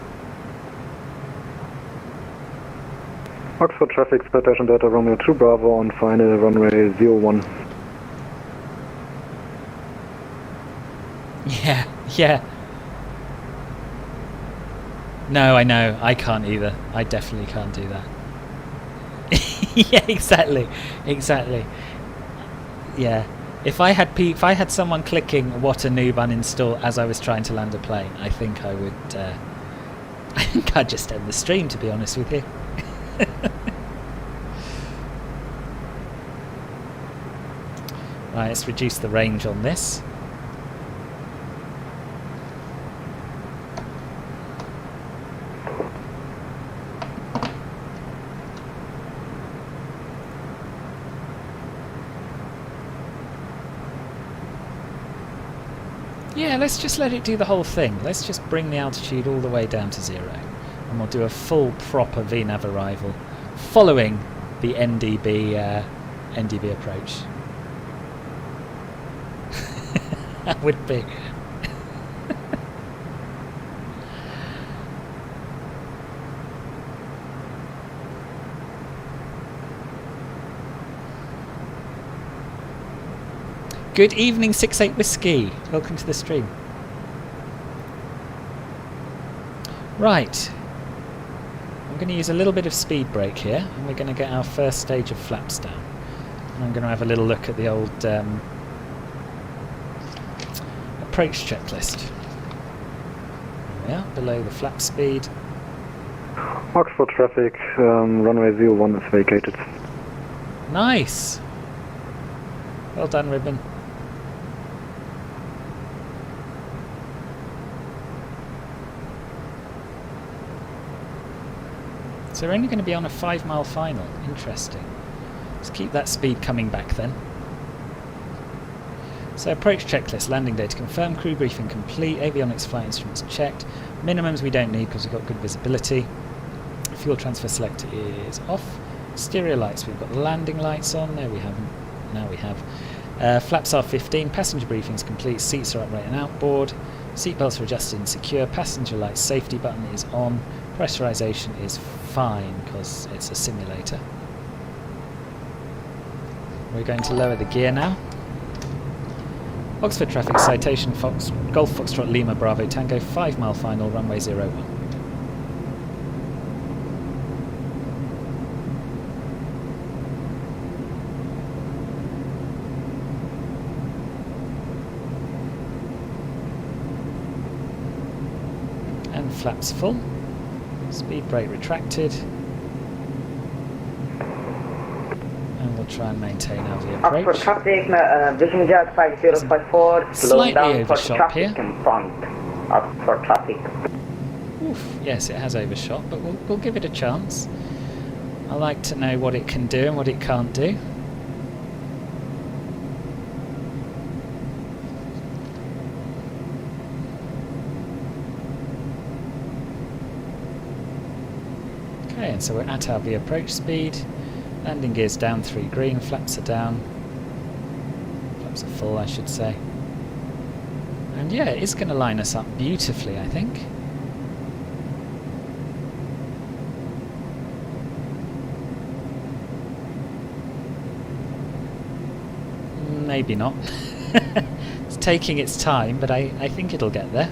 Oxford traffic, Citation Data Romeo 2 Bravo on final runway 01. Yeah. No, I know. I can't either. I definitely can't do that. Yeah, exactly. Yeah. If I had someone clicking "what a noob" uninstall as I was trying to land a plane, I think I would. I think I'd just end the stream, to be honest with you. Right, let's reduce the range on this. Yeah, let's just let it do the whole thing. Let's just bring the altitude all the way down to 0. And we'll do a full proper VNAV arrival following the NDB approach. That would be. Good evening, 68 Whiskey. Welcome to the stream. Right. I'm going to use a little bit of speed brake here, and we're going to get our first stage of flaps down. And I'm going to have a little look at the old approach checklist. There we are, below the flap speed. Oxford traffic, runway 01 is vacated. Nice! Well done, Ribbon. So we're only going to be on a 5-mile final. Interesting. Let's keep that speed coming back then. So approach checklist, landing data confirmed, crew briefing complete, avionics flight instruments checked. Minimums we don't need because we've got good visibility. Fuel transfer select is off. Stereo lights, we've got the landing lights on. No, we haven't. Now we have. Flaps are 15, passenger briefings complete, seats are upright and outboard. Seatbelts are adjusted and secure, passenger lights safety button is on. Pressurization is fine because it's a simulator. We're going to lower the gear now. Oxford traffic, Citation Golf Foxtrot Lima Bravo Tango, 5-mile final, runway 01. And flaps full. Speed brake retracted. And we'll try and maintain our approach. Oxford traffic, Vision Jet 5054, slow Slightly down for overshot traffic here. in front. Oxford traffic. Oof, yes, it has overshot, but we'll give it a chance. I like to know what it can do and what it can't do. Okay, and so we're at our V approach speed. Landing gear's down 3 green, flaps are down. Flaps are full, I should say. And yeah, it's going to line us up beautifully, I think. Maybe not. It's taking its time, but I think it'll get there.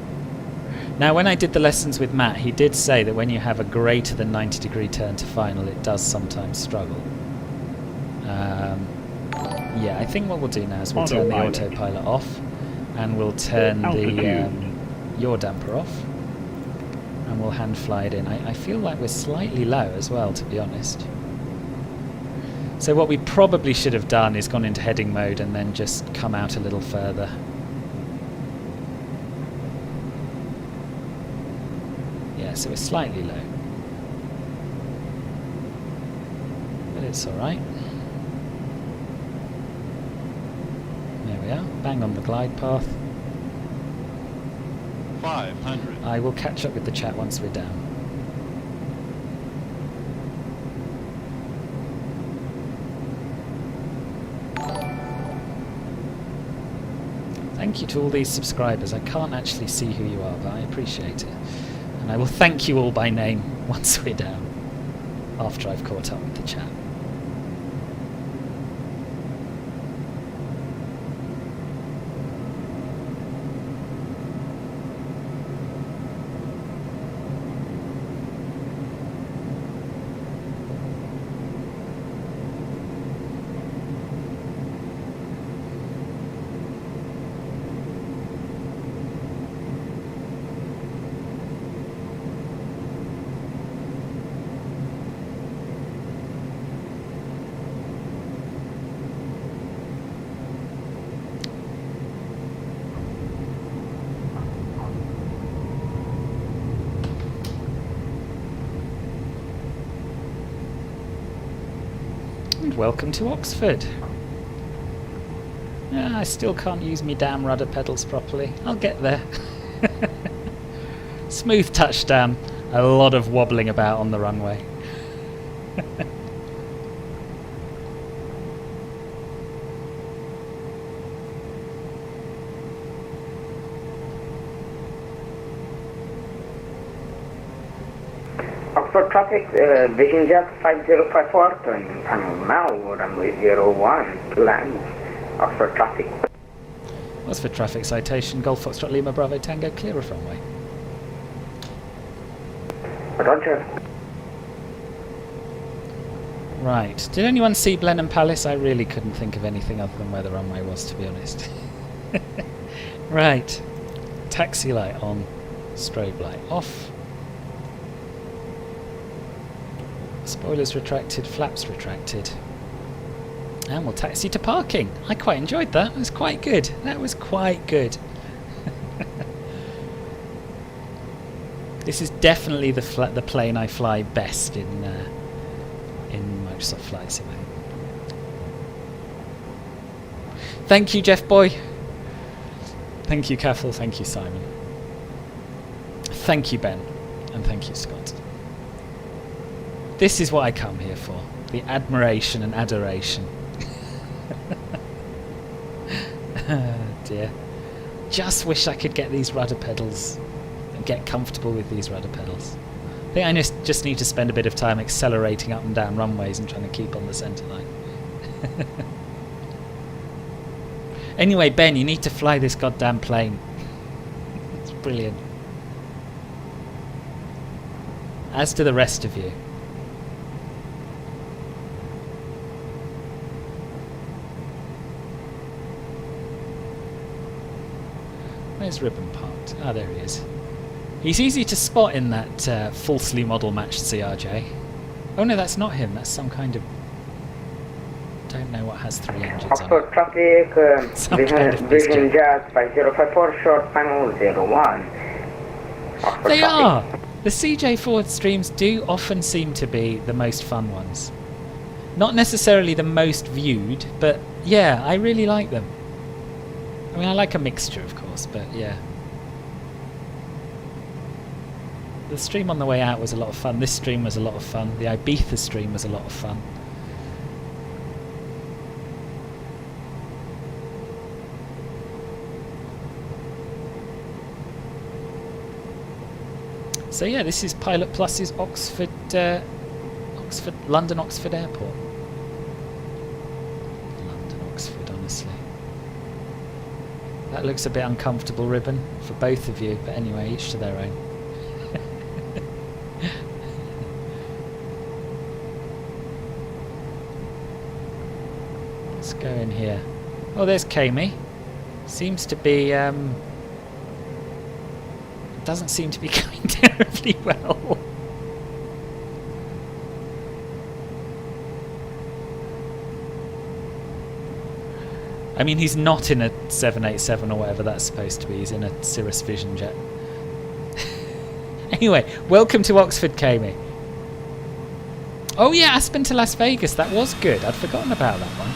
Now, when I did the lessons with Matt, he did say that when you have a greater than 90-degree turn to final, it does sometimes struggle. Yeah, I think what we'll do now is we'll turn the autopilot off, and we'll turn the yaw damper off, and we'll hand fly it in. I feel like we're slightly low as well, to be honest. So what we probably should have done is gone into heading mode and then just come out a little further. Yeah, so we're slightly low. But it's alright. There we are, bang on the glide path. 500. I will catch up with the chat once we're down. Thank you to all these subscribers. I can't actually see who you are, but I appreciate it. And I will thank you all by name once we're down, after I've caught up with the chat. Welcome to Oxford. Yeah, I still can't use me damn rudder pedals properly. I'll get there. Smooth touchdown. A lot of wobbling about on the runway. Oxford traffic, Vision Jet 5054, turning panel now, runway 01, land. Oxford traffic. Oxford traffic, Citation Golf Foxtrot Lima Bravo Tango, clear of runway. Roger. Right, did anyone see Blenheim Palace? I really couldn't think of anything other than where the runway was, to be honest. Right, Taxi light on, strobe light off. Spoilers retracted, flaps retracted. And we'll taxi to parking. I quite enjoyed that. It was quite good. That was quite good. This is definitely the plane I fly best in Microsoft Flight Sim. Thank you, Jeff Boy. Thank you, Caffel. Thank you, Simon. Thank you, Ben. And thank you, Scott. This is what I come here for. The admiration and adoration. Oh, dear. Just wish I could get these rudder pedals and get comfortable with these rudder pedals. I think I just need to spend a bit of time accelerating up and down runways and trying to keep on the centre line. Anyway, Ben, you need to fly this goddamn plane. It's brilliant. As do the rest of you. Where's Ribbon parked? Ah, there he is. He's easy to spot in that falsely model matched CRJ. Oh no, that's not him. That's some kind of... don't know what has 3 engines on it. Traffic, Vision Jet 5054, short final 01. They are! The CJ4 streams do often seem to be the most fun ones. Not necessarily the most viewed, but yeah, I really like them. I mean, I like a mixture, of course, but yeah. The stream on the way out was a lot of fun. This stream was a lot of fun. The Ibiza stream was a lot of fun. So yeah, this is PilotPlus's London Oxford Airport. London Oxford, honestly. That looks a bit uncomfortable, Ribbon, for both of you, but anyway, each to their own. Let's go in here. Oh, there's Kami. Seems to be, doesn't seem to be going terribly well. I mean, he's not in a 787 or whatever that's supposed to be. He's in a Cirrus Vision jet. Anyway, welcome to Oxford, Kami. Oh yeah, Aspen to Las Vegas. That was good. I'd forgotten about that one.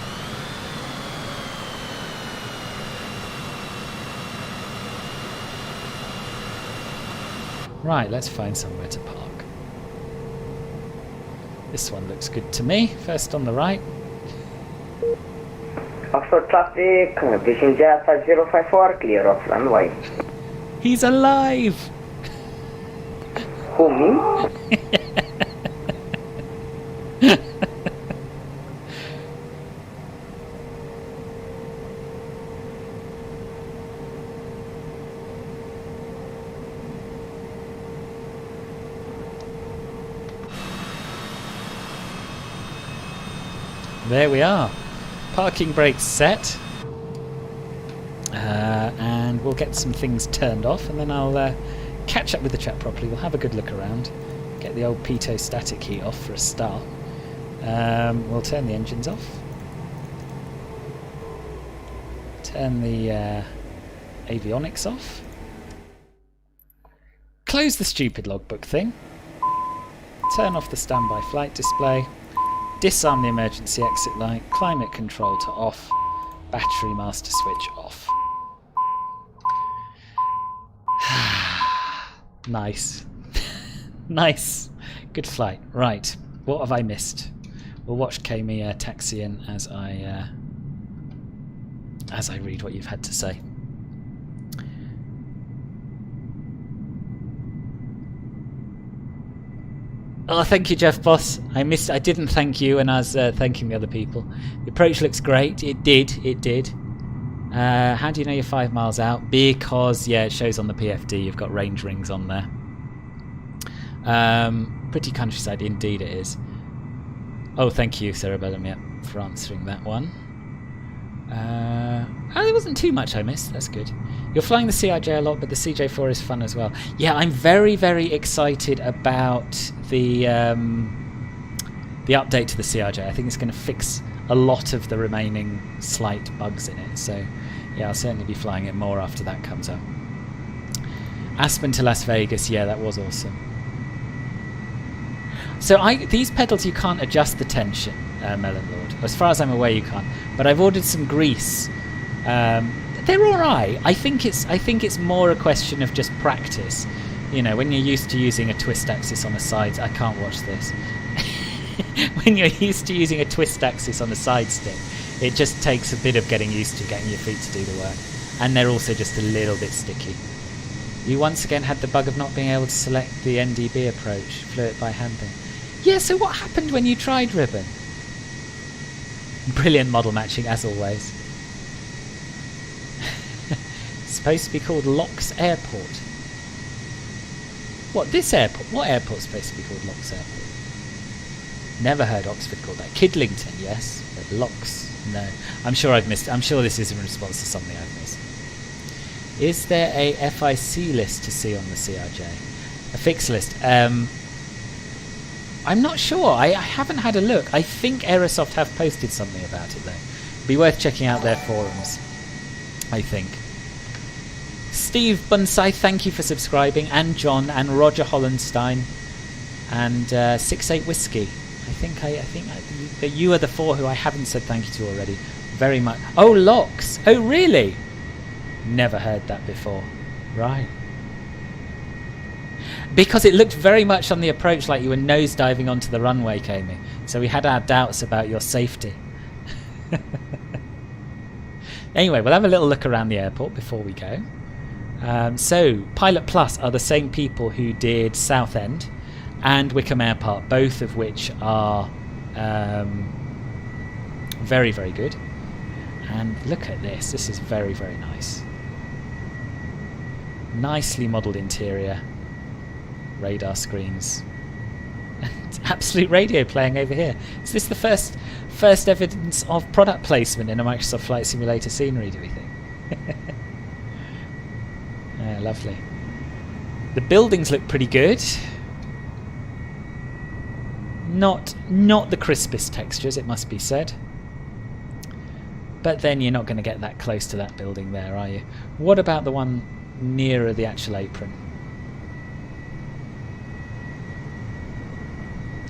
Right, let's find somewhere to park. This one looks good to me. First on the right. Oxford traffic, Vision Jet 5054, clear off runway. He's alive! Who, me? There we are. Parking brakes set. And we'll get some things turned off and then I'll catch up with the chat properly. We'll have a good look around. Get the old pitot static heat off for a start. We'll turn the engines off. Turn the avionics off. Close the stupid logbook thing. Turn off the standby flight display. Disarm the emergency exit light, climate control to off, battery master switch off. Nice. Nice. Good flight. Right. What have I missed? We'll watch Kami taxi in as I read what you've had to say. Oh, thank you, Jeff Boss. I didn't thank you when I was thanking the other people. The approach looks great. It did. How do you know you're 5 miles out? Because, yeah, it shows on the PFD. You've got range rings on there. Pretty countryside, indeed it is. Oh, thank you, Cerebellum, for answering that one. Oh, there wasn't too much I missed. That's good. You're flying the CRJ a lot, but the CJ4 is fun as well. Yeah, I'm very, very excited about the update to the CRJ. I think it's going to fix a lot of the remaining slight bugs in it. So, yeah, I'll certainly be flying it more after that comes up. Aspen to Las Vegas. Yeah, that was awesome. So these pedals, you can't adjust the tension, Melon Lord. As far as I'm aware, you can't. But I've ordered some grease. They're all right. I think it's more a question of just practice. You know, when you're used to using a twist axis on a side, I can't watch this. When you're used to using a twist axis on a side stick, it just takes a bit of getting used to getting your feet to do the work. And they're also just a little bit sticky. You once again had the bug of not being able to select the NDB approach, flew it by hand then. Yeah, so what happened when you tried Ribbon? Brilliant model matching, as always. It's supposed to be called Locks Airport. What, this airport? What airport's supposed to be called Locks Airport? Never heard Oxford called that. Kidlington, yes, but Locks, no. I'm sure I've missed. I'm sure this is in response to something I've missed. Is there a FIC list to see on the CRJ? A fix list? I'm not sure. I haven't had a look. I think Aerosoft have posted something about it though. Be worth checking out their forums, I think. Steve Bunsai, thank you for subscribing, and John, and Roger Hollenstein, and 68 Whiskey. I think that you are the four who I haven't said thank you to already. Very much. Oh, Locks. Oh, really? Never heard that before. Right. Because it looked very much on the approach like you were nosediving onto the runway, Kami. So we had our doubts about your safety. Anyway, we'll have a little look around the airport before we go. So, PilotPlus are the same people who did Southend and Wickham Airport, both of which are very, very good. And look at this. This is very, very nice. Nicely modelled interior. Radar screens. And absolute radio playing over here. Is this the first evidence of product placement in a Microsoft Flight Simulator scenery, do we think? Yeah, lovely. The buildings look pretty good. Not the crispest textures, it must be said. But then you're not going to get that close to that building there, are you? What about the one nearer the actual apron?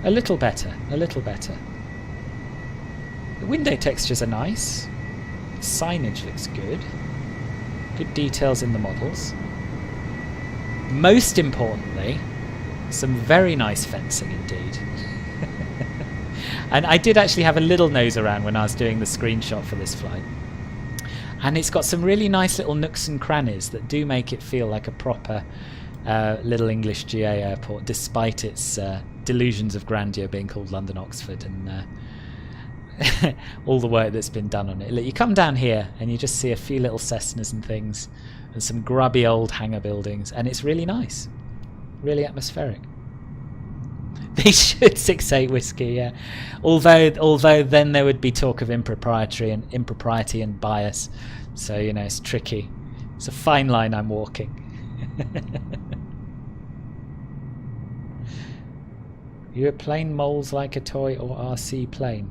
A little better, a little better. The window textures are nice. Signage looks good. Good details in the models. Most importantly, some very nice fencing indeed. And I did actually have a little nose around when I was doing the screenshot for this flight. And it's got some really nice little nooks and crannies that do make it feel like a proper little English GA airport, despite its delusions of grandeur being called London Oxford and all the work that's been done on it. Look, you come down here and you just see a few little Cessnas and things and some grubby old hangar buildings, and it's really nice, really atmospheric. They should 6-8 whiskey, yeah. Although then there would be talk of impropriety and bias. So, you know, it's tricky. It's a fine line I'm walking. Your plane molds like a toy or RC plane?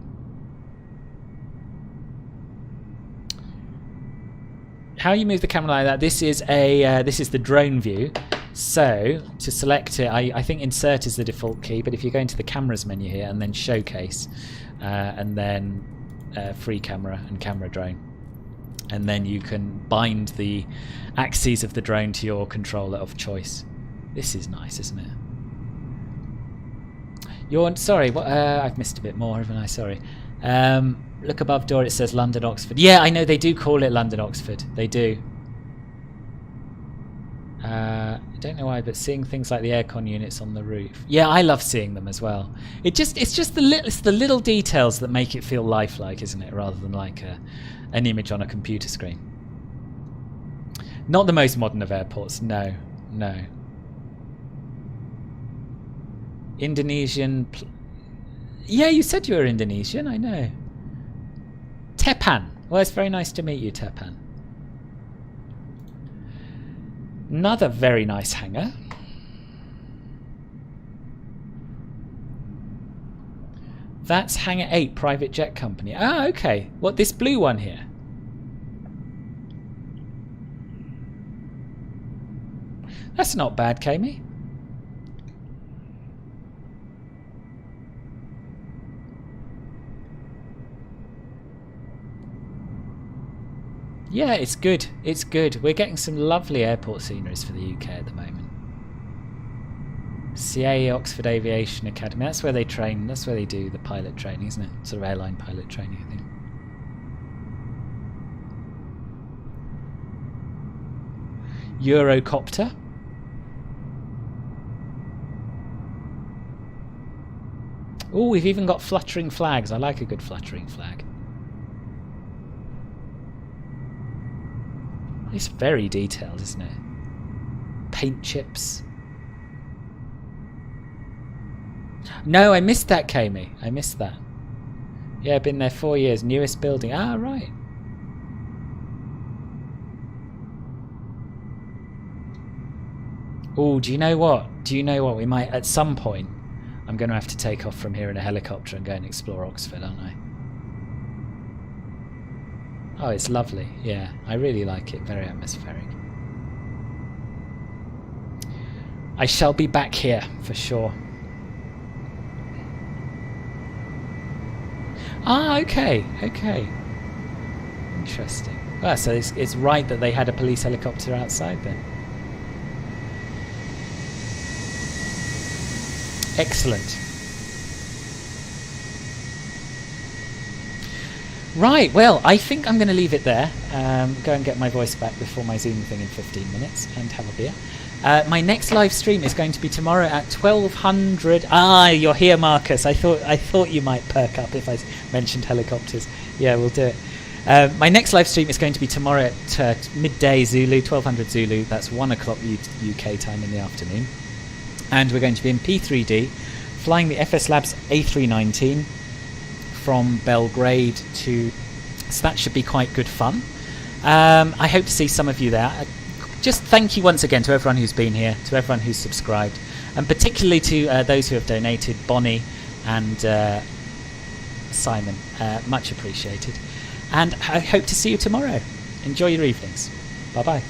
How you move the camera like that? This is the drone view. So to select it, I think insert is the default key, but if you go into the cameras menu here and then showcase and then free camera and camera drone, and then you can bind the axes of the drone to your controller of choice. This is nice, isn't it? Sorry, I've missed a bit more, haven't I? Sorry. Look above door, it says London Oxford. Yeah, I know they do call it London Oxford. They do. I don't know why, but seeing things like the aircon units on the roof. Yeah, I love seeing them as well. It's just the little details that make it feel lifelike, isn't it? Rather than like an image on a computer screen. Not the most modern of airports, no. Indonesian. Yeah, you said you were Indonesian, I know. Tepan. Well, it's very nice to meet you, Tepan. Another very nice hangar. That's Hangar 8, private jet company. Ah, okay. What, this blue one here? That's not bad, Kami. Yeah, it's good. It's good. We're getting some lovely airport sceneries for the UK at the moment. CA Oxford Aviation Academy. That's where they train. That's where they do the pilot training, isn't it? Sort of airline pilot training, I think. Eurocopter. Oh, we've even got fluttering flags. I like a good fluttering flag. It's very detailed, isn't it? Paint chips. No, I missed that, Kami. I missed that. Yeah, I've been there 4 years. Newest building. Ah, right. Oh, do you know what? Do you know what? We might, at some point, I'm going to have to take off from here in a helicopter and go and explore Oxford, aren't I? Oh, it's lovely. Yeah, I really like it. Very atmospheric. I shall be back here for sure. Ah, okay, okay. Interesting. Well, so it's right that they had a police helicopter outside then. Excellent. Right, well, I think I'm going to leave it there. Go and get my voice back before my Zoom thing in 15 minutes and have a beer. My next live stream is going to be tomorrow at 1200. Ah, you're here, Marcus. I thought you might perk up if I mentioned helicopters. Yeah, we'll do it. My next live stream is going to be tomorrow at midday Zulu, 1200 Zulu. That's 1 o'clock UK time in the afternoon. And we're going to be in P3D, flying the FS Labs A319 from Belgrade to... So that should be quite good fun. I hope to see some of you there. Just thank you once again to everyone who's been here, to everyone who's subscribed, and particularly to those who have donated, Bonnie and Simon. Much appreciated. And I hope to see you tomorrow. Enjoy your evenings. Bye-bye.